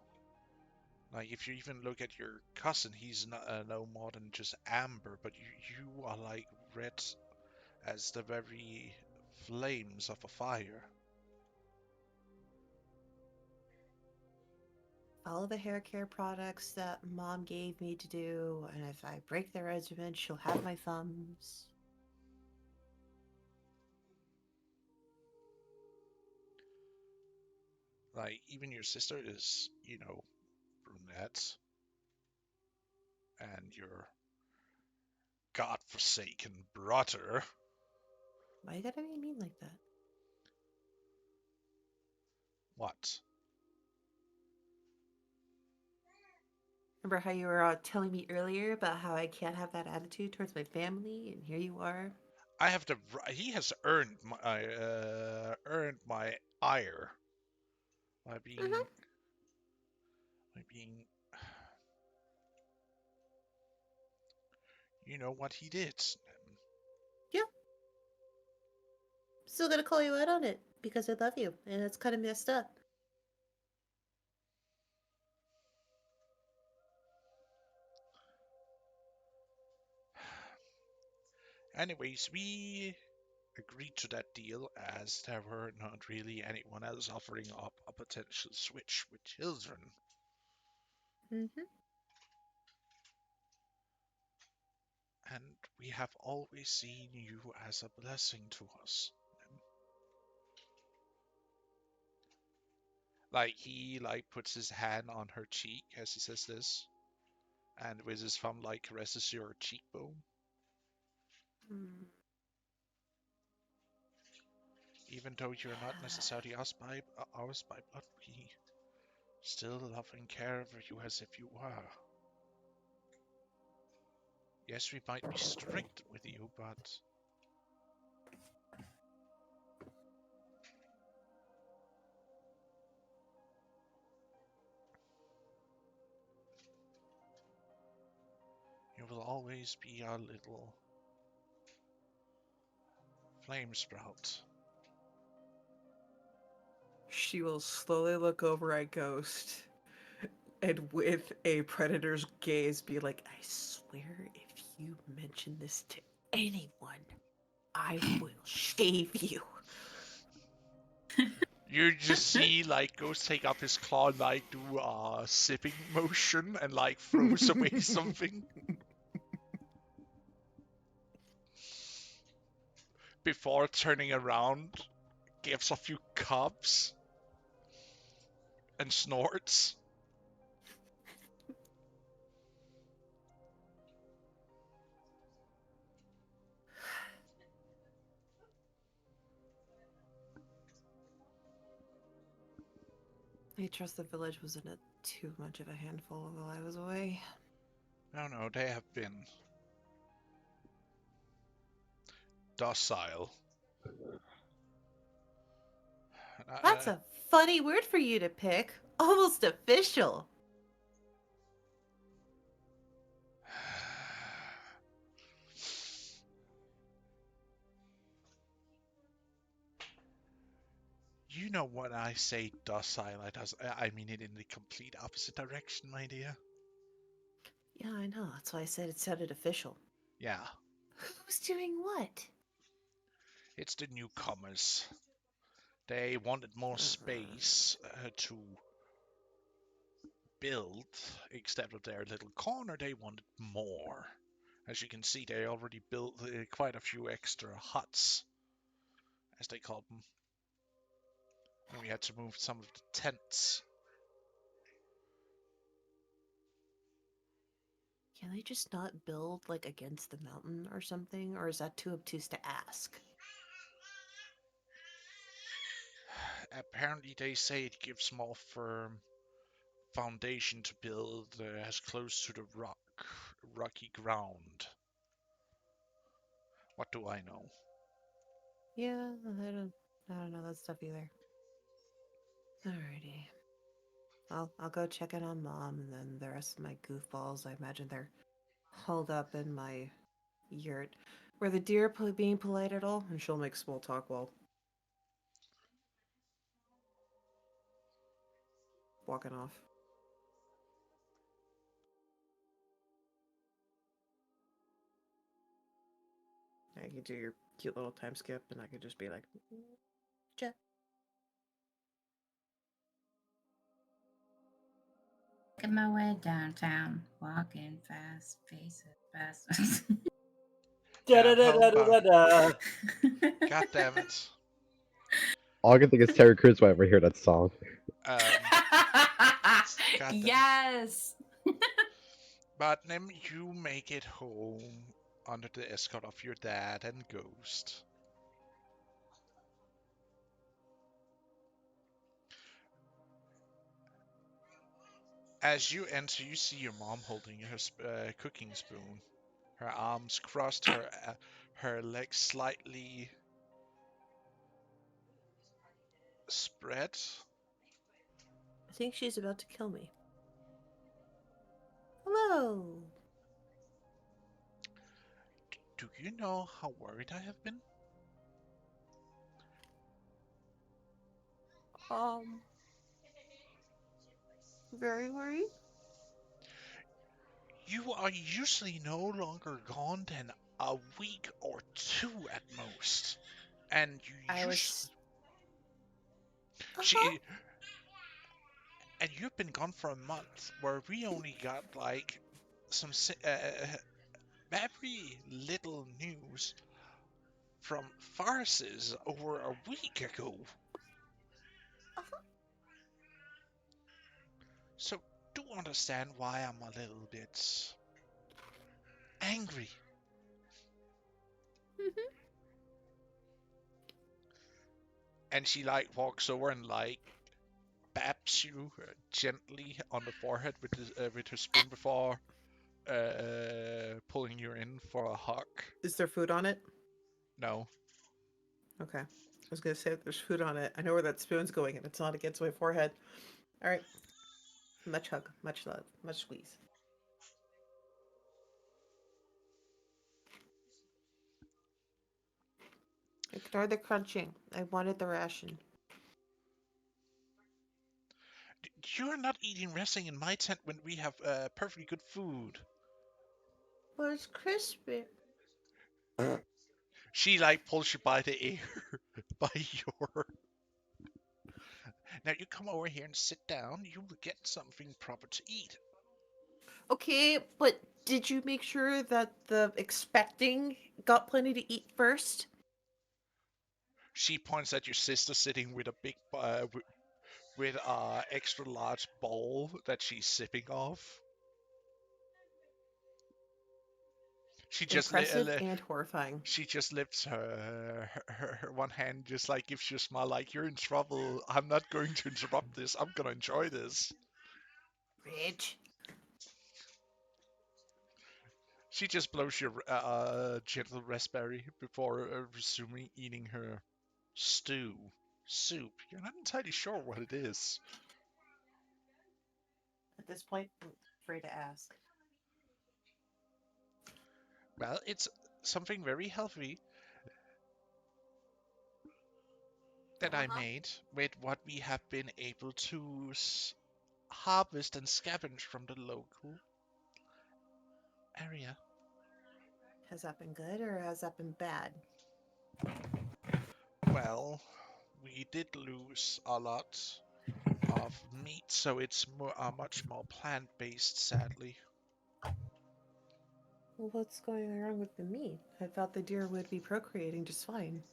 Like, if you even look at your cousin, he's no more than just amber, but you are like red as the very flames of a fire. Follow the hair care products that mom gave me to do, and if I break the regimen, she'll have my thumbs. Like, even your sister is, brunette, and your godforsaken brother. Why you gotta be mean like that? What? Remember how you were telling me earlier about how I can't have that attitude towards my family, and here you are? I have the. He has earned my ire by being Uh-huh. by being. You know what he did. Yeah. Still gonna call you out on it because I love you, and it's kind of messed up. Anyways, we agreed to that deal as there were not really anyone else offering up a potential switch with children. Mm-hmm. And we have always seen you as a blessing to us. Like, he puts his hand on her cheek as he says this, and with his thumb caresses your cheekbone. Mm. Even though you're not necessarily ours by blood, we still love and care for you as if you were. Yes, we might be strict with you, but you will always be our little flame sprout. She will slowly look over at Ghost and with a predator's gaze be like, I swear if you mention this to anyone, I will shave you. You just see like Ghost take up his claw and like do a sipping motion and like throws away something. Before turning around, gives a few cups and snorts. I trust the village wasn't too much of a handful while I was away. No, they have been docile. That's a funny word for you to pick. Almost official. You know when I say docile, I mean it in the complete opposite direction, my dear. Yeah, I know. That's why I said it sounded official. Yeah, Who's doing what? it's the newcomers. They wanted more space to build, instead of their little corner, they wanted more. As you can see, they already built quite a few extra huts, as they called them. And we had to move some of the tents. Can they just not build like against the mountain or something? Or is that too obtuse to ask? Apparently, they say it gives more firm foundation to build as close to the rocky ground. What do I know? Yeah, I don't know that stuff either. Alrighty. I'll go check in on Mom, and then the rest of my goofballs, I imagine they're holed up in my yurt. Were the deer being polite at all? And she'll make small talk while walking off. I could do your cute little time skip, and I could just be like, "Check." Making my way downtown, walking fast, faces fast. Da-da-da-da-da-da. God damn it. All I can think is Terry Crews whenever I hear that song. God damn. Yes. But then you make it home under the escort of your dad and Ghost. As you enter, you see your mom holding her cooking spoon, her arms crossed, her legs slightly spread. I think she's about to kill me. Hello. Do you know how worried I have been? Very worried. You are usually no longer gone than a week or two at most, and I you was. she and you've been gone for a month, where we only got like some very little news from farces over a week ago. So do understand why I'm a little bit angry. And she like walks over and like baps you gently on the forehead with her spoon before pulling pulling you in for a hug. Is there food on it? No. Okay. I was gonna say if there's food on it. I know where that spoon's going and it's not against my forehead. Alright. Much hug, much love, much squeeze. Ignore the crunching. I wanted the ration. You're not eating resting in my tent when we have perfectly good food. But it's crispy. She like pulls you by the ear, by your. Now you come over here and sit down. You will get something proper to eat. Okay, but did you make sure that the expecting got plenty to eat first? She points at your sister sitting with a big, with a extra large bowl that she's sipping off. She just Impressive and horrifying. she just lifts her one hand, just like gives you a smile, like you're in trouble. I'm not going to interrupt this. I'm gonna enjoy this. Rich. She just blows you a gentle raspberry before resuming eating her soup. You're not entirely sure what it is. At this point, I'm afraid to ask. Well, it's something very healthy that I made with what we have been able to harvest and scavenge from the local area. Has that been good or has that been bad? Well, we did lose a lot of meat, so it's much more plant-based, sadly. Well, what's going wrong with the meat? I thought the deer would be procreating just fine.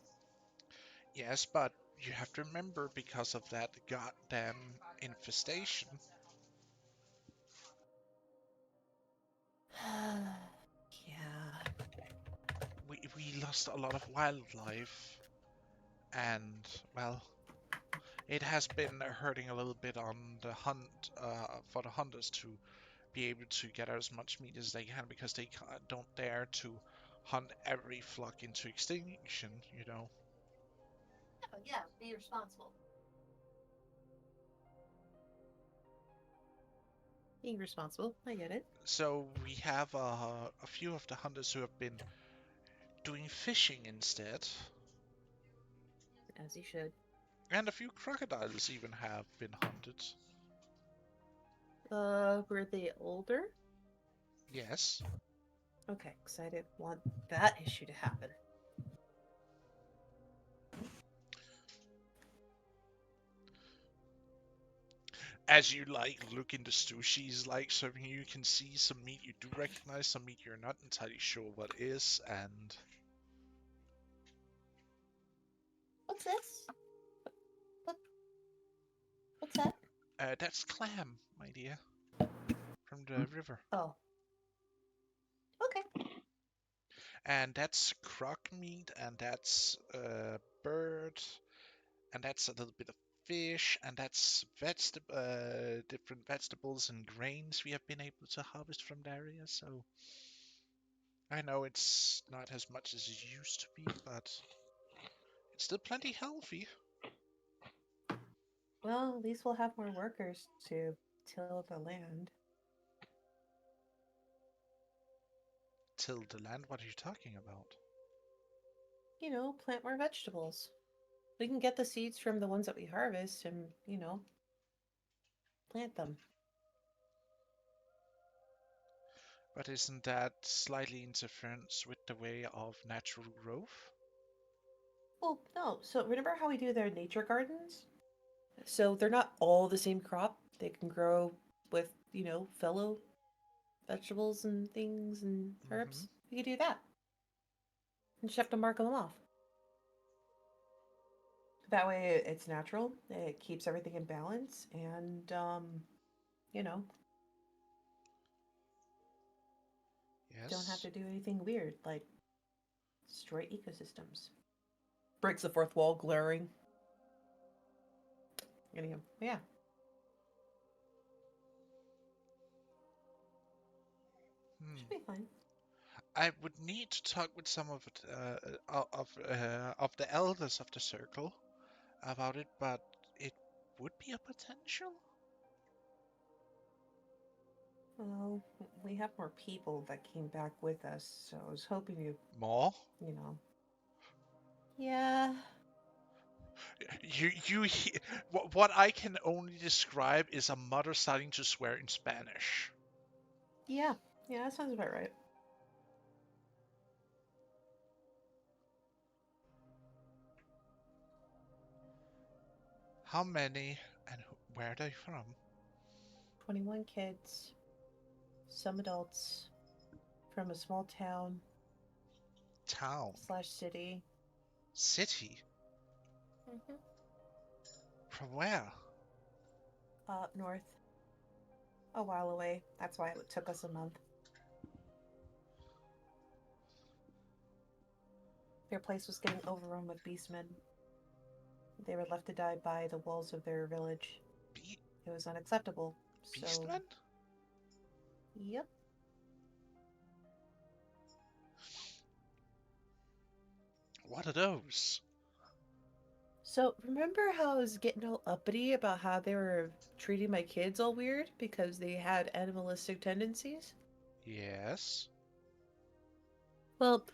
Yes, but you have to remember, because of that goddamn infestation, Yeah. we lost a lot of wildlife, and well, it has been hurting a little bit on the hunt for the hunters to be able to get as much meat as they can, because they don't dare to hunt every flock into extinction, you know. Oh, yeah, be responsible. Being responsible, I get it. So we have a few of the hunters who have been doing fishing instead, As you should. and a few crocodiles even have been hunted. Were they older? Yes. Okay, because I didn't want that issue to happen. As you like look into stew, she's like serving you. You can see some meat you do recognize, some meat you're not entirely sure what is, and What's this? What? What's that? that's clam, my dear, from the river. Oh. Okay. And that's croc meat, and that's bird, and that's a little bit of fish, and that's different vegetables and grains we have been able to harvest from the area. So I know it's not as much as it used to be, but it's still plenty healthy. Well, at least we'll have more workers to till the land. Till the land? What are you talking about? You know, plant more vegetables. We can get the seeds from the ones that we harvest and, you know, plant them. But isn't that slightly interference with the way of natural growth? Well, no. So remember how we do their nature gardens? So they're not all the same crop. They can grow with, you know, fellow vegetables and things and herbs. We could do that. And just have to mark them off. That way it's natural. It keeps everything in balance and you know, don't have Yes. to do anything weird like destroy ecosystems. Breaks the fourth wall glaring. Anyhow, yeah. Hmm. Should be fine. I would need to talk with some of the elders of the circle about it, but it would be a potential. Well, we have more people that came back with us, so I was hoping More? you know. Yeah. What I can only describe is a mother starting to swear in Spanish. Yeah. Yeah, that sounds about right. How many and where are they from? 21 kids, some adults, from a small town Town. slash city. City? Mm-hmm. From where? Up north. A while away. That's why it took us a month. Their place was getting overrun with beastmen. They were left to die by the walls of their village. Be- It was unacceptable. So, Beastmen? yep. What are those? So, remember how I was getting all uppity about how they were treating my kids all weird because they had animalistic tendencies? Yes. Well,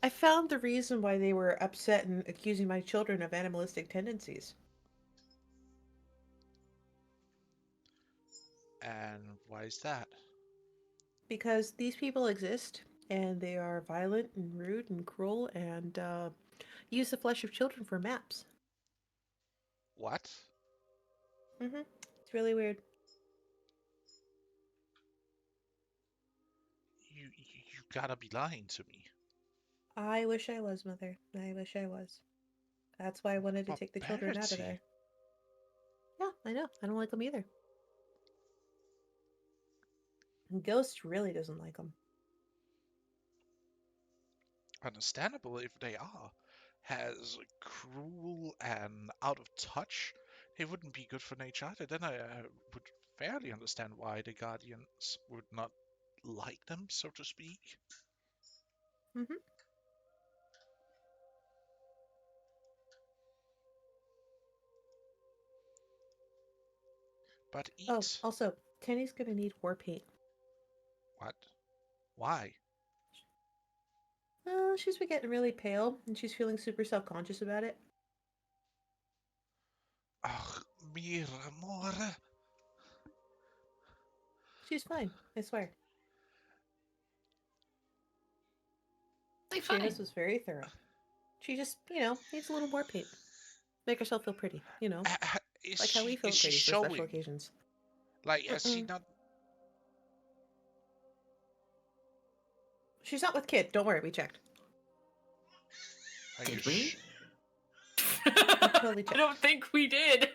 I found the reason why they were upset and accusing my children of animalistic tendencies. And why is that? Because these people exist, and they are violent and rude and cruel and use the flesh of children for maps. What? It's really weird. You gotta be lying to me. I wish I was, Mother. I wish I was. That's why I wanted to take the children out of Barbarity. there. Yeah, I know. I don't like them either. And Ghost really doesn't like them. Understandable if they are. As cruel and out of touch, they wouldn't be good for nature either. Then I would fairly understand why the Guardians would not like them, so to speak. Mm-hmm. But Oh, eat. also, Tenny's gonna need war paint. What? Why? She's been getting really pale, and she's feeling super self-conscious about it. Ach, mir amore. She's fine, I swear. Really Seamus fine. was very thorough. She just, needs a little more paint. Make herself feel pretty, Is like how we is feel she pretty for special showing? occasions. Like, has she Mm-mm. not? She's not with Kid. Don't worry, we checked. Are you Did we? totally I checked. don't think we did.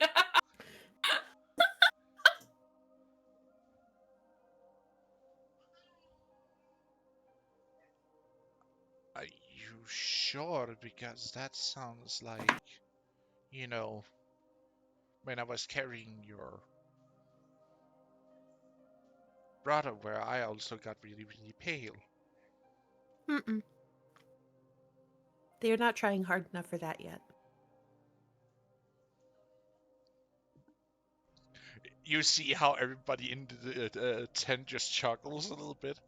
Are you sure? Because that sounds like, you know, when I was carrying your brother, where I also got really, really pale. Mm-mm. They're not trying hard enough for that yet. You see how everybody in the tent just chuckles a little bit.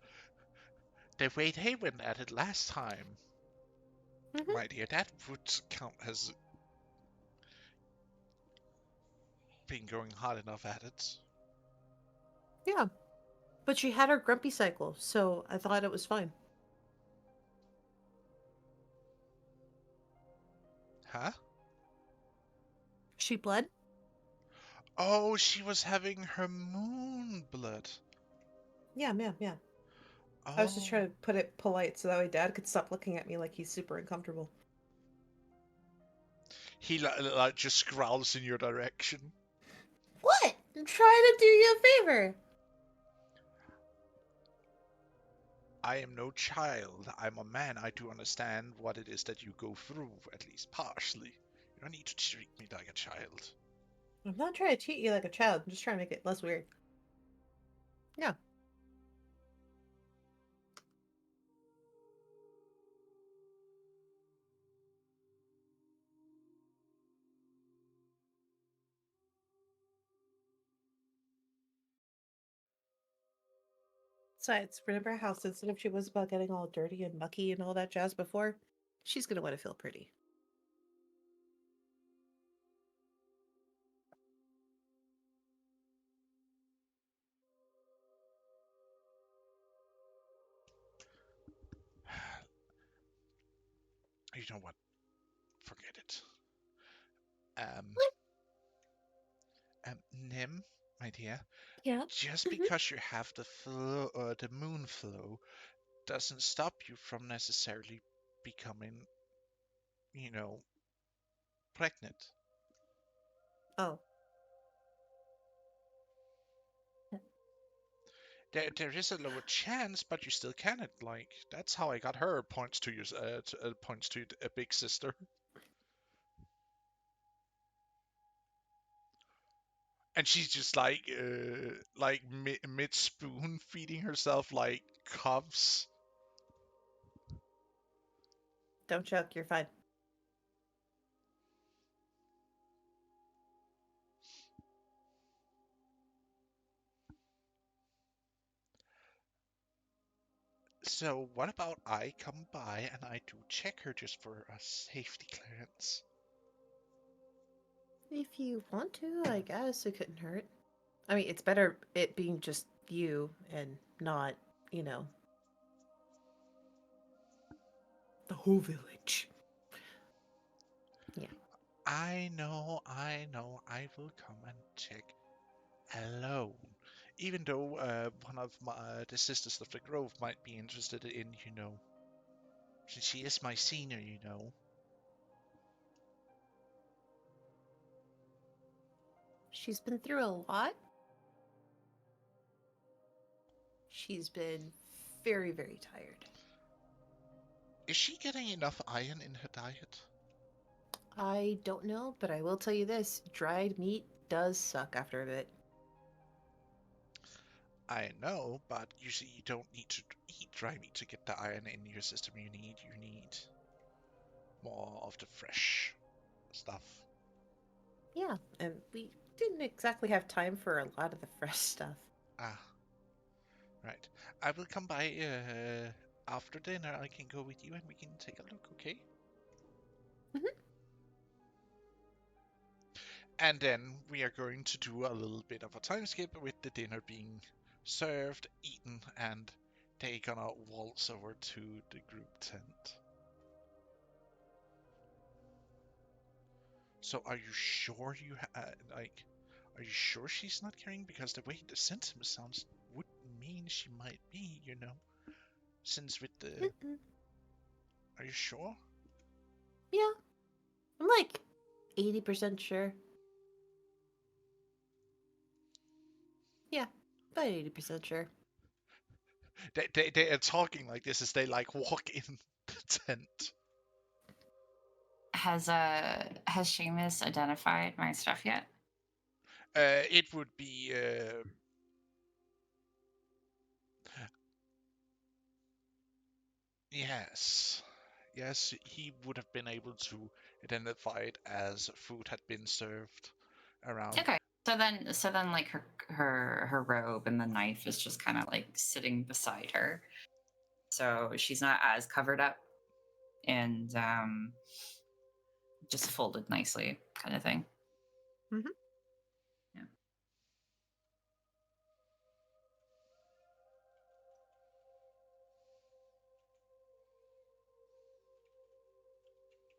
The way they went at it last time, Mm-hmm. my dear, that would count as being going hard enough at it. Yeah. But she had her grumpy cycle, so I thought it was fine. Huh? She bled? Oh, she was having her moon blood. Yeah, yeah. I was just Oh, trying to put it polite so that way Dad could stop looking at me like he's super uncomfortable. he like just growls in your direction. What? I'm trying to do you a favor. I am no child. I'm a man. I do understand what it is that you go through, at least partially. You don't need to treat me like a child. I'm not trying to treat you like a child. I'm just trying to make it less weird. Yeah. Besides, remember how sensitive she was about getting all dirty and mucky and all that jazz before? She's gonna want to feel pretty. You know what? Forget it. Um, What? Nim, my dear, Yeah. just because you have the moon flow, doesn't stop you from necessarily becoming, you know, pregnant. Oh. There is a lower chance, but you still can it. Like that's how I got her. Points to your points to a big sister. And she's just like mid spoon feeding herself like cubs. Don't choke, you're fine. So what about I come by and I do check her just for a safety clearance? If you want to, I guess it couldn't hurt. I mean, it's better it being just you and not, you know, the whole village. Yeah. I know, I will come and check alone. Even though one of the sisters of the grove might be interested in, since she is my senior, She's been through a lot. She's been very, very tired. Is she getting enough iron in her diet? I don't know, but I will tell you this, dried meat does suck after a bit. I know, but usually you don't need to eat dry meat to get the iron in your system. You need more of the fresh stuff. Yeah, and we didn't exactly have time for a lot of the fresh stuff. Ah, right. I will come by after dinner. I can go with you and we can take a look, okay? Mhm. And then we are going to do a little bit of a time skip with the dinner being served, eaten, and they gonna waltz over to the group tent. So are you sure are you sure she's not carrying? Because the way the sentiment sounds would mean she might be, since with the... Mm-mm. Are you sure? Yeah, I'm like 80% sure. Yeah, about 80% sure. They are talking like this as they like walk in the tent. Has Seamus identified my stuff yet? It would be yes. Yes, he would have been able to identify it as food had been served around. Okay. So then like her robe and the knife is just kind of like sitting beside her. So she's not as covered up and just folded nicely kind of thing. Mhm. Yeah.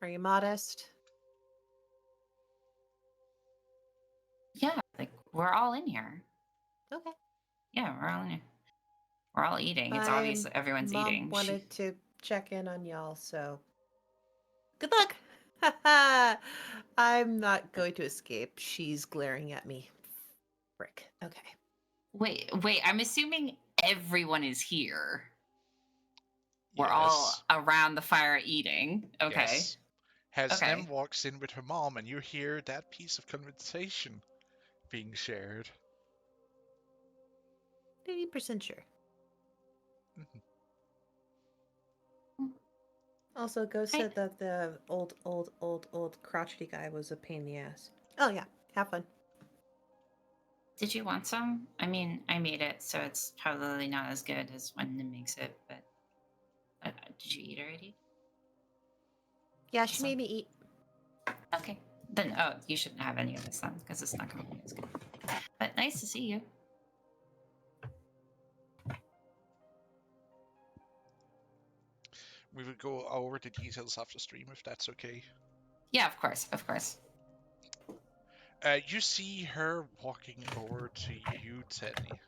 Are you modest? Yeah, like we're all in here. Okay. Yeah, we're all in here. We're all eating. It's My obvious that everyone's mom eating. wanted to check in on y'all, so good luck. Haha. I'm not going to escape. She's glaring at me. Frick. Okay. Wait, I'm assuming everyone is here. We're all Yes. around the fire eating. Okay. Yes. Has Okay. Nem walks in with her mom, and you hear that piece of conversation being shared. 80% sure. Mhm. Also, Ghost Hi. said that the old crotchety guy was a pain in the ass. Oh yeah, have fun. Did you want some? I mean, I made it, so it's probably not as good as when Nim makes it, but did you eat already? Yeah, she Awesome. made me eat. Okay. Then, you shouldn't have any of this then, because it's not going to be as good. But nice to see you. We will go over the details after stream if that's okay. Yeah, of course, of course. You see her walking over to you, Tenny.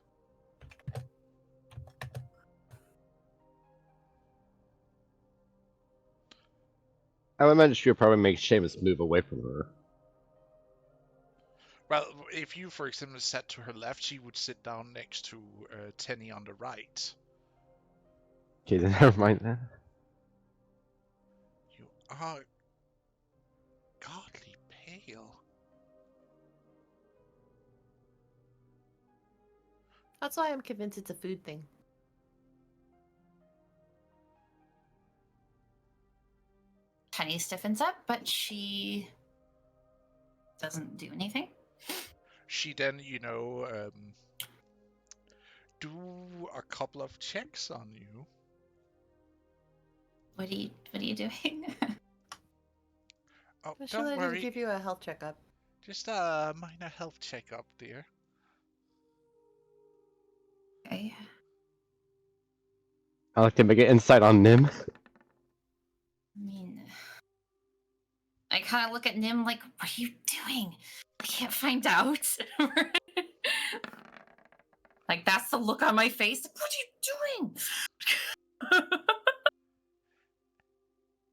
I would imagine she would probably make Seamus move away from her. Well, if you, for example, sat to her left, she would sit down next to Tenny on the right. Okay, then never mind that. You are godly pale. That's why I'm convinced it's a food thing. Penny stiffens up, but she doesn't do anything. She then, do a couple of checks on you. What are you doing? Oh, She don't wanted to worry. give you a health checkup. Just a minor health checkup, dear. Okay. I like to make an insight on Nim. I mean, I kind of look at Nim like, what are you doing? I can't find out. Like, that's the look on my face. What are you doing?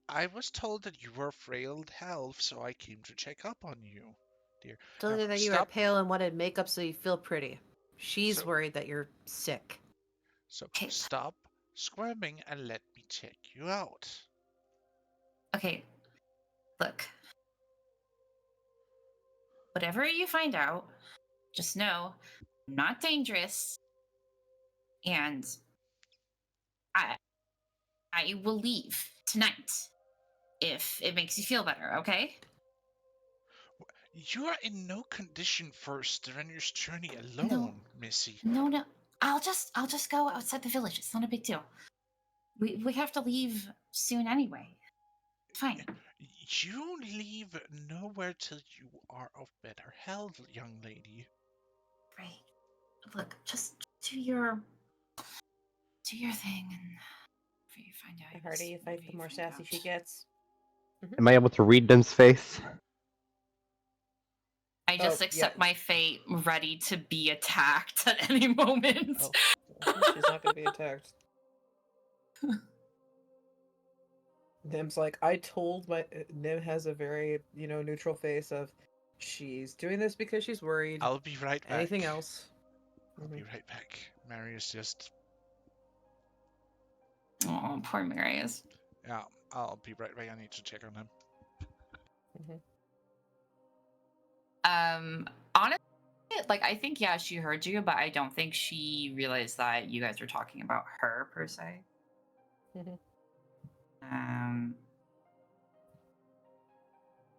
I was told that you were frail health, so I came to check up on you, dear. Told Now, her that you were stop. pale and wanted makeup so you feel pretty. She's So- worried that you're sick. So Okay. stop squirming and let me check you out. Okay, look. Whatever you find out, just know I'm not dangerous, and I will leave tonight if it makes you feel better. Okay? You are in no condition for a strenuous journey alone, Missy. No. I'll just go outside the village. It's not a big deal. We have to leave soon anyway. Fine. You leave nowhere till you are of better health, young lady. Right. Look, just do your thing, and after you find out. The harder you fight, the more sassy she gets. Am I able to read Nim's face? I just Oh, accept yeah. my fate, ready to be attacked at any moment. Oh, she's not gonna be attacked. Nim's like, I told my Nim has a very, neutral face of she's doing this because she's worried. I'll be right back. Anything else? I'll be right back. Marius just... Oh, poor Marius. Yeah, I'll be right back. I need to check on him. Honestly, like, I think, yeah, she heard you, but I don't think she realized that you guys were talking about her, per se.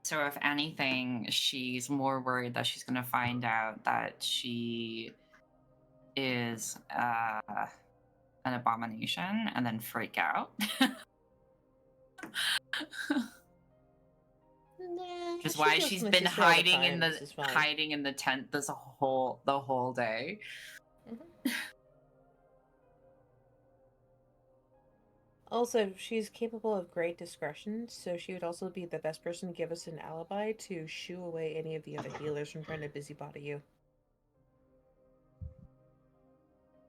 So if anything, she's more worried that she's going to find out that she is an abomination and then freak out. Which is why she's been hiding in the tent the whole day. Also, she's capable of great discretion, so she would also be the best person to give us an alibi to shoo away any of the other healers from trying to busybody you.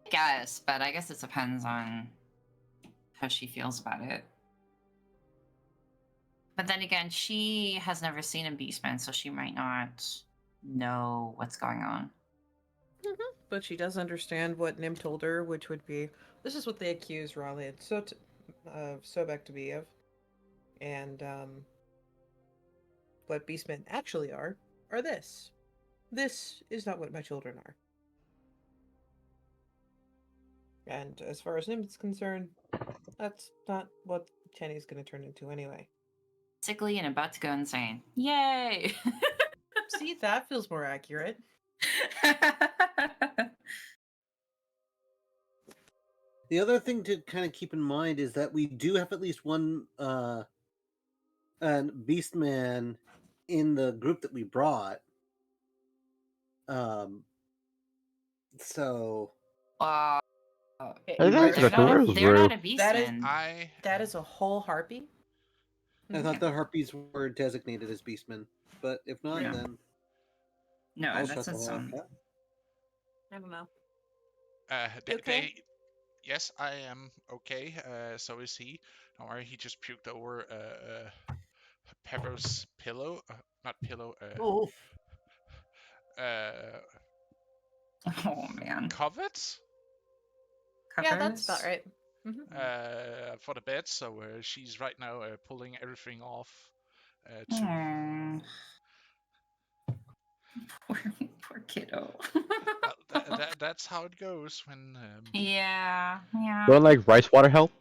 I guess, but I guess it depends on how she feels about it. But then again, she has never seen a beastman, so she might not know what's going on. But she does understand what Nim told her, which would be, this is what they accuse Raleigh and Sobek to be of. And what beastmen actually are this. This is not what my children are. And as far as Nim's concerned, that's not what Tenny's going to turn into anyway. Sickly and about to go insane. Yay! See, that feels more accurate. The other thing to kind of keep in mind is that we do have at least one Beastman in the group that we brought. So Uh, I might think have the to- careers they're not were. a That is beastman. that is a whole harpy. I thought the harpies were designated as beastmen, but if not, No. then No, I'll that's shut the its hell own. up. I don't know. They, You okay? yes, I am okay. So is he. Don't worry, he just puked over Pepper's pillow. Not pillow. Oh, Uh, Oh man. covers. Yeah, that's about Covers? right. Mhm. For the bed. So she's right now pulling everything off. Aw. Poor kiddo. That's how it goes when. Yeah. Don't like rice water help?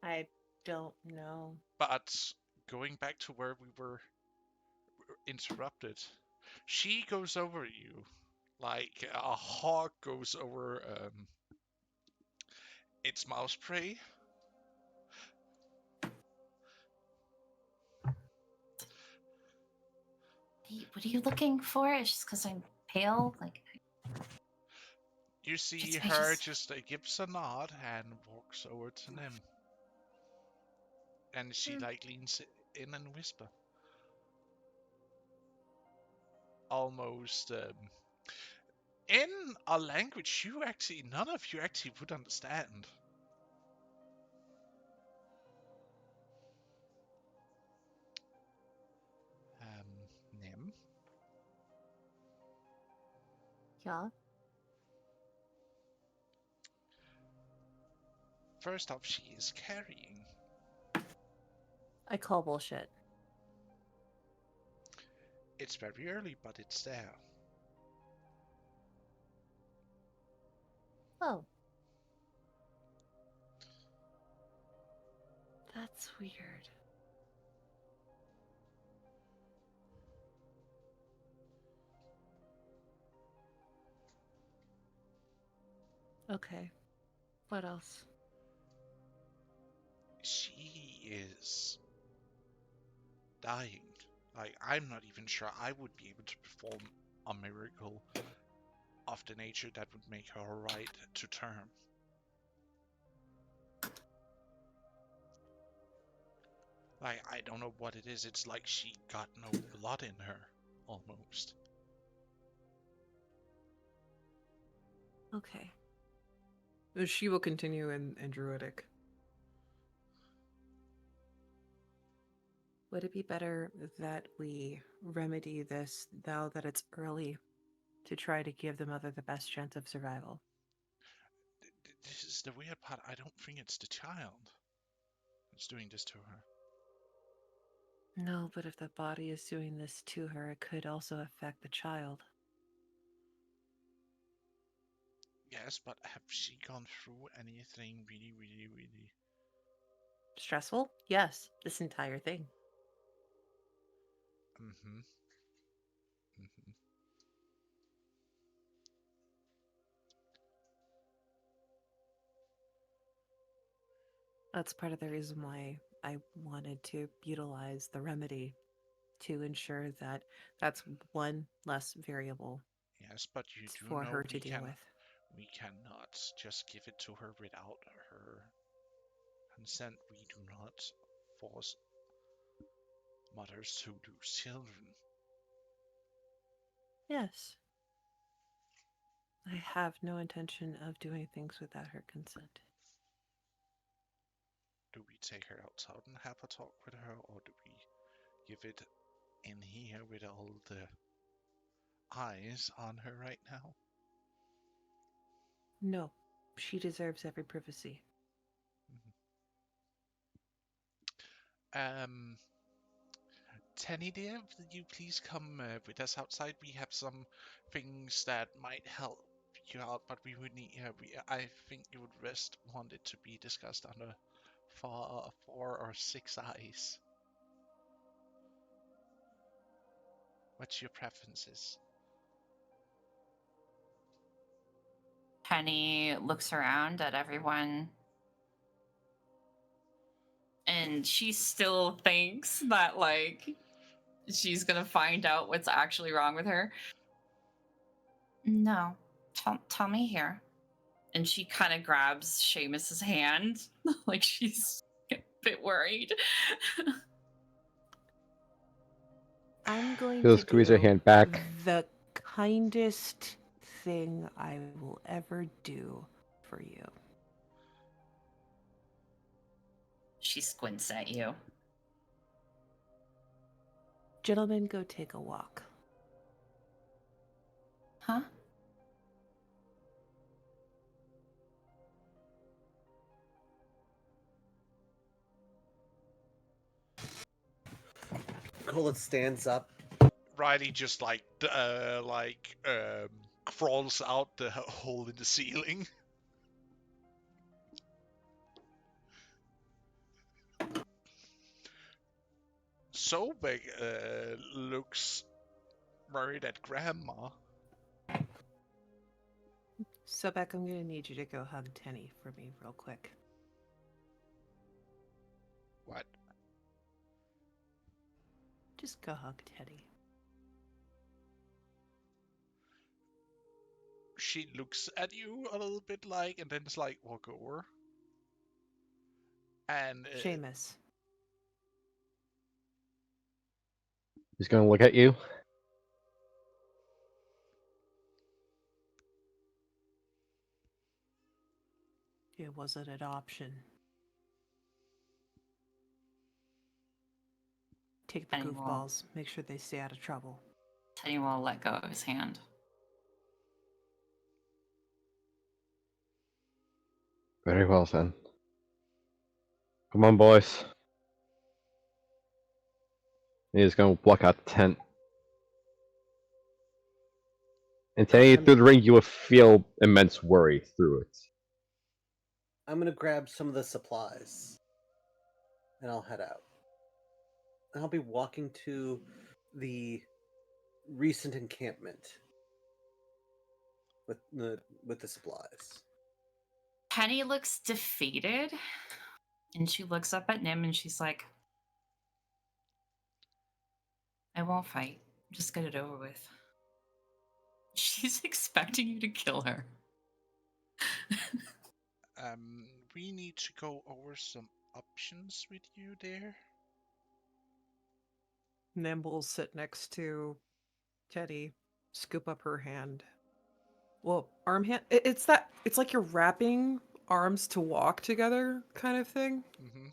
I don't know. But going back to where we were interrupted, she goes over you like a hawk goes over its mouse prey. What are you looking for? It's just because I'm pale? Like, You see I her just- just gives a nod and walks over to Nim. And she like leans in and whisper. Almost in a language none of you actually would understand. Nim. Yeah. First off, she is carrying. I call bullshit. It's very early, but it's there. Oh. That's weird. Okay. What else? She is dying. Like, I'm not even sure I would be able to perform a miracle of the nature that would make her right to term. Like, I don't know what it is. It's like she got no blood in her, almost. Okay. She will continue in Druidic. Would it be better that we remedy this now that it's early to try to give the mother the best chance of survival? This is the weird part. I don't think it's the child that's doing this to her. No, but if the body is doing this to her, it could also affect the child. Yes, but have she gone through anything really? Stressful? Yes. This entire thing. Mm-hmm. Mm-hmm. That's part of the reason why I wanted to utilize the remedy to ensure that that's one less variable Yes, but you do for know her to deal with. we cannot just give it to her without her consent. We do not force mothers to lose children. Yes. I have no intention of doing things without her consent. Do we take her outside and have a talk with her, or do we give it in here with all the eyes on her right now? No, she deserves every privacy. Tenny dear, will you please come with us outside? We have some things that might help you out, but we would need. I think you would best want it to be discussed under four or six eyes. What's your preferences? Penny looks around at everyone, and she still thinks that, like, she's gonna find out what's actually wrong with her. No, tell me here. And she kind of grabs Seamus's hand, like she's a bit worried. I'm going She'll to squeeze her do hand back. the kindest thing I will ever do for you. She squints at you. Gentlemen, go take a walk. Huh? Colin stands up. Riley just crawls out the hole in the ceiling. Sobek looks worried at Grandma. Sobek, I'm going to need you to go hug Tenny for me real quick. What? Just go hug Teddy. She looks at you a little bit like, and then it's like, walk over. And Seamus. He's gonna look at you. It wasn't an option. Take the Penny will- goofballs. Make sure they stay out of trouble. Penny will let go of his hand. Very well, then. Come on, boys. He's gonna walk out the tent. And taking you through the ring, you will feel immense worry through it. I'm gonna grab some of the supplies, and I'll head out. And I'll be walking to the recent encampment with the supplies. Penny looks defeated, and she looks up at Nim and she's like, I won't fight. Just get it over with. She's expecting you to kill her. we need to go over some options with you there. Nimble sit next to Teddy, scoop up her hand. Well, arm hand. It's like you're wrapping arms to walk together kind of thing. Mm-hmm.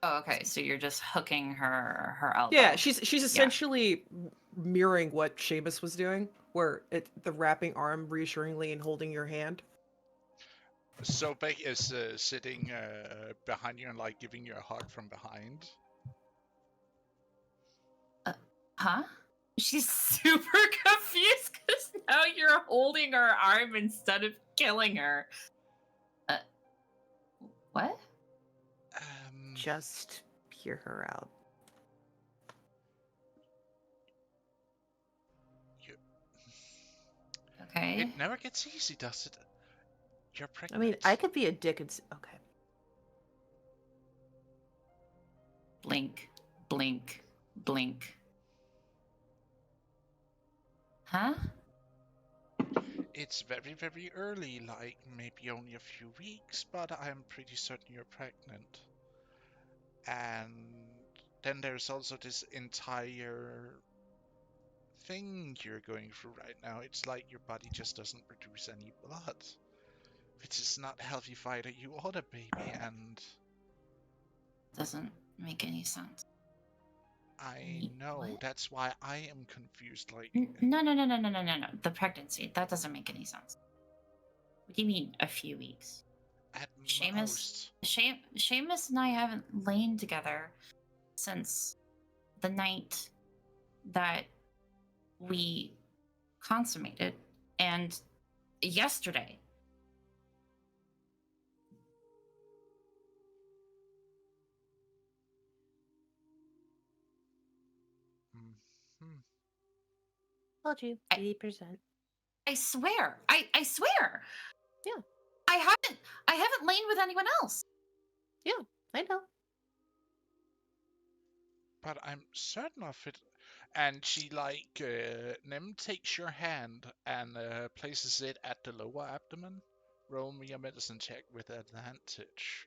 Oh, okay. So you're just hooking her elbow. Yeah, she's essentially mirroring what Seamus was doing, where the wrapping arm reassuringly and holding your hand. Sobek is sitting behind you and like giving you a hug from behind. Huh? She's super confused because now you're holding her arm instead of killing her. What? Just hear her out. Okay. It never gets easy, does it? You're I pregnant. mean, I could be a dick and okay. Blink, blink, blink. Huh? It's very, very early, like maybe only a few weeks, but I'm pretty certain you're pregnant. And then there's also this entire thing you're going through right now. It's like your body just doesn't produce any blood, which is not healthy for either you or the baby, and Doesn't make any sense. I know, What? that's why I am confused, like... No. The pregnancy, that doesn't make any sense. What do you mean, a few weeks? At Seamus, most. Seamus and I haven't lain together since the night that we consummated, and yesterday. Mhm. Told you, 80%. I swear. I swear. Yeah. I haven't lain with anyone else. Yeah, I know. But I'm certain of it. And she Nim takes your hand and places it at the lower abdomen. Roll me a medicine check with advantage.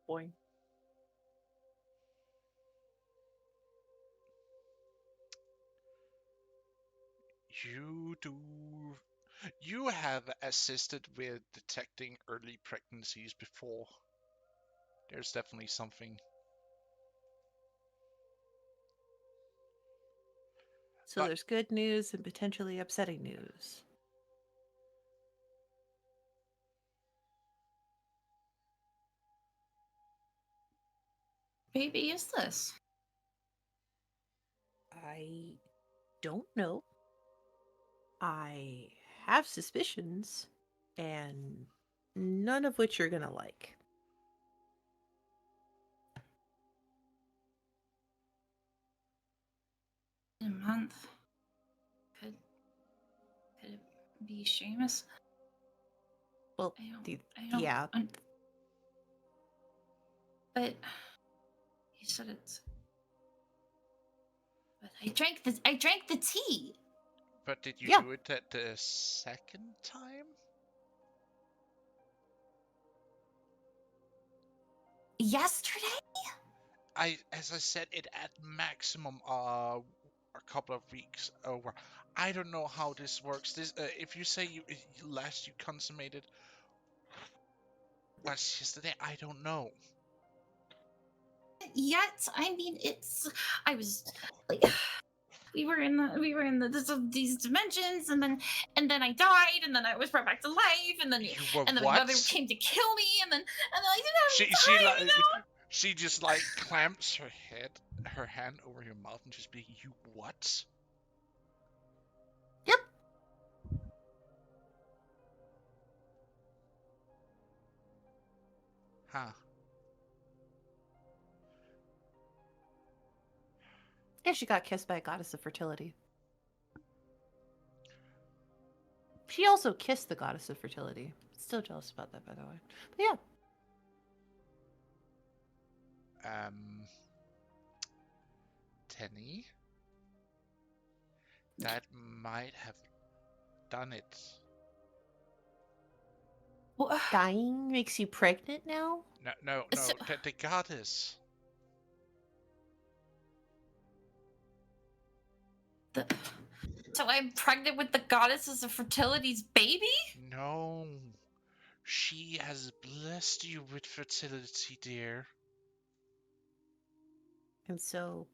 Boy. You have assisted with detecting early pregnancies before. There's definitely something. So But there's good news and potentially upsetting news. Baby is this? I don't know. I have suspicions, and none of which you're gonna like. In a month. Could it be Seamus? Well, I don't. yeah. But he said it's. But I drank the tea. But did you Yeah. do it at the second time? Yesterday? As I said, it at maximum a couple of weeks over. I don't know how this works. This if you say last you consummated was yesterday, I don't know. Yet, I mean, it's. I was like. We were in these dimensions, and then I died, and then I was brought back to life, and then You were and then what? my mother came to kill me, and then I didn't have any time, you know? She just clamps her hand over your mouth and just be, you what? Yep. Huh. Yeah, she got kissed by a goddess of fertility. She also kissed the goddess of fertility. Still jealous about that, by the way. But yeah. Tenny? That might have done it. Well, Dying makes you pregnant now? No, So- the goddess. so I'm pregnant with the goddesses of fertility's baby? No. She has blessed you with fertility, dear. And so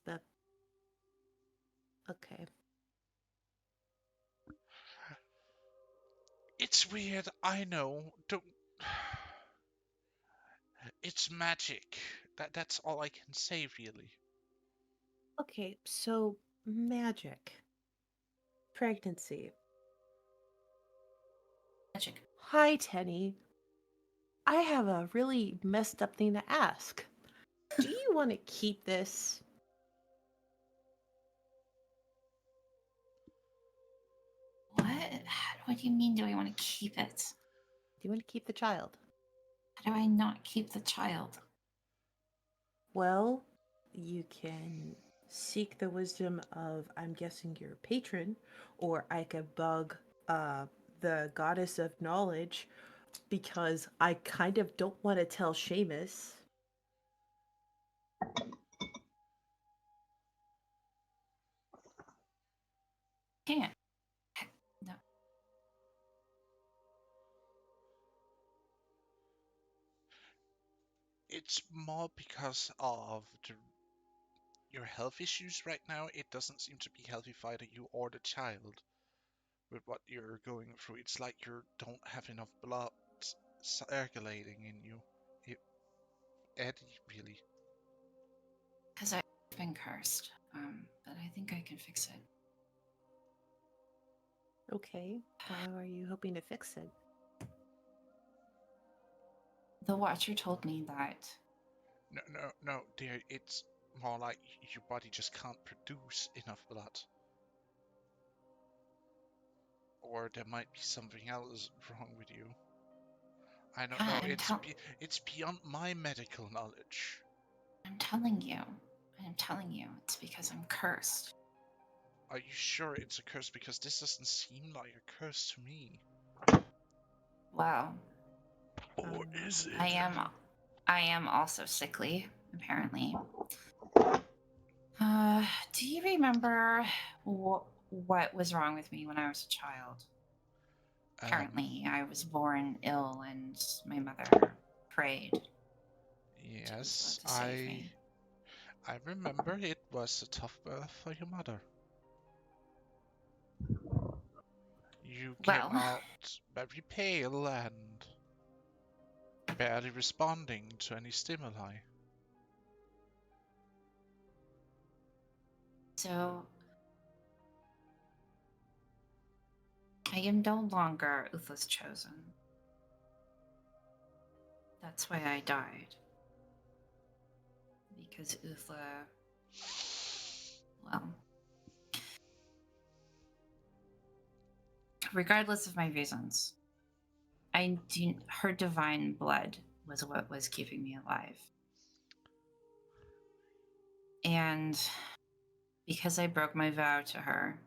that okay. It's weird, I know. Don't. It's magic. That's all I can say, really. Okay, so magic. Pregnancy. Magic. Hi, Tenny. I have a really messed up thing to ask. Do you want to keep this? What do you mean, do I want to keep it? Do you want to keep the child? How do I not keep the child? Well, you can seek the wisdom of, I'm guessing, your patron, or I could bug the goddess of knowledge, because I kind of don't want to tell Seamus. Can't. No. It's more because of your health issues right now. It doesn't seem to be healthy for either you or the child with what you're going through. It's like you don't have enough blood circulating in you. Eddie, really. Because I've been cursed. But I think I can fix it. Okay, how are you hoping to fix it? The Watcher told me that No, dear. It's more like your body just can't produce enough blood. Or there might be something else wrong with you. I don't know. It's beyond my medical knowledge. I'm telling you. It's because I'm cursed. Are you sure it's a curse? Because this doesn't seem like a curse to me. Well, Or is it? I am also sickly, apparently. Do you remember what was wrong with me when I was a child? Apparently, I was born ill, and my mother prayed. Yes, to save me. I remember it was a tough birth for your mother. You came out very pale and barely responding to any stimuli. So, I am no longer Uthma's chosen. That's why I died. Because Uthla, well, regardless of my reasons, her divine blood was what was keeping me alive. And because I broke my vow to her,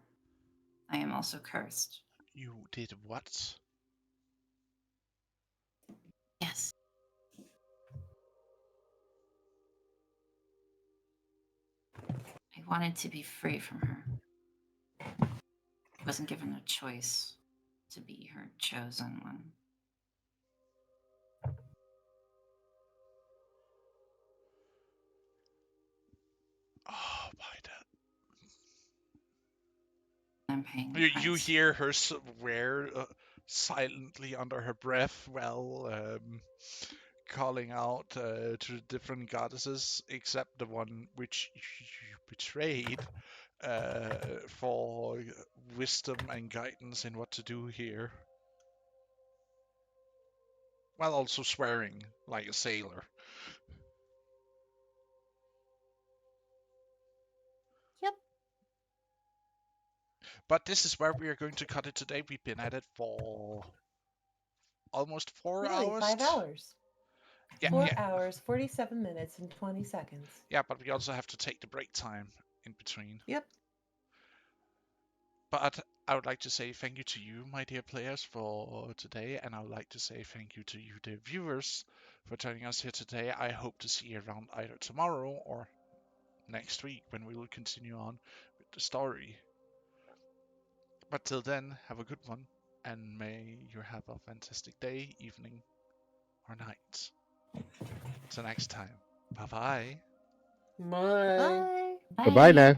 I am also cursed. You did what? Yes. I wanted to be free from her. I wasn't given a choice to be her chosen one. Oh, my God. I'm paying the price. You hear her swear silently under her breath while calling out to the different goddesses, except the one which you betrayed, for wisdom and guidance in what to do here. While also swearing like a sailor. Yep. But this is where we are going to cut it today. We've been at it for almost 4 Really, hours. 5 hours. Yeah, 4 hours, 47 minutes, and 20 seconds. Yeah, but we also have to take the break time in between. Yep. But I would like to say thank you to you, my dear players, for today, and I would like to say thank you to you, dear viewers, for joining us here today. I hope to see you around either tomorrow or next week when we will continue on with the story. But till then, have a good one, and may you have a fantastic day, evening, or night. Until next time, bye-bye. Bye. Bye. Bye. Goodbye now.